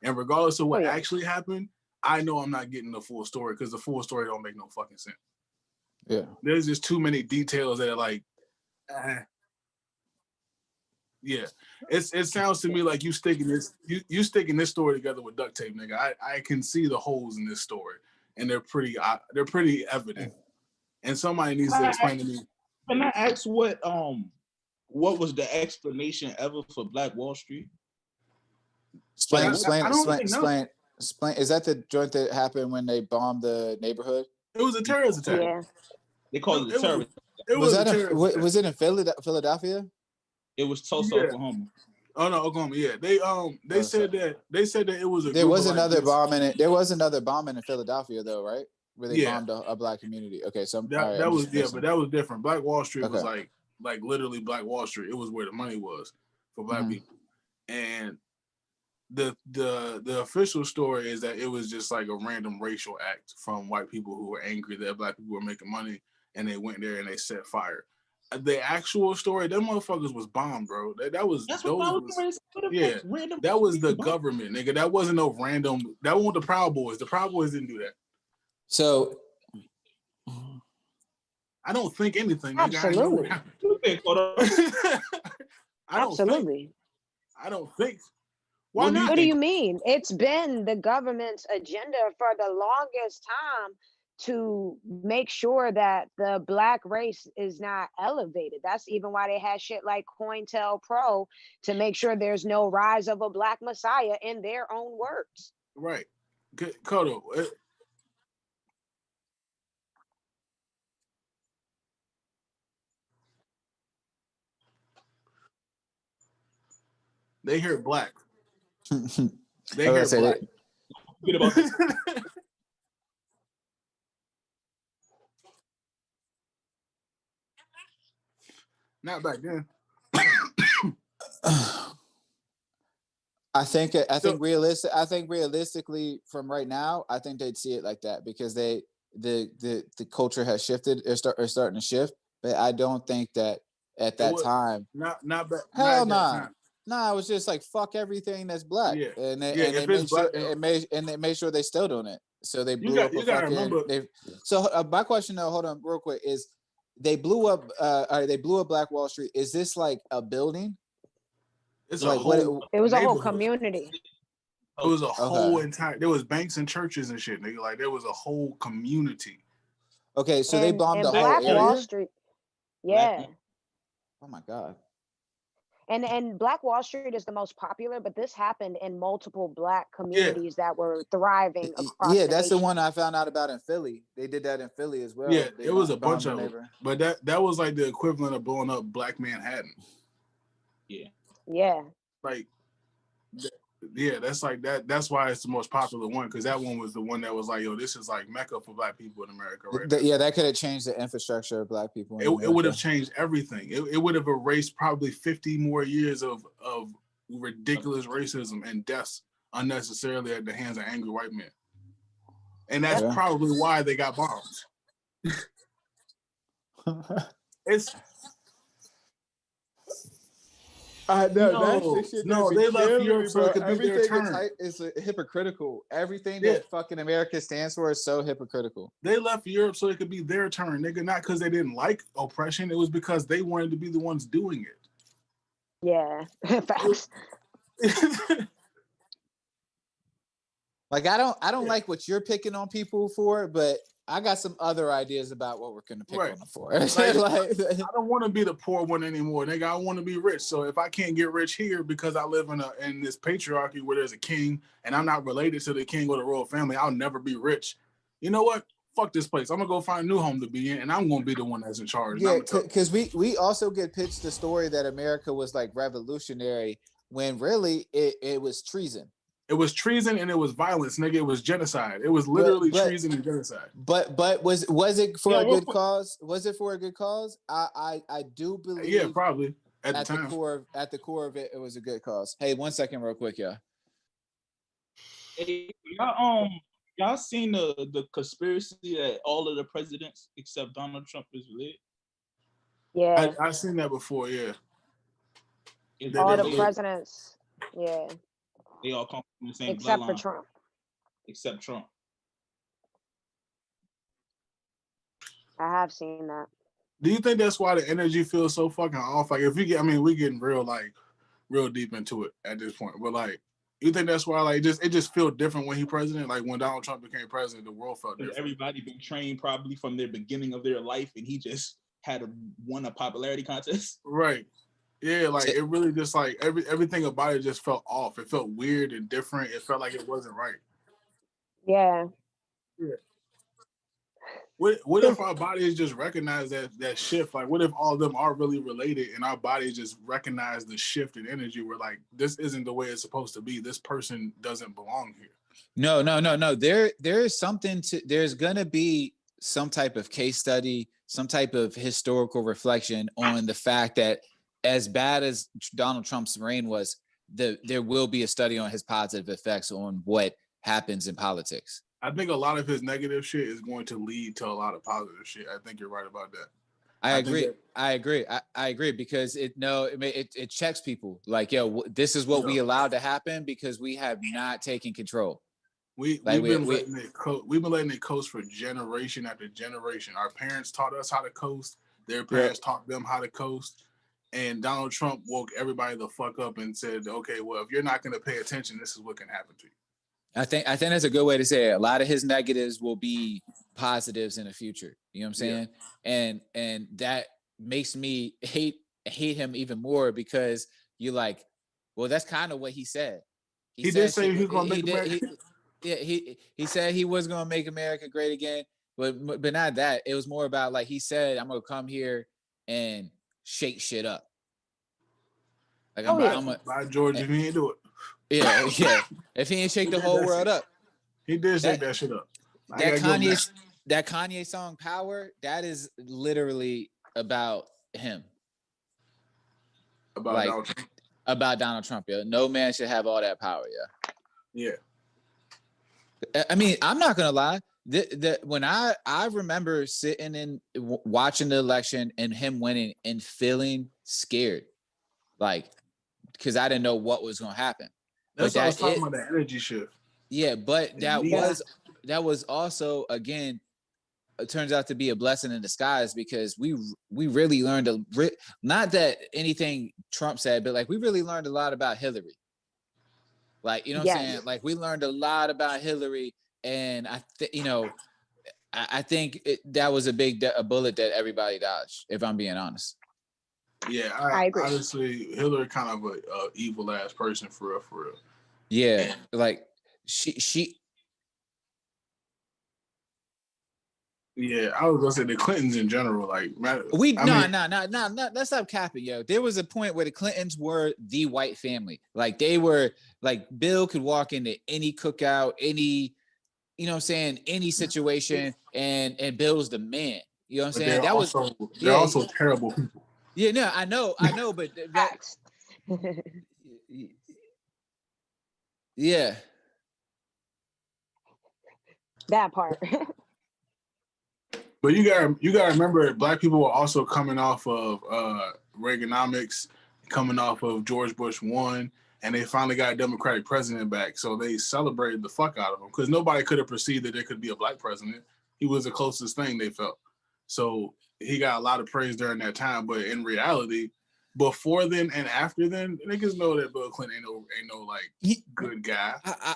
B: And regardless of what actually happened, I know I'm not getting the full story because the full story don't make no fucking sense.
G: Yeah.
B: There's just too many details that are like, yeah. It sounds to me like you sticking this story together with duct tape, nigga. I can see the holes in this story, and they're pretty evident. And somebody needs to explain to me.
D: Can I ask what was the explanation ever for Black Wall Street?
G: Explain. Is that the joint that happened when they bombed the neighborhood?
B: It was a terrorist attack.
C: Yeah.
D: They called it a terrorist.
G: Was it in Philadelphia?
D: It was Tulsa, Oklahoma.
B: Oh no, Oklahoma. Yeah, they said that it was a.
G: There was another bombing. There was another bombing in Philadelphia, though, right? Where they bombed a black community. Okay, so
B: that was but that was different. Black Wall Street was like literally Black Wall Street. It was where the money was for black people, and the official story is that it was just like a random racial act from white people who were angry that black people were making money, and they went there and they set fire. The actual story, them motherfuckers was bombed, bro. That was the government, nigga. That wasn't no random. That wasn't the Proud Boys. The Proud Boys didn't do that.
G: So
B: I don't think anything.
C: Absolutely. Absolutely.
B: I don't think.
C: Why not? What do you mean? It's been the government's agenda for the longest time to make sure that the black race is not elevated. That's even why they had shit like COINTELPRO to make sure there's no rise of a black messiah in their own words.
B: Right. Kodo. They hear black. They hear black. Not back then.
G: I think realistically from right now, I think they'd see it like that because the culture has shifted. It's starting to shift, but I don't think that at that time.
B: Not back.
G: Hell no. Nah, it was just like fuck everything that's black, and they made sure they still doing it. So they blew up a fucking. So my question though, hold on, real quick, is they blew up Black Wall Street. Is this like a building?
B: It's
C: like it was a whole community.
B: It was a whole entire. There was banks and churches and shit, nigga. Like there was a whole community.
G: Okay, so they bombed the whole
C: Black
G: area.
C: Wall Street. Yeah.
G: Oh my god.
C: And Black Wall Street is the most popular, but this happened in multiple black communities that were thriving across
G: the nation. The one I found out about in Philly. They did that in Philly as well.
B: Yeah, it was a bunch of them. But that was like the equivalent of blowing up Black Manhattan.
C: Yeah.
B: Like, that's like that. That's why it's the most popular one, because that one was the one that was like, yo, this is like Mecca for black people in America, right?
G: That could have changed the infrastructure of black people.
B: It would have changed everything. It would have erased probably 50 more years of ridiculous racism and deaths unnecessarily at the hands of angry white men. And that's probably why they got bombed.
G: They left Europe so it could be their turn. It's hypocritical. Everything that fucking America stands for is so hypocritical.
B: They left Europe so it could be their turn, nigga. Not because they didn't like oppression. It was because they wanted to be the ones doing it.
C: Yeah, facts.
G: Like I don't like what you're picking on people for, but I got some other ideas about what we're gonna pick on them for.
B: Like, I don't want to be the poor one anymore, nigga. I want to be rich. So if I can't get rich here because I live in this patriarchy where there's a king and I'm not related to the king or the royal family, I'll never be rich. You know what? Fuck this place. I'm gonna go find a new home to be in, and I'm gonna be the one that's in charge.
G: Yeah, because we also get pitched the story that America was like revolutionary when really it was treason.
B: It was treason and it was violence, nigga. It was genocide. It was literally treason and genocide.
G: But was it for a good cause? Was it for a good cause? I do believe.
B: Yeah, probably at the
G: time. At the core of it, it was a good cause. Hey, 1 second, real quick, y'all.
D: Hey, y'all seen the conspiracy that all of the presidents except Donald Trump is related?
C: Yeah,
B: I've seen that before. Yeah,
C: all the presidents. Yeah.
D: They all come from the same
C: except
D: bloodline.
C: for Trump.
D: Except Trump.
C: I have seen that.
B: Do you think that's why the energy feels so fucking off? Like if we get, I mean, we getting real deep into it at this point. But like, you think that's why it just feels different when he president? Like when Donald Trump became president, the world felt different.
D: Everybody been trained probably from the beginning of their life, and he just won a popularity contest.
B: Right. Yeah, like it really just like everything about it just felt off. It felt weird and different. It felt like it wasn't right.
C: Yeah.
B: What if our bodies just recognize that shift? Like, what if all of them are really related and our bodies just recognize the shift in energy? Where like this isn't the way it's supposed to be. This person doesn't belong here.
G: No. There is something to. There's gonna be some type of case study, some type of historical reflection on the fact that, as bad as Donald Trump's reign was, there will be a study on his positive effects on what happens in politics.
B: I think a lot of his negative shit is going to lead to a lot of positive shit. I think you're right about that.
G: I agree because it checks people. Like, yo, this is what we allowed to happen because we have not taken control.
B: We've been letting it coast for generation after generation. Our parents taught us how to coast. Their parents taught them how to coast. And Donald Trump woke everybody the fuck up and said, okay, well, if you're not going to pay attention, this is what can happen to you.
G: I think that's a good way to say it. A lot of his negatives will be positives in the future. You know what I'm saying? Yeah. And that makes me hate him even more because you're like, well, that's kind of what he said.
B: He did say he was going to make America.
G: He said he was going to make America great again, but not that. It was more about like he said, I'm going to come here and shake shit up. Like
B: by George, if he ain't do it.
G: Yeah. If he ain't shake the whole world up.
B: He did shake that shit up.
G: That Kanye song Power, that is literally about him. About Donald Trump, yo. No man should have all that power,
B: yeah.
G: I mean, I'm not gonna lie. When I remember sitting and watching the election and him winning and feeling scared, like, because I didn't know what was gonna happen.
B: That's what I was talking about, the energy shift.
G: Yeah, but that was also, again, it turns out to be a blessing in disguise because we really learned not that anything Trump said, but like we really learned a lot about Hillary. Like, you know what I'm saying? Like we learned a lot about Hillary, and I think that was a bullet that everybody dodged, if I'm being honest.
B: Yeah, I agree. Honestly, Hillary kind of a evil ass person for real.
G: Yeah, like she.
B: Yeah, I was gonna say the Clintons in general. Like,
G: let's stop capping, yo. There was a point where the Clintons were the white family. Like they were, like Bill could walk into any cookout, any, you know what I'm saying, any situation, and Bill was the man. You know what I'm saying?
B: They're also terrible people.
G: Yeah, no, I know, but yeah,
C: that part.
B: But you gotta remember, Black people were also coming off of Reaganomics, coming off of George Bush 1, and they finally got a Democratic president back. So they celebrated the fuck out of him because nobody could have perceived that there could be a Black president. He was the closest thing they felt. So he got a lot of praise during that time. But in reality, before then and after then, niggas know that Bill Clinton ain't no like good guy.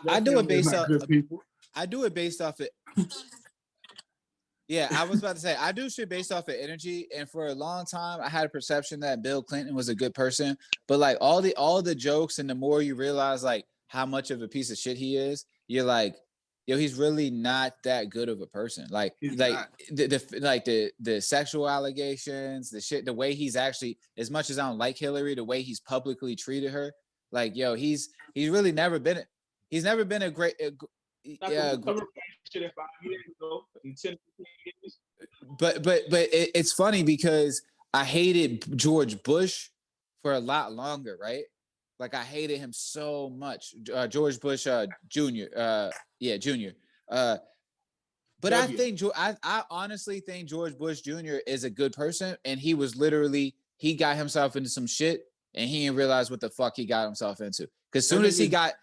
G: I do it based off
B: good people.
G: I do it based off it. Yeah, I was about to say I do shit based off of energy, and for a long time I had a perception that Bill Clinton was a good person, but like all the jokes and the more you realize like how much of a piece of shit he is, you're like, yo, he's really not that good of a person. Like the sexual allegations, the shit, the way he's actually, as much as I don't like Hillary, the way he's publicly treated her, like yo, he's really never been a great. But it's funny because I hated George Bush for a lot longer, right? Like I hated him so much, George Bush Jr. Jr. But I honestly think George Bush Jr. is a good person, and he got himself into some shit, and he didn't realize what the fuck he got himself into. Because soon as he got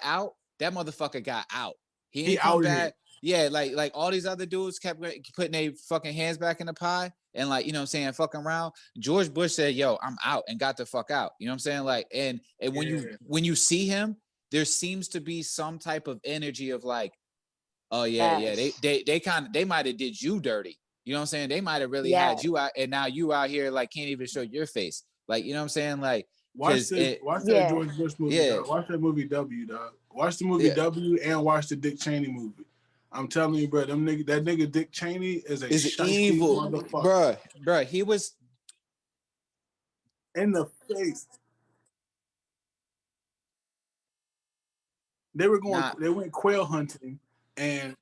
G: out, that motherfucker got out. He ain't come back. Yeah, like all these other dudes kept putting their fucking hands back in the pie and like, you know what I'm saying, fucking around. George Bush said, yo, I'm out, and got the fuck out. You know what I'm saying? Like, and when you see him, there seems to be some type of energy of like, oh yeah, they might have did you dirty. You know what I'm saying? They might have really had you out, and now you out here like can't even show your face. Like, you know what I'm saying? Like,
B: watch that George Bush movie, dog. Watch that movie W, dog. Watch the movie W and watch the Dick Cheney movie. I'm telling you, bro, that nigga Dick Cheney is
G: evil
B: motherfucker.
G: Bro, he was
B: in the face. They went quail hunting, and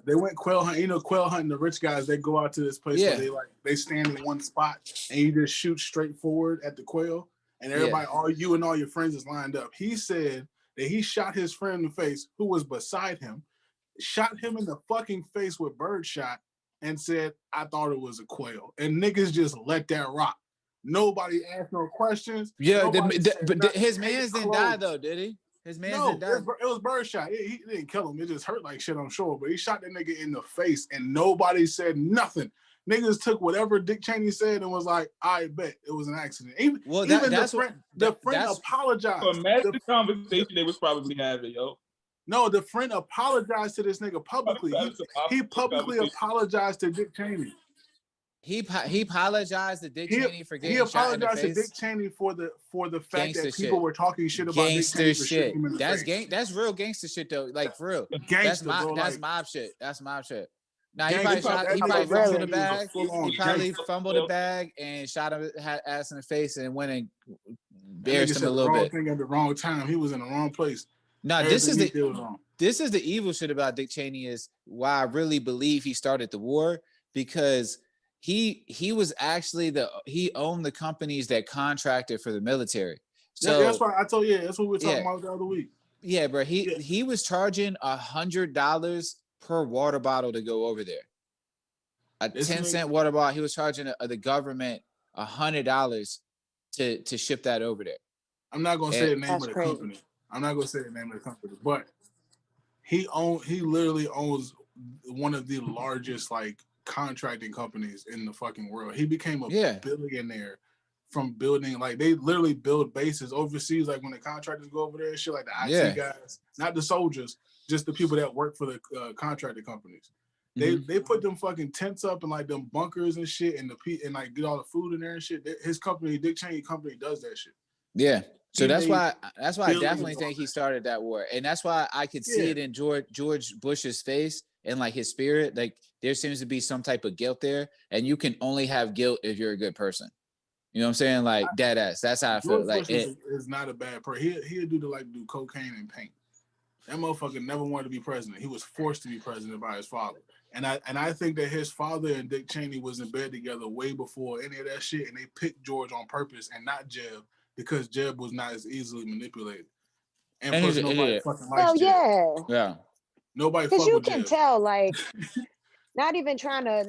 B: they went quail hunting. You know, quail hunting, the rich guys, they go out to this place where they stand in one spot and you just shoot straight forward at the quail, and everybody, all you and all your friends is lined up. He said that he shot his friend in the face, who was beside him, shot him in the fucking face with birdshot, and said, I thought it was a quail. And niggas just let that rock. Nobody asked no questions.
G: Yeah, but his mans didn't die though, did he? His mans didn't die.
B: It was birdshot. He didn't kill him. It just hurt like shit, I'm sure. But he shot that nigga in the face, and nobody said nothing. Niggas took whatever Dick Cheney said and was like, I bet it was an accident. The friend apologized.
D: Imagine the conversation they was probably having, yo.
B: No, the friend apologized to this nigga publicly. He publicly apologized to Dick Cheney.
G: He apologized to Dick Cheney for getting shot in the face.
B: He apologized to Dick Cheney for the fact that people were talking shit about
G: gangster
B: Dick Cheney for shit.
G: That's real gangster shit though. Like for real. That's mob shit. That's mob shit. Now he probably fumbled the bag. He probably fumbled the bag and shot him ass in the face and went and embarrassed him a little bit.
B: Thing at the wrong time. He was in the wrong place.
G: No, this is the evil shit about Dick Cheney is why I really believe he started the war, because he was actually he owned the companies that contracted for the military. So
B: that's why I told you. That's what we were talking about the other week.
G: Yeah, bro. He was charging $100 per water bottle to go over there. A 10-cent water bottle. He was charging the government $100 to ship that over there.
B: I'm not gonna say the name of the company. I'm not gonna say the name of the company, but he literally owns one of the largest like contracting companies in the fucking world. He became a billionaire from building, like they literally build bases overseas, like when the contractors go over there and shit, like the IT guys, not the soldiers, just the people that work for the contracting companies. They put them fucking tents up and like them bunkers and shit, and like get all the food in there and shit. His company, Dick Cheney company, does that shit.
G: Yeah. So that's why I definitely think he started that war. And that's why I could see it in George Bush's face and like his spirit. Like there seems to be some type of guilt there, and you can only have guilt if you're a good person. You know what I'm saying? Like dead ass. That's how I feel.
B: George
G: like
B: Bush is not a bad person. He'll do cocaine and paint. That motherfucker never wanted to be president. He was forced to be president by his father. And I think that his father and Dick Cheney was in bed together way before any of that shit, and they picked George on purpose and not Jeb, because Jeb was not as easily manipulated. And plus, nobody fucking likes Jeb.
G: Yeah.
B: Nobody fucking
C: Because you can tell, like, not even trying to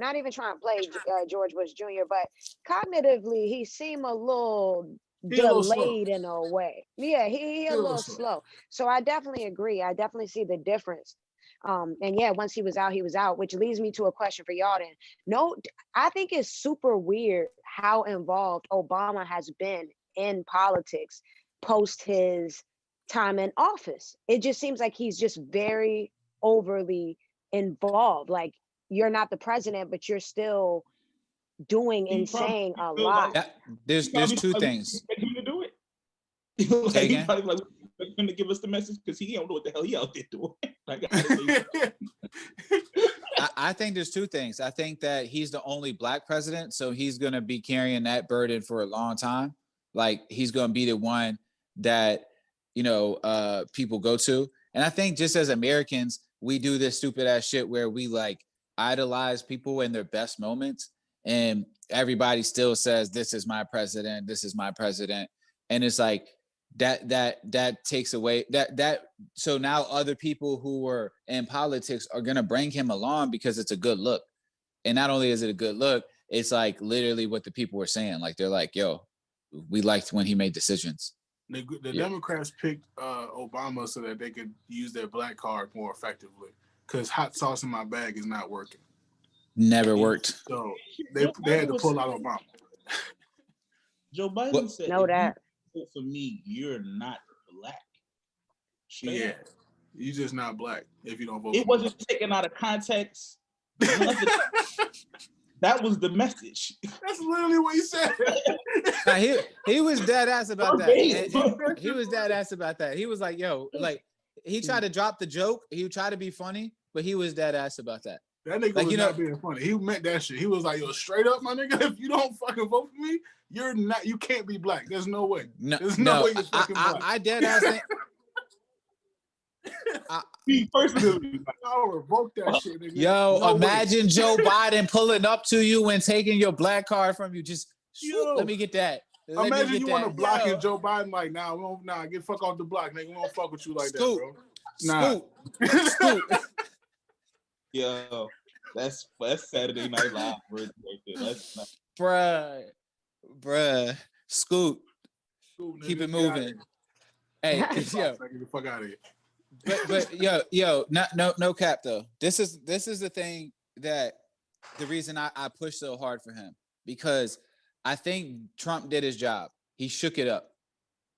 C: play George Bush Jr., but cognitively, he seemed a little delayed in a way. Yeah, he a little slow. So I definitely agree. I definitely see the difference And yeah, once he was out, which leads me to a question for y'all then. No, I think it's super weird how involved Obama has been in politics post his time in office. It just seems like he's just very overly involved. Like, you're not the president, but you're still doing and saying a lot.
G: There's two things.
D: To do it.
G: Say
D: He
G: again?
D: probably like him to give us the message because he don't know what the hell he out there doing.
G: I think there's two things. I think that he's the only black president, so he's gonna be carrying that burden for a long time. Like, he's gonna be the one that people go to. And I think just as Americans, we do this stupid ass shit where we like idolize people in their best moments, and everybody still says, "This is my president. This is my president," and it's like that takes away that. So now other people who were in politics are gonna bring him along because it's a good look, and not only is it a good look, it's like literally what the people were saying. Like, they're like, "Yo, we liked when he made decisions."
B: The Democrats picked Obama so that they could use their black card more effectively, because hot sauce in my bag is not working.
G: Never worked.
B: So they had to pull out Obama.
D: Joe Biden said,
C: know that.
D: Vote for me, you're not black.
B: Yeah, you're just not black if you don't vote.
D: It wasn't taken out of context. That was the message.
B: That's literally what he said.
G: He was dead ass about that. He was dead ass about that. He was like, "Yo," like, he tried to drop the joke. He tried to be funny, but he was dead ass about that.
B: That nigga was not being funny. He meant that shit. He was like, "Yo, straight up, my nigga, if you don't fucking vote for me, you can't be black. There's no way. There's no way you're fucking black."
G: I dead ass think.
B: Personally, I'll revoke that shit. Nigga.
G: Yo, imagine Joe Biden pulling up to you and taking your black card from you. Just let me get that.
B: Imagine you want to block and Joe Biden like, nah, get fuck off the block, nigga. We won't fuck with you like that, bro. Nah.
G: Scoot.
D: Yo, that's Saturday Night Live right there. That's not...
G: Bruh. Scoot. Keep it moving. Hey, yo.
B: Get the fuck out of here.
G: But yo, no cap though. This is the thing that the reason I push so hard for him, because I think Trump did his job. He shook it up.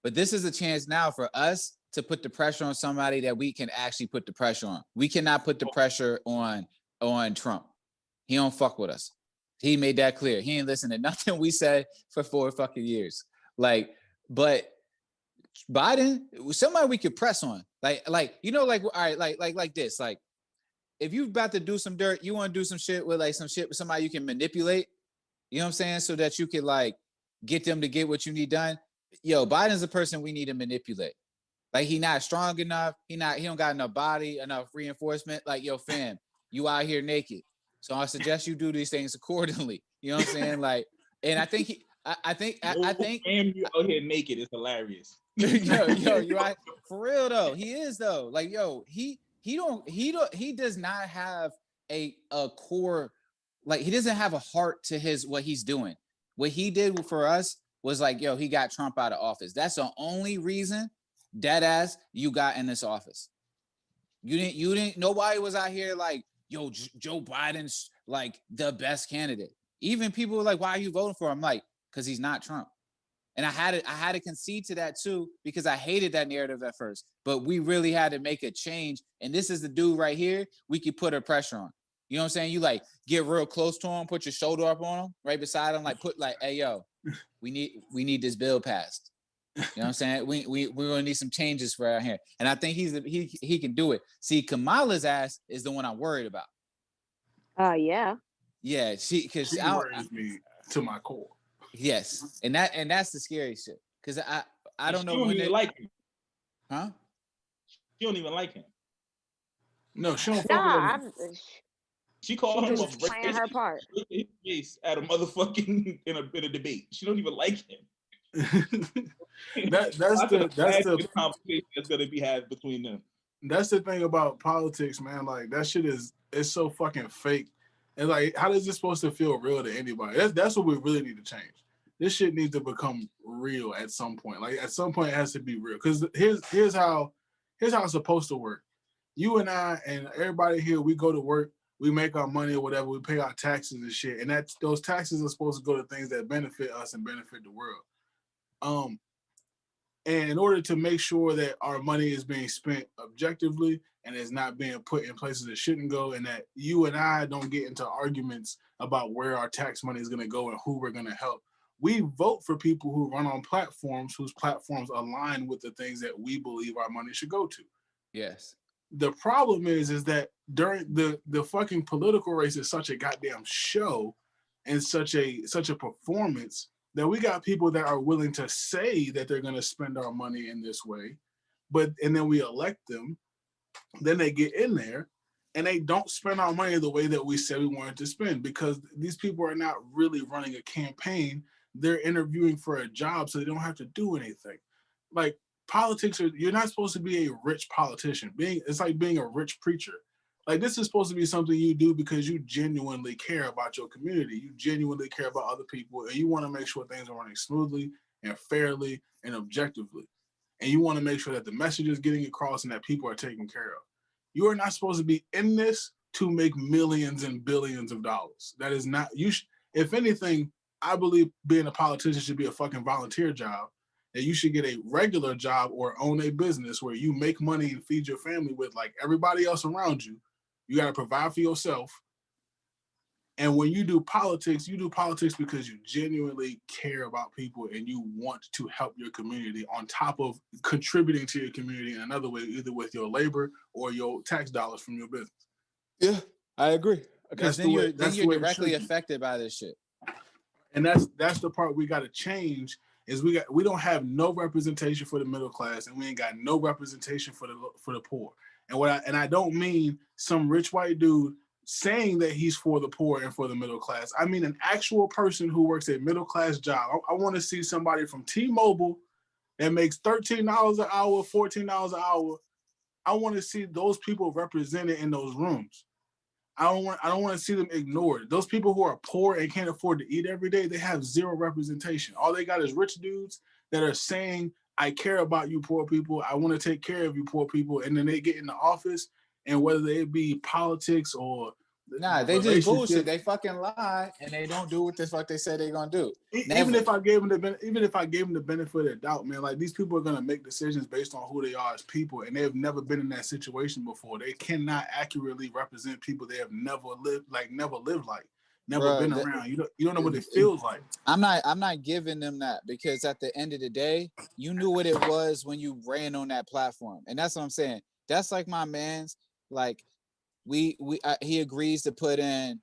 G: But this is a chance now for us to put the pressure on somebody that we can actually put the pressure on. We cannot put the pressure on Trump. He don't fuck with us. He made that clear. He ain't listened to nothing we said for 4 fucking years. Like, but Biden, somebody we could press on. Like, all right, like this. Like, if you about to do some dirt, you want to do some shit with somebody you can manipulate, you know what I'm saying? So that you can like get them to get what you need done. Yo, Biden's the person we need to manipulate. Like, he not strong enough. He don't got enough body, enough reinforcement. Like, yo, fam, you out here naked. So I suggest you do these things accordingly. You know what I'm saying? Like, and I think
D: fam, you out here naked is hilarious.
G: yo, you right? For real though, he is though. Like, yo, he does not have a core, like, he doesn't have a heart to what he's doing. What he did for us was like, yo, he got Trump out of office. That's the only reason, dead ass, you got in this office. You didn't. Nobody was out here like, yo, Joe Biden's like the best candidate. Even people were like, why are you voting for him? Like, because he's not Trump. And I had to concede to that too, because I hated that narrative at first. But we really had to make a change. And this is the dude right here we could put a pressure on. You know what I'm saying? You like get real close to him, put your shoulder up on him, right beside him, like put like, hey yo, we need this bill passed. You know what I'm saying? We're gonna need some changes for out here. And I think he can do it. See, Kamala's ass is the one I'm worried about.
C: Yeah.
G: Yeah, she
B: worries me to my core.
G: Yes, and that's the scary shit. Because I don't know when they
D: like him.
G: Huh?
D: She don't even like him.
B: No, she don't fuck with him.
D: She called him
C: just playing her part.
D: At a motherfucking in a debate. She don't even like him.
B: that's the
D: conversation that's gonna be had between them.
B: That's the thing about politics, man. Like, that shit it's so fucking fake. And like, how is this supposed to feel real to anybody? That's what we really need to change. This shit needs to become real at some point. Like, at some point it has to be real. Because here's how it's supposed to work. you and I and everybody here, we go to work, we make our money or whatever, we pay our taxes and shit, and those taxes are supposed to go to things that benefit us and benefit the world. And in order to make sure that our money is being spent objectively and is not being put in places it shouldn't go, and that you and I don't get into arguments about where our tax money is going to go and who we're going to help, we vote for people who run on platforms whose platforms align with the things that we believe our money should go to.
G: Yes.
B: The problem is that during the fucking political race is such a goddamn show and such a performance that we got people that are willing to say that they're going to spend our money in this way, and then we elect them, then they get in there and they don't spend our money the way that we said we wanted to spend, because these people are not really running a campaign. They're interviewing for a job, so they don't have to do anything. Like, politics, you're not supposed to be a rich politician. It's like being a rich preacher. Like, this is supposed to be something you do because you genuinely care about your community. You genuinely care about other people, and you want to make sure things are running smoothly and fairly and objectively. And you want to make sure that the message is getting across and that people are taken care of. You are not supposed to be in this to make millions and billions of dollars. That is not, if anything, I believe being a politician should be a fucking volunteer job. That you should get a regular job or own a business where you make money and feed your family with, like everybody else around you. You got to provide for yourself. And when you do politics because you genuinely care about people and you want to help your community on top of contributing to your community in another way, either with your labor or your tax dollars from your business.
G: Yeah, I agree. Because then you're directly affected by this shit.
B: And that's the part we got to change. Is we don't have no representation for the middle class, and we ain't got no representation for the poor. And I don't mean some rich white dude saying that he's for the poor and for the middle class. I mean an actual person who works a middle class job. I want to see somebody from T-Mobile that makes $13 an hour, $14 an hour. I want to see those people represented in those rooms. I don't want to see them ignored. Those people who are poor and can't afford to eat every day, they have zero representation. All they got is rich dudes that are saying, I care about you poor people. I want to take care of you poor people. And then they get in the office, and whether it be politics or
G: they just bullshit. They fucking lie, and they don't do what the fuck they said they're gonna do.
B: Even if I gave them the benefit of the doubt, man, like these people are gonna make decisions based on who they are as people, and they've never been in that situation before. They cannot accurately represent people they have never lived like, never been around. You don't know what it feels like.
G: I'm not giving them that, because at the end of the day, you knew what it was when you ran on that platform, and that's what I'm saying. That's like my man's like. He agrees to put in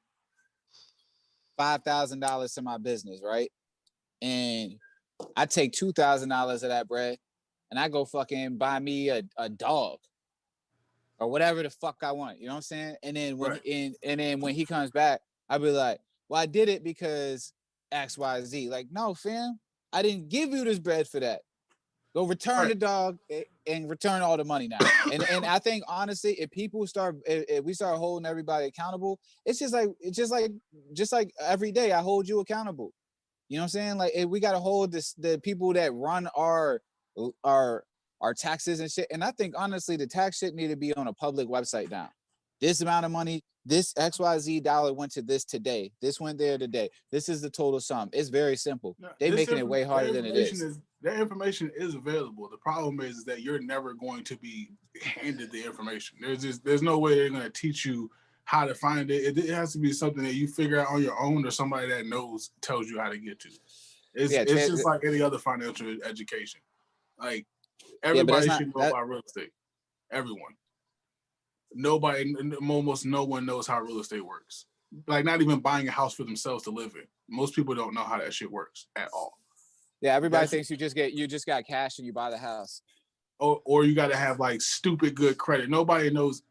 G: $5,000 to my business, right? And I take $2,000 of that bread and I go fucking buy me a dog or whatever the fuck I want. You know what I'm saying? And then when he comes back, I'll be like, well, I did it because X, Y, Z. Like, no, fam, I didn't give you this bread for that. Go return the dog and return all the money now. And I think honestly, if we start holding everybody accountable, it's just like every day I hold you accountable. You know what I'm saying? Like, we got to hold the people that run our taxes and shit. And I think honestly, the tax shit need to be on a public website now. This amount of money, this XYZ dollar went to this today. This went there today. This is the total sum. It's very simple. They're making it way harder than it is.
B: That information is available. The problem is that you're never going to be handed the information. There's no way they're going to teach you how to find it. It has to be something that you figure out on your own, or somebody that knows tells you how to get to. It's just like any other financial education. Like, everybody should know about real estate. Everyone. Almost no one knows how real estate works. Like, not even buying a house for themselves to live in. Most people don't know how that shit works at all.
G: Yeah, everybody thinks you just got cash and you buy the house.
B: Or you got to have like stupid good credit. Nobody knows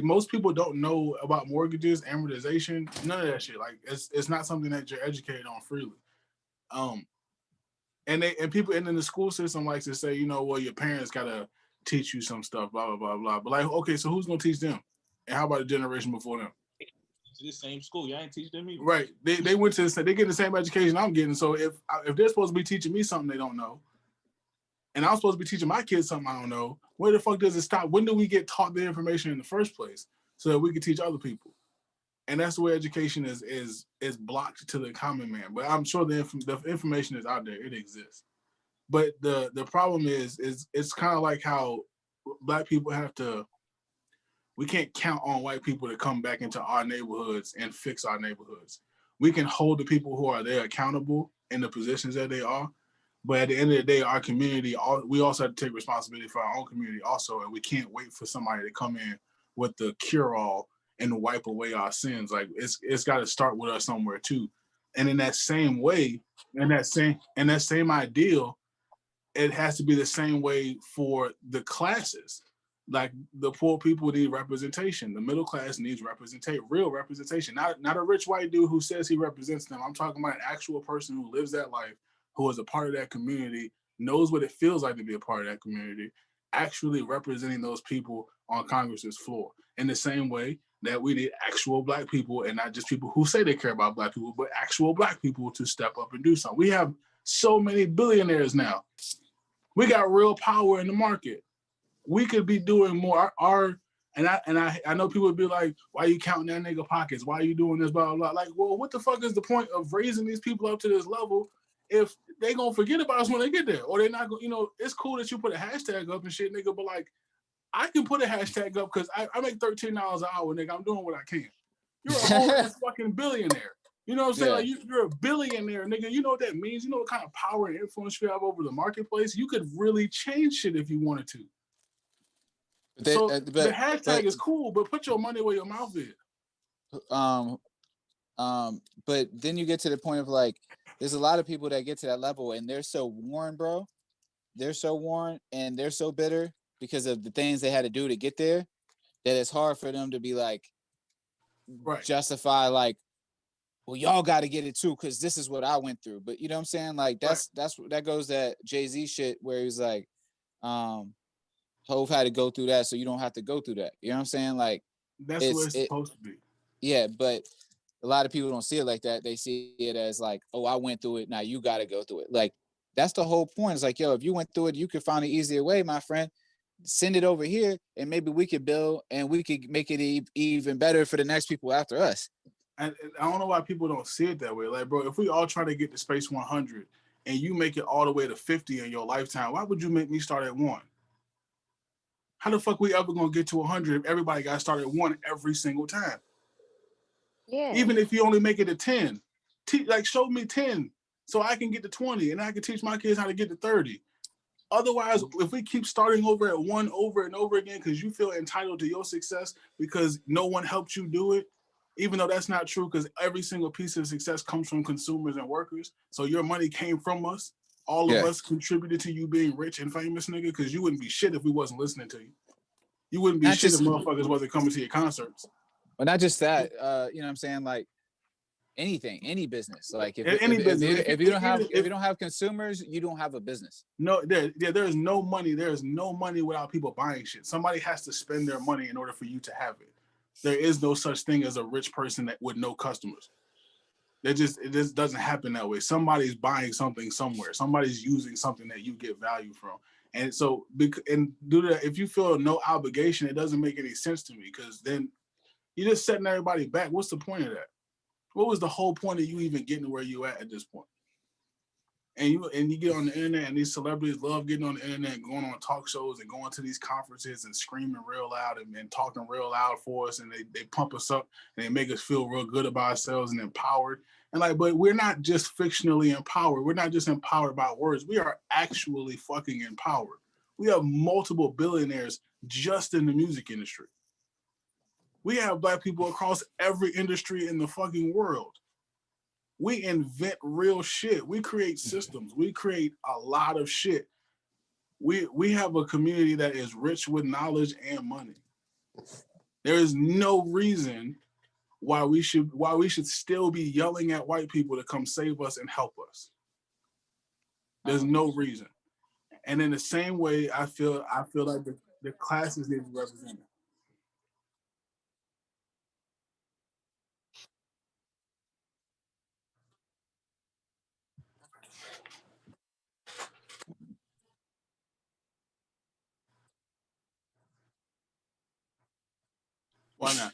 B: most people don't know about mortgages, amortization, none of that shit. Like, it's not something that you're educated on freely. And people in the school system likes to say, well, your parents got to teach you some stuff, blah, blah, blah, blah. But like, okay, so who's going to teach them? And how about the generation before them?
D: The same school, y'all ain't teach them either.
B: Right. They went to they get the same education I'm getting. So if they're supposed to be teaching me something they don't know, and I'm supposed to be teaching my kids something I don't know, Where the fuck does it stop? When do we get taught the information in the first place so that we can teach other people? And that's the way education is blocked to the common man. But I'm sure the information is out there. It exists. But the problem is it's kind of like how Black people we can't count on white people to come back into our neighborhoods and fix our neighborhoods. We can hold the people who are there accountable in the positions that they are. But at the end of the day, our community, we also have to take responsibility for our own community also. And we can't wait for somebody to come in with the cure-all and wipe away our sins. Like it's got to start with us somewhere too. And in that same way, in that same ideal, it has to be the same way for the classes. Like the poor people need representation. The middle class needs real representation. Not a rich white dude who says he represents them. I'm talking about an actual person who lives that life, who is a part of that community, knows what it feels like to be a part of that community, actually representing those people on Congress's floor. In the same way that we need actual Black people, and not just people who say they care about Black people, but actual Black people to step up and do something. We have so many billionaires now. We got real power in the market. We could be doing more. I know people would be like, why are you counting that nigga pockets? Why are you doing this, blah, blah, blah. Like, well, what the fuck is the point of raising these people up to this level if they gonna forget about us when they get there? Or they're not gonna, it's cool that you put a hashtag up and shit, nigga, but like, I can put a hashtag up because I make $13 an hour, nigga. I'm doing what I can. You're a whole ass fucking billionaire. You know what I'm saying? Like you're a billionaire, nigga. You know what that means? You know what kind of power and influence you have over the marketplace? You could really change shit if you wanted to. The hashtag is cool, but put your money where your mouth is.
G: But then you get to the point of like, there's a lot of people that get to that level and they're so worn, bro. They're so worn and they're so bitter because of the things they had to do to get there that it's hard for them to be like, justify like, well, y'all got to get it too because this is what I went through. But you know what I'm saying? Like that goes that Jay-Z shit where he's like, Hove had to go through that, so you don't have to go through that. You know what I'm saying? Like
B: that's what it's supposed to be.
G: Yeah, but a lot of people don't see it like that. They see it as like, oh, I went through it. Now you got to go through it. Like that's the whole point. It's like, yo, if you went through it, you could find an easier way, my friend. Send it over here, and maybe we could build, and we could make it even better for the next people after us.
B: And I don't know why people don't see it that way. Like, bro, if we all try to get to space 100, and you make it all the way to 50 in your lifetime, why would you make me start at 1? How the fuck we ever gonna get to 100 if everybody got started at 1 every single time?
C: Yeah.
B: Even if you only make it to 10, show me 10 so I can get to 20 and I can teach my kids how to get to 30. Otherwise, if we keep starting over at 1 over and over again because you feel entitled to your success because no one helped you do it, even though that's not true because every single piece of success comes from consumers and workers. So your money came from us. All of us contributed to you being rich and famous, nigga, because you wouldn't be shit if we wasn't listening to you. You wouldn't be shit if motherfuckers wasn't coming to your concerts.
G: But not just that, you know what I'm saying? Like anything, any business. Like if you don't have consumers, you don't have a business.
B: No, there's no money. There's no money without people buying shit. Somebody has to spend their money in order for you to have it. There is no such thing as a rich person that with no customers. It just doesn't happen that way. Somebody's buying something somewhere. Somebody's using something that you get value from. And so, and due to that, if you feel no obligation, it doesn't make any sense to me because then you're just setting everybody back. What's the point of that? What was the whole point of you even getting where you at this point? And you get on the internet, and these celebrities love getting on the internet, going on talk shows and going to these conferences and screaming real loud and talking real loud for us, and they pump us up and they make us feel real good about ourselves and empowered. And like, but we're not just fictionally empowered. We're not just empowered by words. We are actually fucking empowered. We have multiple billionaires just in the music industry. We have Black people across every industry in the fucking world. We invent real shit. We create systems. We create a lot of shit. We have a community that is rich with knowledge and money. There is no reason why we should still be yelling at white people to come save us and help us. There's no reason. And in the same way, I feel like the classes need to be represented. Why not?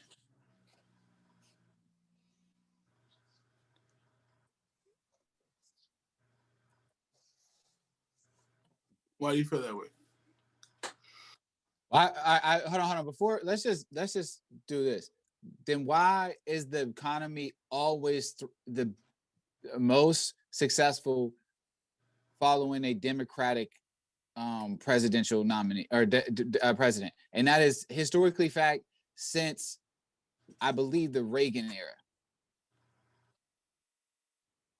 B: Why do you feel that way?
G: I hold on. Before let's just do this. Then why is the economy always the most successful following a Democratic presidential nominee or president? And that is historically fact since I believe the Reagan era.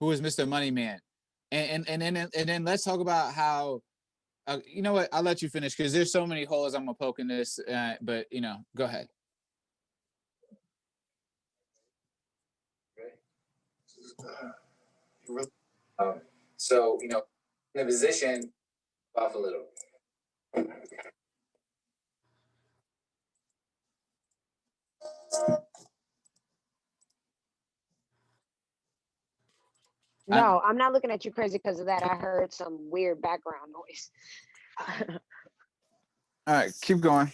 G: Who is Mr. Moneyman? And then let's talk about how. You know what? I'll let you finish because there's so many holes I'm gonna poke in this. But you know, go ahead.
H: So you know, in a position off a little.
C: No, I'm not looking at you crazy because of that. I heard some weird background noise.
G: All right, keep going.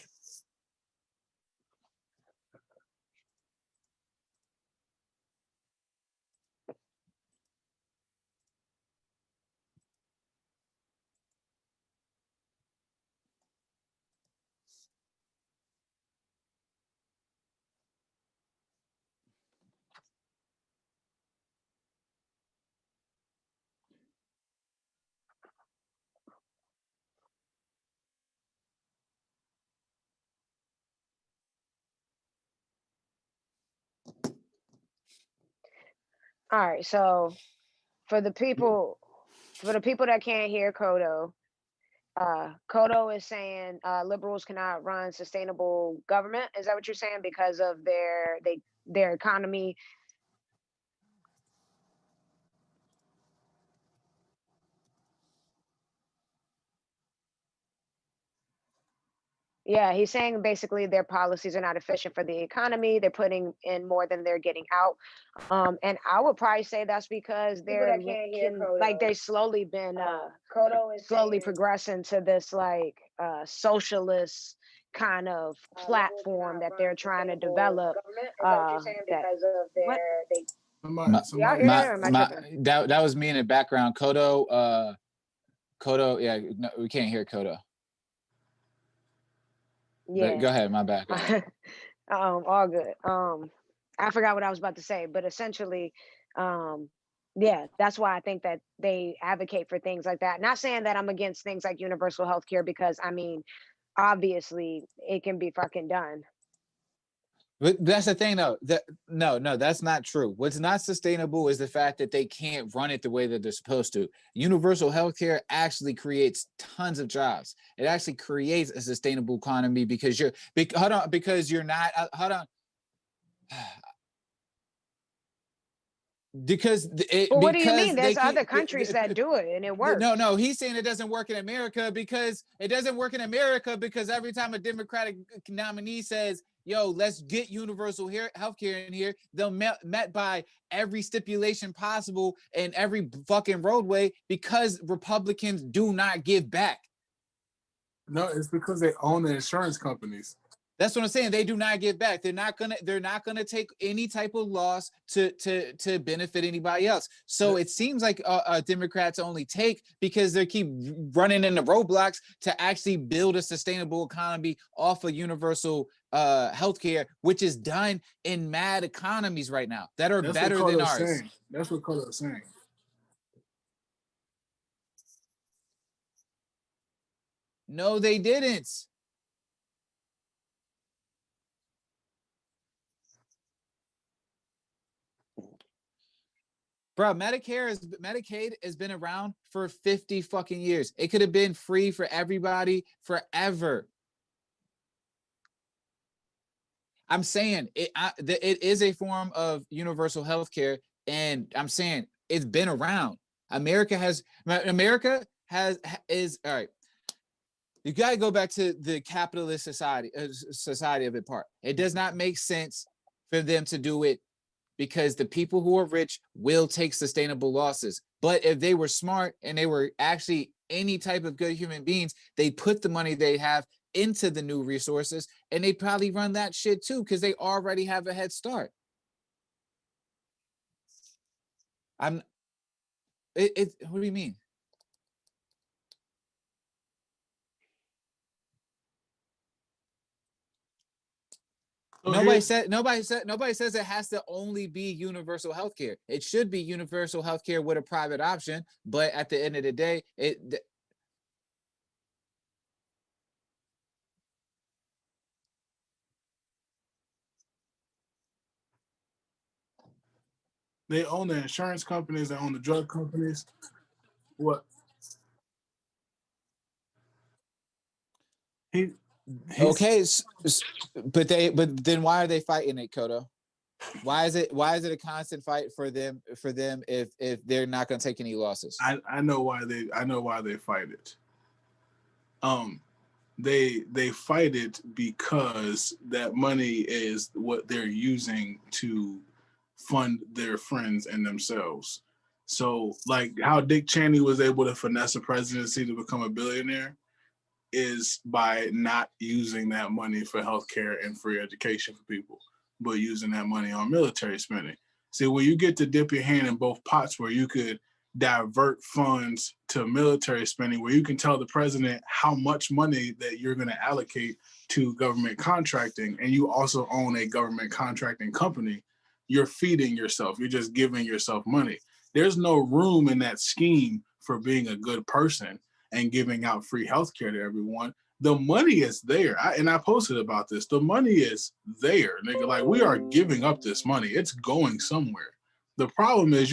C: All right, so for the people that can't hear Kodo, Kodo is saying liberals cannot run sustainable government. Is that what you're saying? Because of their economy. Yeah, he's saying basically their policies are not efficient for the economy. They're putting in more than they're getting out. And I would probably say that's because they're they've slowly been slowly progressing to this like socialist kind of platform that they're trying to develop.
G: That was me in the background. Kodo, yeah, no, we can't hear Kodo.
C: Yeah.
G: But go ahead, my bad.
C: All good. I forgot what I was about to say, but essentially, yeah, that's why I think that they advocate for things like that. Not saying that I'm against things like universal health care, because I mean, obviously it can be fucking done.
G: But that's the thing, though. No, that's not true. What's not sustainable is the fact that they can't run it the way that they're supposed to. Universal healthcare actually creates tons of jobs. It actually creates a sustainable economy because you're not. Because
C: what do you mean? There's other countries that do it and it works.
G: No, he's saying it doesn't work in America because it doesn't work in America because every time a Democratic nominee says, yo, let's get universal health care in here, they'll met by every stipulation possible and every fucking roadway because Republicans do not give back.
B: No, it's because they own the insurance companies.
G: That's what I'm saying. They do not give back. They're not gonna take any type of loss to benefit anybody else. So it seems like Democrats only take because they keep running into roadblocks to actually build a sustainable economy off of universal healthcare, which is done in mad economies right now that are better than ours.
B: That's what Kodo is saying.
G: No, they didn't. Bro, Medicaid has been around for 50 fucking years. It could have been free for everybody forever. I'm saying it is a form of universal health care, and I'm saying it's been around. America is all right. You got to go back to the capitalist society of it part. It does not make sense for them to do it because the people who are rich will take sustainable losses. But if they were smart and they were actually any type of good human beings, they put the money they have into the new resources, and they probably run that shit too because they already have a head start. What do you mean? So nobody says it has to only be universal health care. It should be universal health care with a private option, but at the end of the day,
B: they own the insurance companies, they own the drug companies. What?
G: Okay, but then why are they fighting it, Kodo? Why is it a constant fight for them if they're not going to take any losses?
B: I know why they fight it. They fight it because that money is what they're using to fund their friends and themselves. So like how Dick Cheney was able to finesse a presidency to become a billionaire is by not using that money for healthcare and free education for people, but using that money on military spending. See, when you get to dip your hand in both pots where you could divert funds to military spending, where you can tell the president how much money that you're going to allocate to government contracting, and you also own a government contracting company, you're feeding yourself. You're just giving yourself money. There's no room in that scheme for being a good person and giving out free healthcare to everyone. The money is there. I posted about this. The money is there, nigga. Like, we are giving up this money. It's going somewhere. The problem is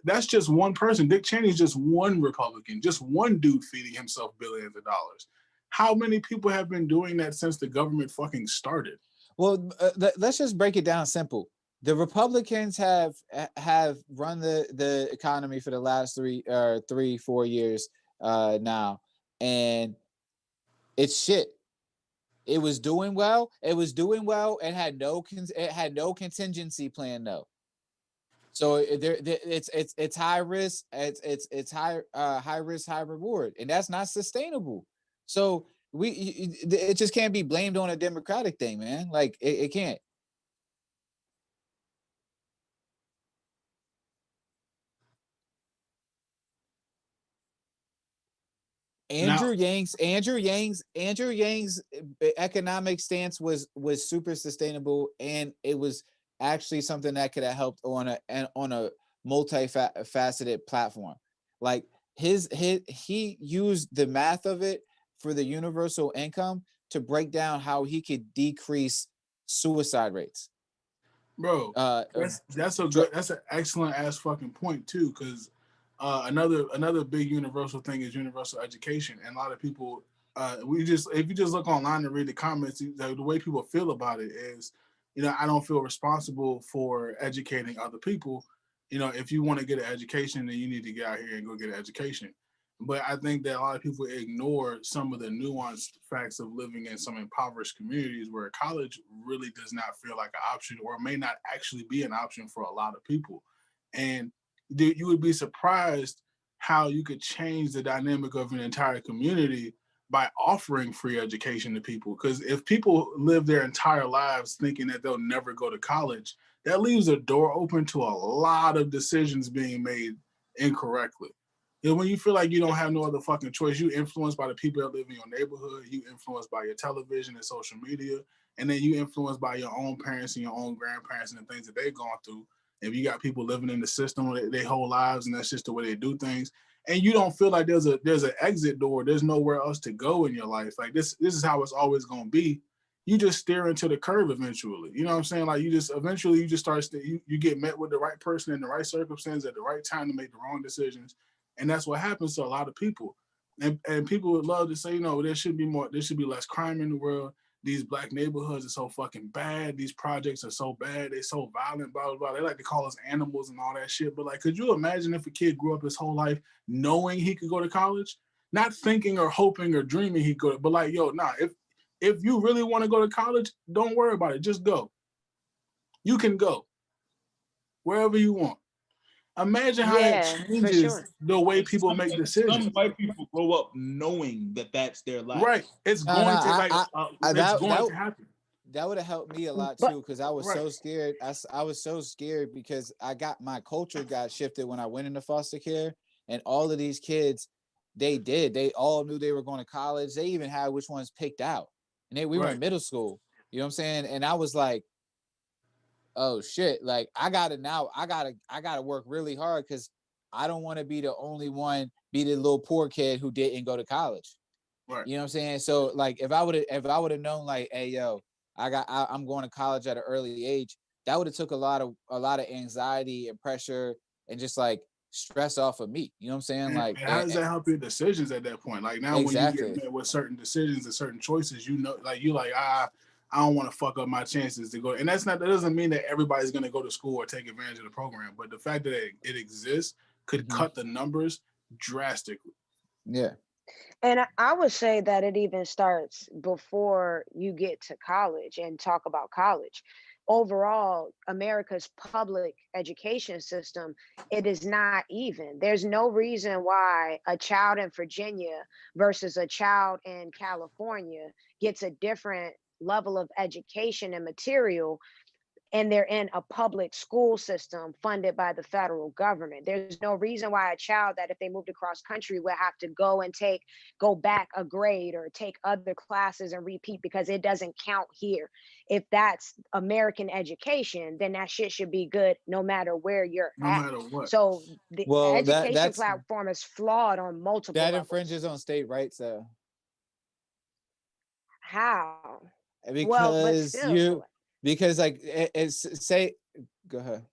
B: that's just one person. Dick Cheney is just one Republican, just one dude feeding himself billions of dollars. How many people have been doing that since the government fucking started?
G: Well, let's just break it down simple. The Republicans have run the economy for the last 3-4 years now, and it's shit. It was doing well. It had no contingency plan though. So it's high risk. It's high risk, high reward, and that's not sustainable. So it just can't be blamed on a Democratic thing, man. Like it can't. Andrew Yang's economic stance was super sustainable, and it was actually something that could have helped on a multifaceted platform. Like he used the math of it for the universal income to break down how he could decrease suicide rates.
B: Bro, that's an excellent ass fucking point too, because another big universal thing is universal education, and a lot of people if you just look online and read the comments, the way people feel about it is, I don't feel responsible for educating other people. If you want to get an education, then you need to get out here and go get an education. But I think that a lot of people ignore some of the nuanced facts of living in some impoverished communities where college really does not feel like an option, or may not actually be an option for a lot of people. And you would be surprised how you could change the dynamic of an entire community by offering free education to people. Because if people live their entire lives thinking that they'll never go to college, that leaves a door open to a lot of decisions being made incorrectly. When you feel like you don't have no other fucking choice, you influenced by the people that live in your neighborhood, you influenced by your television and social media, and then you influenced by your own parents and your own grandparents and the things that they've gone through. If you got people living in the system their whole lives, and that's just the way they do things, and you don't feel like there's an exit door, there's nowhere else to go in your life. Like this is how it's always gonna be. You just steer into the curve eventually. You know what I'm saying? Like you just start you get met with the right person in the right circumstance at the right time to make the wrong decisions. And that's what happens to a lot of people. And people would love to say, there should be less crime in the world. These black neighborhoods are so fucking bad. These projects are so bad. They're so violent, blah, blah, blah. They like to call us animals and all that shit. But like, could you imagine if a kid grew up his whole life knowing he could go to college? Not thinking or hoping or dreaming he could, but like, if you really want to go to college, don't worry about it. Just go. You can go wherever you want. Imagine how that changes the way people make decisions.
D: Some white people grow up knowing that that's their life.
B: Right. It's going to happen.
G: That would have helped me a lot too, because I was so scared. I was so scared because my culture got shifted when I went into foster care, and all of these kids, they all knew they were going to college. They even had which ones picked out, and we were in middle school. You know what I'm saying? And I was like, oh shit, like I gotta work really hard because I don't want to be the only one, be the little poor kid who didn't go to college. Right. You know what I'm saying? So like if I would have known like, hey yo, I'm going to college at an early age, that would have took a lot of anxiety and pressure and just like stress off of me. You know what I'm saying?
B: And how does that help your decisions at that point? Like now when you get met with certain decisions and certain choices, you know, like I don't want to fuck up my chances to go. And that doesn't mean that everybody's going to go to school or take advantage of the program. But the fact that it exists could cut the numbers drastically.
G: Yeah.
C: And I would say that it even starts before you get to college and talk about college. Overall, America's public education system, it is not even. There's no reason why a child in Virginia versus a child in California gets a different level of education and material, and they're in a public school system funded by the federal government. There's no reason why a child that if they moved across country would have to go back a grade or take other classes and repeat because it doesn't count here. If that's American education, then that shit should be good no matter where you're at. No matter what. So the education platform is flawed on multiple levels.
G: Infringes on state rights though.
C: How?
G: Because because like it's say go ahead.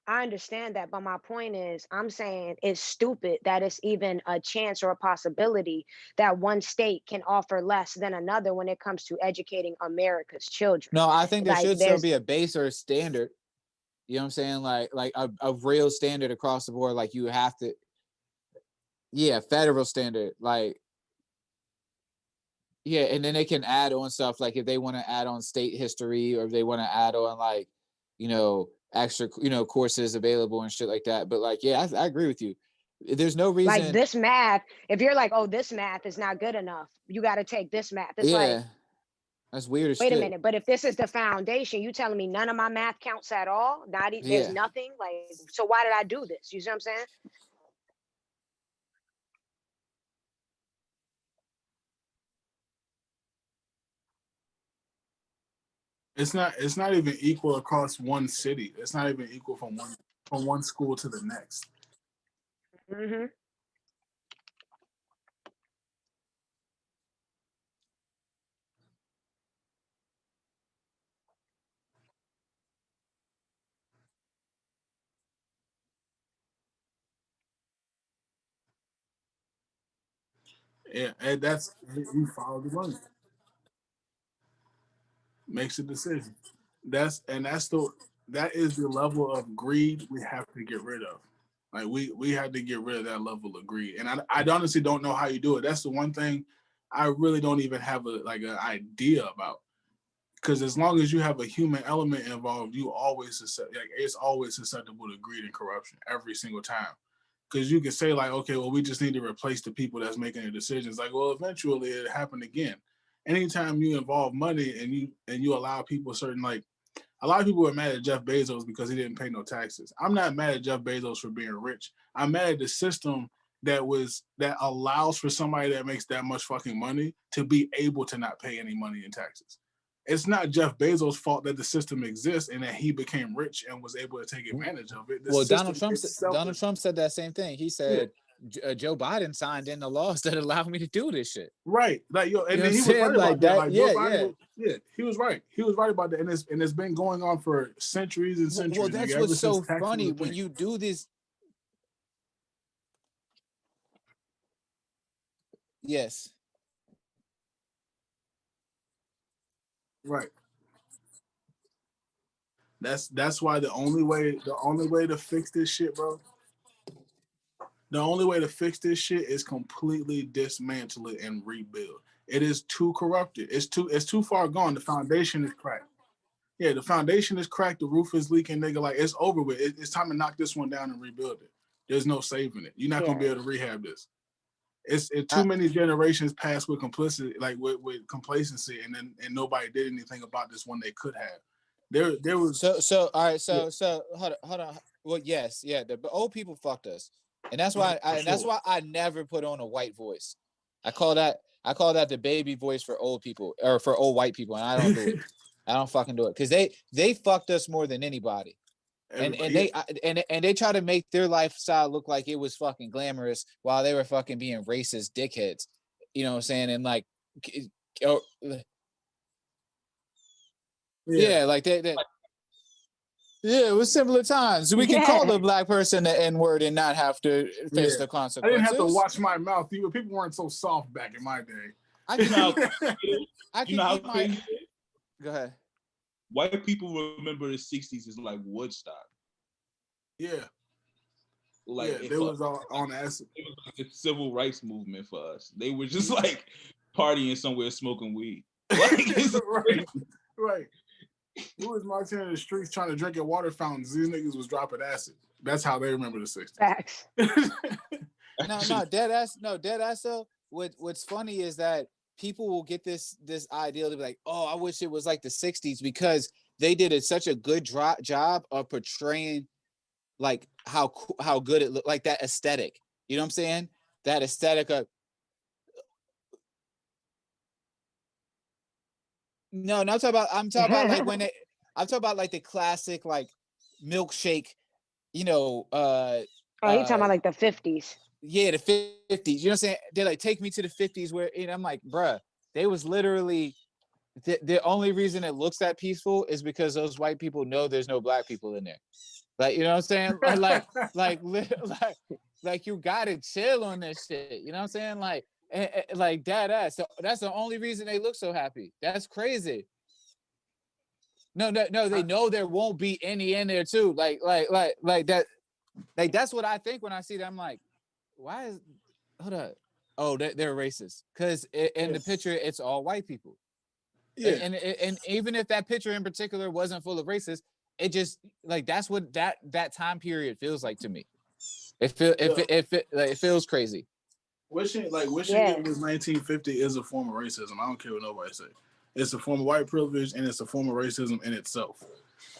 C: I understand that, but my point is, I'm saying it's stupid that it's even a chance or a possibility that one state can offer less than another when it comes to educating America's children.
G: No, I think there should still be a base or a standard. You know what I'm saying? Like a real standard across the board. Like you have to, federal standard. Like, yeah, and then they can add on stuff like if they want to add on state history or if they want to add on like, extra, courses available and shit like that. But like, yeah, I agree with you. There's no reason.
C: Like this math, if you're like, oh, this math is not good enough, you got to take this math. It's like,
G: that's weird as
C: wait
G: shit.
C: a minute, but if this is the foundation, you telling me none of my math counts at all? There's nothing. Like, so why did I do this? You see what I'm saying?
B: It's not even equal across one city. It's not even equal from one school to the next.
C: Mm-hmm.
B: Yeah, and that's you follow the money. Makes a decision. That is the level of greed we have to get rid of. Like we have to get rid of that level of greed. And I honestly don't know how you do it. That's the one thing I really don't even have an idea about. Because as long as you have a human element involved, it's always susceptible to greed and corruption every single time. Because you can say like, okay, well, we just need to replace the people that's making the decisions. Like, well, eventually it happened again. Anytime you involve money and you allow people certain, like, a lot of people are mad at Jeff Bezos because he didn't pay no taxes. I'm not mad at Jeff Bezos for being rich. I'm mad at the system that allows for somebody that makes that much fucking money to be able to not pay any money in taxes. It's not Jeff Bezos' fault that the system exists and that he became rich and was able to take advantage of it.
G: Donald Trump said that same thing. He said, Joe Biden signed in the laws that allow me to do this shit.
B: Right. Like, and then he was right about that. Like, he was right. He was right about that. And it's been going on for centuries and centuries.
G: Well, that's what's so funny when you do this. Yes.
B: Right. That's why the only way to fix this shit, bro. The only way to fix this shit is completely dismantle it and rebuild. It is too corrupted. It's too far gone. The foundation is cracked. Yeah, the foundation is cracked. The roof is leaking, nigga. Like, it's over with. It's time to knock this one down and rebuild it. There's no saving it. You're not gonna be able to rehab this. It's too many generations passed with complicity, like with complacency, and nobody did anything about this when they could have. There was
G: so all right. So hold on. Well, yes, yeah. The old people fucked us, and that's why that's why I never put on a white voice. I call that the baby voice for old people or for old white people, and I don't do it. I don't fucking do it because they fucked us more than anybody. And they try to make their lifestyle look like it was fucking glamorous while they were fucking being racist dickheads. You know what I'm saying? And like, like they yeah, it was simpler times. We could call the black person the N-word and not have to face the consequences.
B: I didn't have to watch my mouth. People weren't so soft back in my day.
D: I can
G: Go ahead.
D: White people remember the 60s as like Woodstock.
B: Yeah.
D: Like
B: they was on acid.
D: It was like a civil rights movement for us. They were just like partying somewhere smoking weed. Like,
B: right. We was marching in the streets trying to drink at water fountains. These niggas was dropping acid. That's how they remember the 60s.
C: Facts.
G: No, dead ass. So what's funny is that people will get this idea to be like, oh, I wish it was like the 60s because they did such a good job of portraying like how good it looked, like that aesthetic. You know what I'm saying? That aesthetic of no, I'm talking about like when I'm talking about like the classic like milkshake, you know.
C: Oh, you talking about like the 50s?
G: Yeah, the 50s. You know what I'm saying? They like take me to the 50s where, and I'm like, bruh, they was literally the only reason it looks that peaceful is because those white people know there's no black people in there. Like, you know what I'm saying? Like you gotta chill on this shit. You know what I'm saying? Like dead ass. So that's the only reason they look so happy. That's crazy. No, they know there won't be any in there too. Like that. Like that's what I think when I see that. I'm like, why is hold up? Oh, they're racist because in the picture it's all white people. Yeah, and even if that picture in particular wasn't full of racists, it just like that's what that time period feels like to me. It feels crazy.
B: Wishing it was 1950 is a form of racism. I don't care what nobody say. It's a form of white privilege and it's a form of racism in itself.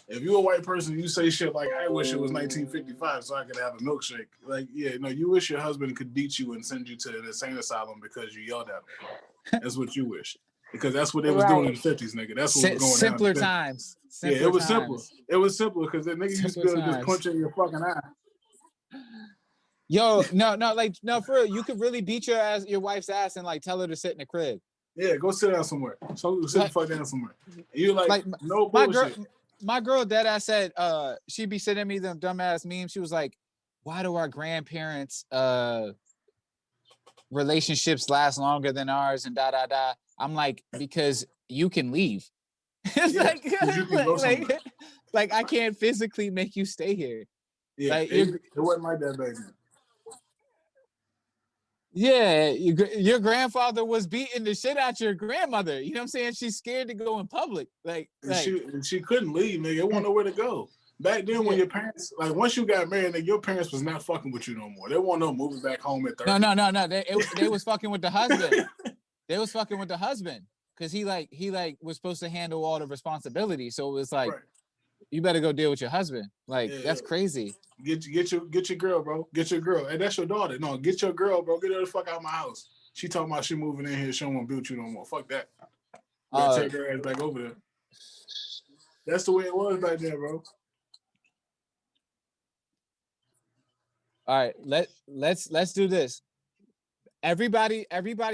B: If you're a white person, you say shit like, I wish it was 1955 so I could have a milkshake. Like, yeah, no, you wish your husband could beat you and send you to an insane asylum because you yelled at him. That's what you wish. Because that's what they was doing in the 50s, nigga. That's what was going on.
G: Simpler times.
B: It was simple. It was simple because the nigga used to be able to just punch in your fucking eye.
G: Yo, no, for real, you could really beat your wife's ass and like tell her to sit in the crib.
B: Yeah, go sit down somewhere. So sit the fuck down somewhere. And you're like no bullshit.
G: My girl deadass said she'd be sending me them dumbass memes. She was like, why do our grandparents relationships last longer than ours and da da da? I'm like, because you can leave. It's like I can't physically make you stay here.
B: Yeah, like, it wasn't like that back then.
G: Yeah, your grandfather was beating the shit out your grandmother. You know what I'm saying? She's scared to go in public.
B: She couldn't leave, nigga. It wasn't nowhere to go. Back then, when your parents, like, once you got married, nigga, your parents was not fucking with you no more. They wasn't no moving back home at 30.
G: No. They was fucking with the husband. They was fucking with the husband because he was supposed to handle all the responsibility. So it was like, you better go deal with your husband. Like, that's crazy.
B: Get your girl, bro. Get your girl. Hey, that's your daughter. No, get your girl, bro. Get her the fuck out of my house. She talking about she moving in here. She don't want to be with you no more. Fuck that. Take her ass back over there. That's the way it was back there, bro.
G: All right, let's do this. Everybody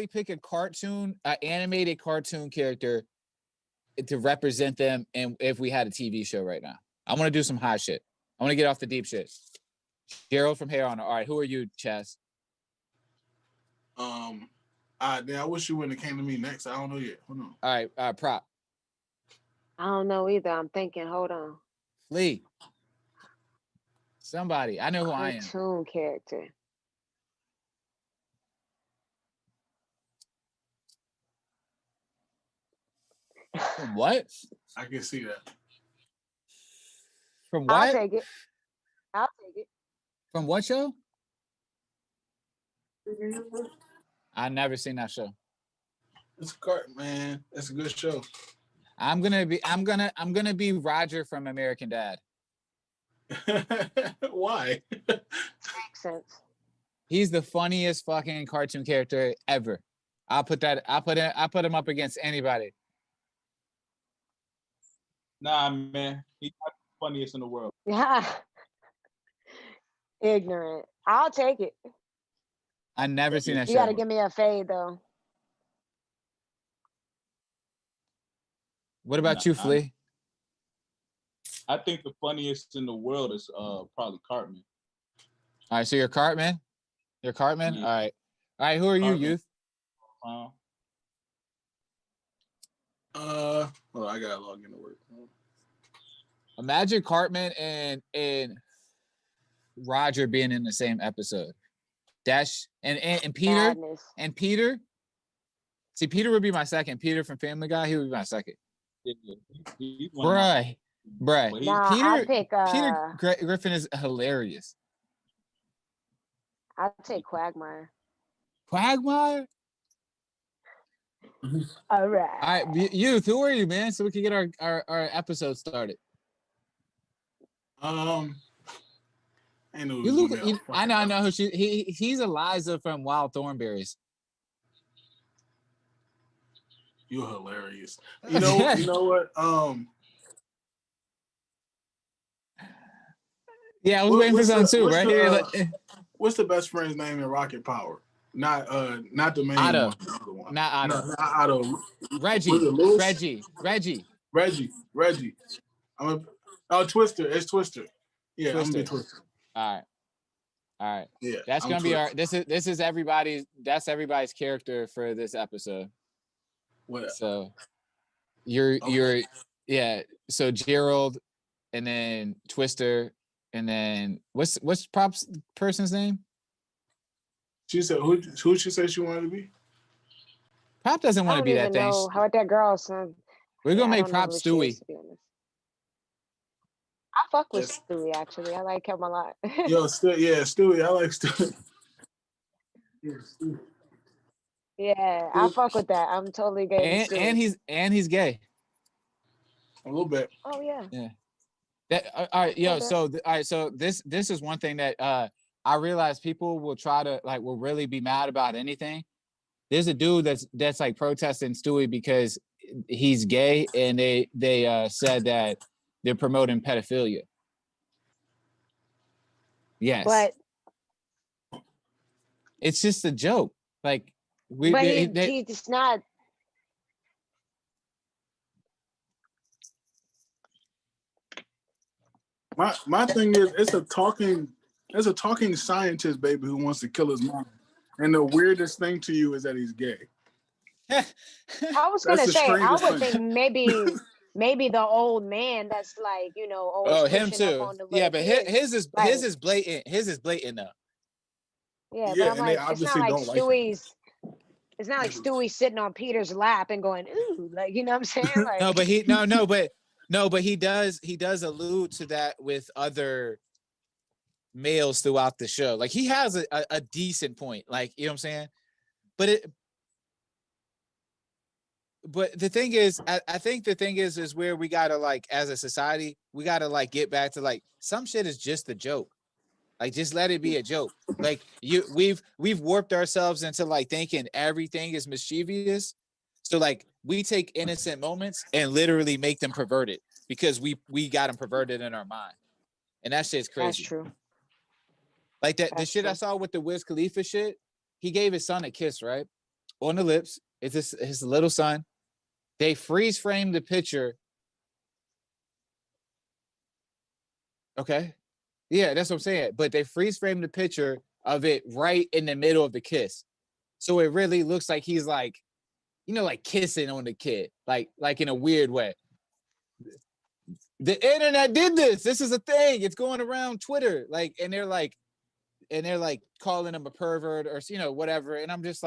G: pick a cartoon, an animated cartoon character to represent them, and if we had a TV show right now. I want to do some high shit. I want to get off the deep shit. Gerald from here on. All right, who are you, Chaz?
B: I wish you wouldn't have came to me next. I don't know yet. Hold on.
G: All right, Prop.
C: I don't know either. I'm thinking. Hold on.
G: Flea. Somebody. I know who I am.
C: Cartoon character.
G: From what?
B: I can see that.
G: From what?
C: I'll take it.
G: From what show? I never seen that show.
B: It's a cart, man. That's a good show.
G: I'm gonna be Roger from American Dad.
B: Why?
C: Makes sense.
G: He's the funniest fucking cartoon character ever. I'll put him up against anybody.
D: Nah, man. He's not the funniest in the world.
C: Yeah. Ignorant. I'll take it.
G: I never seen that
C: You
G: show.
C: gotta give me a fade though.
G: What about you, Flea?
D: I think the funniest in the world is probably Cartman.
G: All right, so you're Cartman? You're Cartman?
D: Yeah.
G: All right, who are you, Youth?
B: Well, I gotta log into work.
G: Imagine Cartman and Roger being in the same episode. Dash and Peter
C: Madness.
G: and Peter. See, Peter would be my second. Peter from Family Guy, he would be my second. Bruh.
C: Nah,
G: Peter,
C: pick,
G: Peter Griffin is hilarious.
C: I'll take Quagmire.
G: Quagmire?
C: All right.
G: All right, Youth, who are you, man? So we can get our episode started.
B: I know.
G: I know who he's Eliza from Wild Thornberries.
B: You're hilarious. You know what?
G: Yeah, I was waiting for something too, right?
B: What's the best friend's name in Rocket Power? Not the main
G: Otto.
B: one. The other one.
G: Not Otto.
B: No, not Otto. Reggie. Twister. It's Twister. Yeah, Twister. I'm gonna be Twister.
G: All right.
B: Yeah.
G: That's gonna be our. This is everybody's. That's everybody's character for this episode.
B: What?
G: So, you're So Gerald, and then Twister, and then what's Prop's person's name?
B: She said who she said she wanted to be?
G: Prop doesn't want to be that thing.
C: How about that girl, son?
G: We're gonna make Prop Stewie.
C: I fuck with Stewie actually. I like him a lot.
B: Stewie. I like Stewie. Yeah, Stewie.
C: Yeah, I fuck with that. I'm totally gay.
G: And he's gay.
B: A little bit.
C: Oh yeah.
G: Yeah. All right, yo. So So this is one thing that I realize people will try to will really be mad about anything. There's a dude that's like protesting Stewie because he's gay, and they said that they're promoting pedophilia. Yes.
C: But
G: it's just a joke.
C: He's not.
B: My thing is, it's a talking scientist, baby, who wants to kill his mom. And the weirdest thing to you is that he's gay.
C: I was gonna say, I would think maybe the old man that's always
G: him too. Yeah, but his is blatant. His is blatant though.
C: Yeah, but I'm like, it's not like Stewie's. It's not like Stewie's sitting on Peter's lap and going, ooh, you know what I'm saying? Like,
G: but he does allude to that with other males throughout the show. Like he has a decent point, you know what I'm saying? But the thing is, I think the thing is where we gotta as a society, we gotta get back to some shit is just a joke. Just let it be a joke. We've warped ourselves into thinking everything is mischievous. So we take innocent moments and literally make them perverted because we got them perverted in our mind. And that shit's crazy.
C: That's true.
G: The shit I saw with the Wiz Khalifa shit, he gave his son a kiss, right? On the lips. It's his little son. They freeze framed the picture. Okay. Yeah, that's what I'm saying. But they freeze framed the picture of it right in the middle of the kiss. So it really looks like he's kissing on the kid, like in a weird way. The internet did this. This is a thing. It's going around Twitter. And they're calling him a pervert or whatever. And I'm just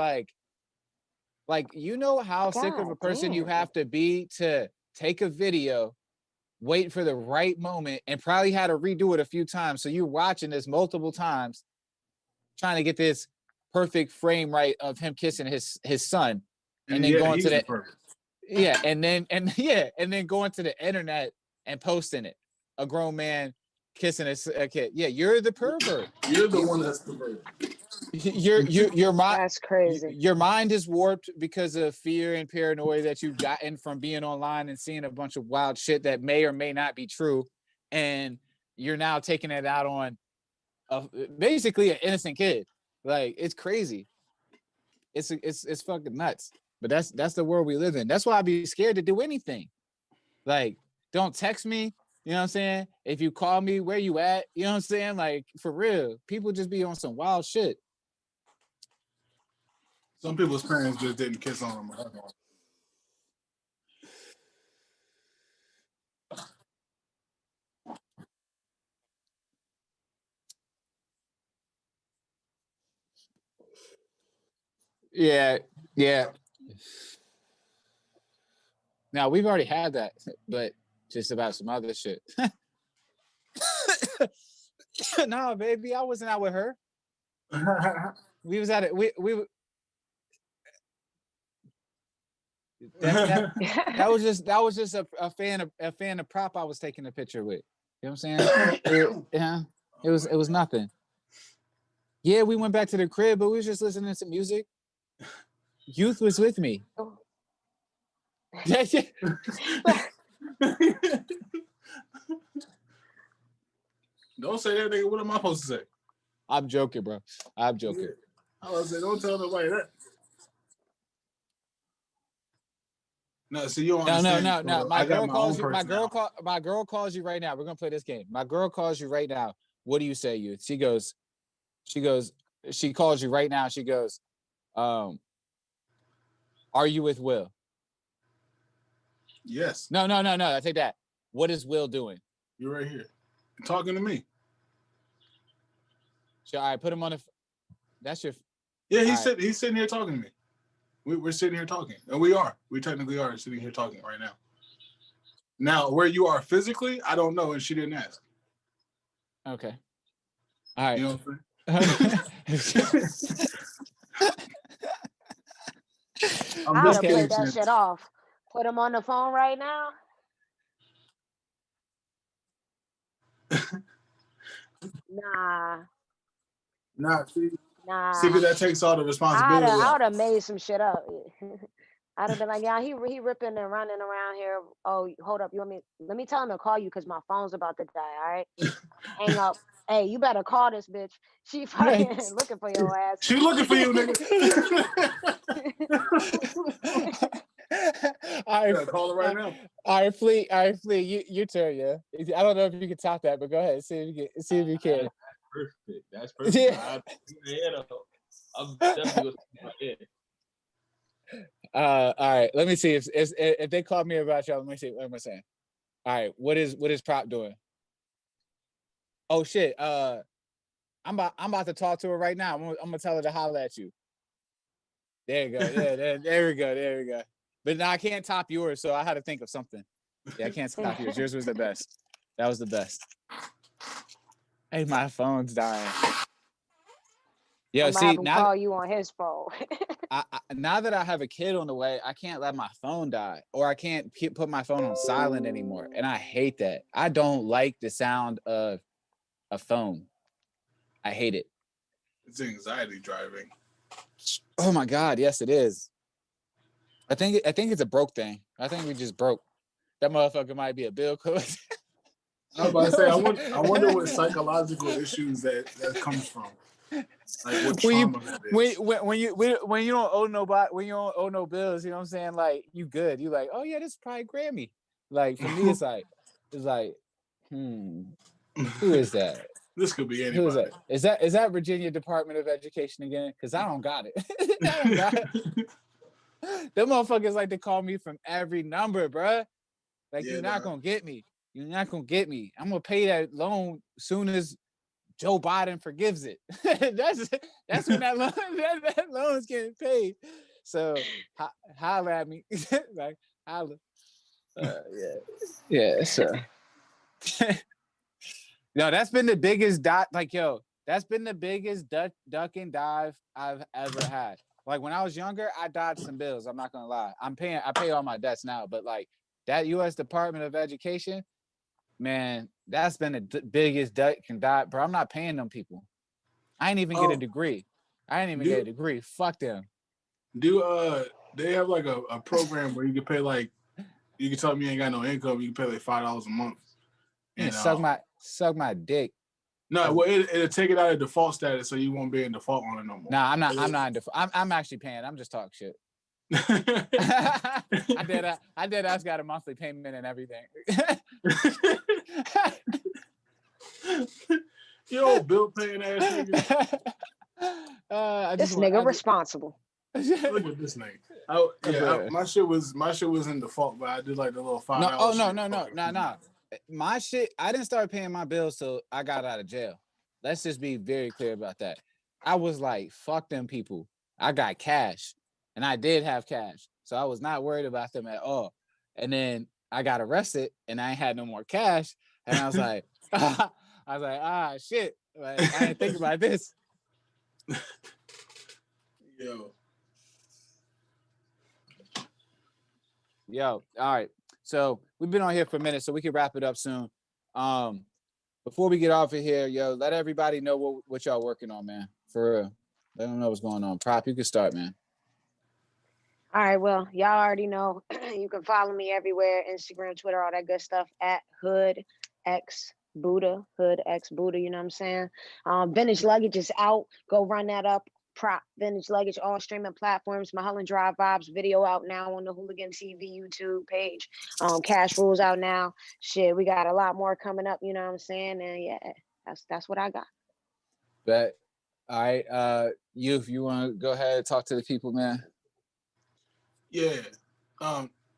G: Like, you know how sick of a person you have to be to take a video, wait for the right moment, and probably had to redo it a few times. So you're watching this multiple times, trying to get this perfect frame right of him kissing his son, and then going to the and then going to the internet and posting it. A grown man kissing a kid. Yeah, you're the pervert.
B: You're the one that's the pervert.
G: Your mind.
C: That's crazy.
G: Your mind is warped because of fear and paranoia that you've gotten from being online and seeing a bunch of wild shit that may or may not be true, and you're now taking it out on basically an innocent kid. Like, it's crazy. It's fucking nuts. But that's the world we live in. That's why I'd be scared to do anything. Like, don't text me. You know what I'm saying? If you call me, where you at? You know what I'm saying? Like, for real, people just be on some wild shit.
B: Some people's parents just didn't kiss on them.
G: Yeah. Now, we've already had that, but just about some other shit. No, baby, I wasn't out with her. We was at it. We that was just a fan of prop I was taking a picture with. You know what I'm saying? It was nothing. Yeah, we went back to the crib, but we was just listening to music. Youth was with me. Yeah.
B: Don't say that, nigga. What am I supposed to say?
G: I'm joking, bro. I'm joking.
B: Yeah. I was saying, don't tell nobody that. No, so you don't understand.
G: No. My girl calls you. My girl calls you right now. We're gonna play this game. My girl calls you right now. What do you say, youth? She calls you right now. She goes, are you with Will?
B: Yes.
G: No. I take that. What is Will doing?
B: You're right here. You're talking to me.
G: So, all right, put him on the. That's your.
B: Yeah, he's sitting here talking to me. We're sitting here talking, and we technically are sitting here talking right now. Now, where you are physically, I don't know, and she didn't ask.
G: Okay. All right.
B: You know what I'm saying?
C: I'm just play that shit off. Put him on the phone right now.
B: Nah. See, that takes all the responsibility.
C: I would have made some shit up. I'd have been like, yeah, he ripping and running around here. Oh, hold up. Let me tell him to call you because my phone's about to die. All right. Hang up. Hey, you better call this bitch. She fucking looking for your ass.
B: She looking for you, nigga.
G: All right,
B: call her right now.
G: All right, Flea. Your turn, yeah. I don't know if you can top that, but go ahead. See if you can.
D: That's perfect. Yeah. I'm definitely
G: all right. Let me see if they call me about y'all. Let me see what am I saying. All right, what is Prop doing? Oh shit. I'm about to talk to her right now. I'm gonna tell her to holler at you. There you go. Yeah, there we go. But now I can't top yours, so I had to think of something. Yeah, I can't top yours. Yours was the best. That was the best. Hey, my phone's dying. Yo, see, now
C: call you on his phone.
G: now that I have a kid on the way, I can't let my phone die, or I can't put my phone on silent anymore, and I hate that. I don't like the sound of a phone. I hate it.
B: It's anxiety driving.
G: Oh my God, yes it is. I think it's a broke thing. I think we just broke. That motherfucker might be a bill collector.
B: I was about to say, I wonder what psychological issues that comes from. Like what trauma that is.
G: When you don't owe nobody, when you don't owe no bills, you know what I'm saying? Like, you good. You like, oh yeah, this is probably Grammy. Like, for me, it's like, who is that?
B: This could be anybody.
G: Who is that? Is that Virginia Department of Education again? Because I don't got it. I don't got it. Them motherfuckers like to call me from every number, bruh. Like, you're not gonna get me. You're not gonna get me. I'm gonna pay that loan soon as Joe Biden forgives it. That's when that loan's getting paid. So holler at me. Like holler. Yeah. So no, that's been the biggest that's been the biggest duck and dive I've ever had. Like when I was younger, I dodged some bills. I'm not gonna lie. I pay all my debts now, but like that U.S. Department of Education, man, that's been the biggest duck and dive, bro. I'm not paying them people. I ain't even get a degree. Get a degree. Fuck them.
B: They have like a program where you can pay like, you can tell them you ain't got no income, you can pay like $5 a month.
G: And suck my dick.
B: No, well, it'll take it out of default status, so you won't be in default on it no more.
G: Nah, I'm not in default. I'm actually paying. I'm just talking shit. I did. I got a monthly payment and everything.
B: You old bill paying ass nigga.
C: This nigga responsible.
B: Look at this nigga. My shit was in default, but I did like the little $5.
G: No. My shit, I didn't start paying my bills till I got out of jail. Let's just be very clear about that. I was like, fuck them people. I got cash, and I did have cash, so I was not worried about them at all. And then I got arrested, and I ain't had no more cash, and I was like, shit, like, I didn't think about this. Yo, all right. So we've been on here for a minute, so we can wrap it up soon. Before we get off of here, yo, let everybody know what y'all working on, man. For real. Let them know what's going on. Prop, you can start, man.
C: All right, well, y'all already know. You can follow me everywhere, Instagram, Twitter, all that good stuff, at Hood X Buddha, you know what I'm saying? Vintage Luggage is out. Go run that up. Prop Vintage Luggage, all streaming platforms. Mulholland Drive Vibes video out now on the Hooligan TV YouTube page. Cash Rules out now. Shit, we got a lot more coming up, you know what I'm saying? And yeah, that's what I got.
G: Bet. All right, if you want to go ahead and talk to the people, man.
B: Yeah.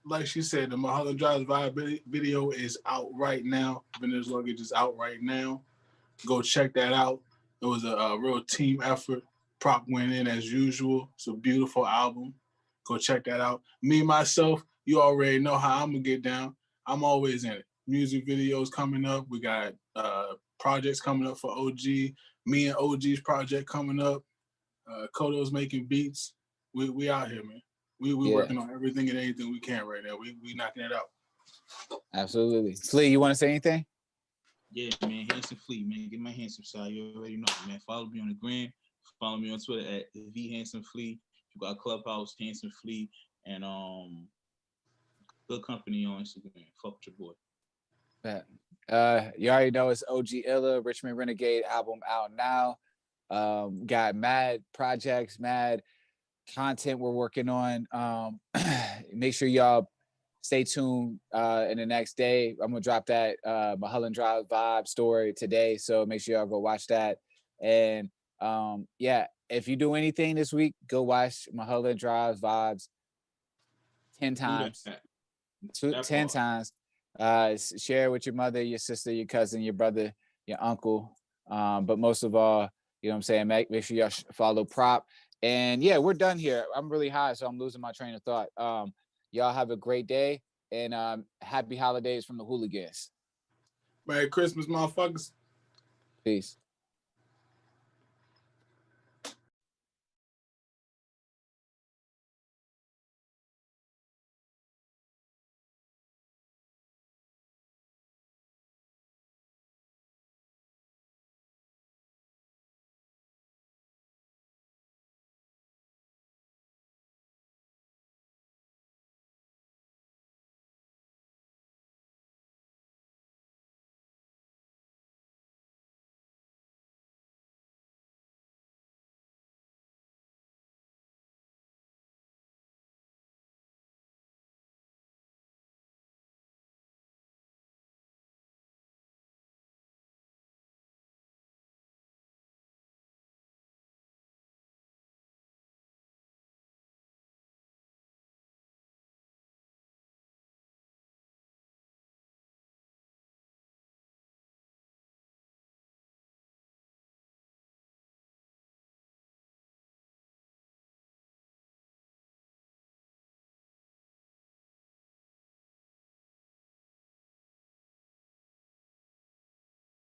B: Like she said, the Mulholland Drive Vibe video is out right now. Vintage Luggage is out right now. Go check that out. It was a real team effort. Prop went in as usual. It's a beautiful album. Go check that out. Me, myself, you already know how I'm going to get down. I'm always in it. Music videos coming up. We got projects coming up for OG. Me and OG's project coming up. Kodo's making beats. We out here, man. We working on everything and anything we can right now. We knocking it out.
G: Absolutely. Flea, you want to say anything?
D: Yeah, man. Handsome Fleet, man. Get my handsome side. You already know, man. Follow me on the gram. Follow me on Twitter at @VHandsomeFlea. You got Clubhouse, Handsome Flea, and Good Company on Instagram. Fuck with your
G: boy. You already know it's OG Illa, Richmond Renegade album out now. Got mad projects, mad content we're working on. Make sure y'all stay tuned in the next day. I'm gonna drop that Mulholland Drive Vibe story today, so make sure y'all go watch that. And if you do anything this week, go watch Mulholland Drive Vibes 10 times. 10 times. Share it with your mother, your sister, your cousin, your brother, your uncle. But most of all, you know what I'm saying, make sure y'all follow Prop. And yeah, we're done here. I'm really high, so I'm losing my train of thought. Y'all have a great day, and happy holidays from the Hooligans.
B: Merry Christmas, motherfuckers.
G: Peace.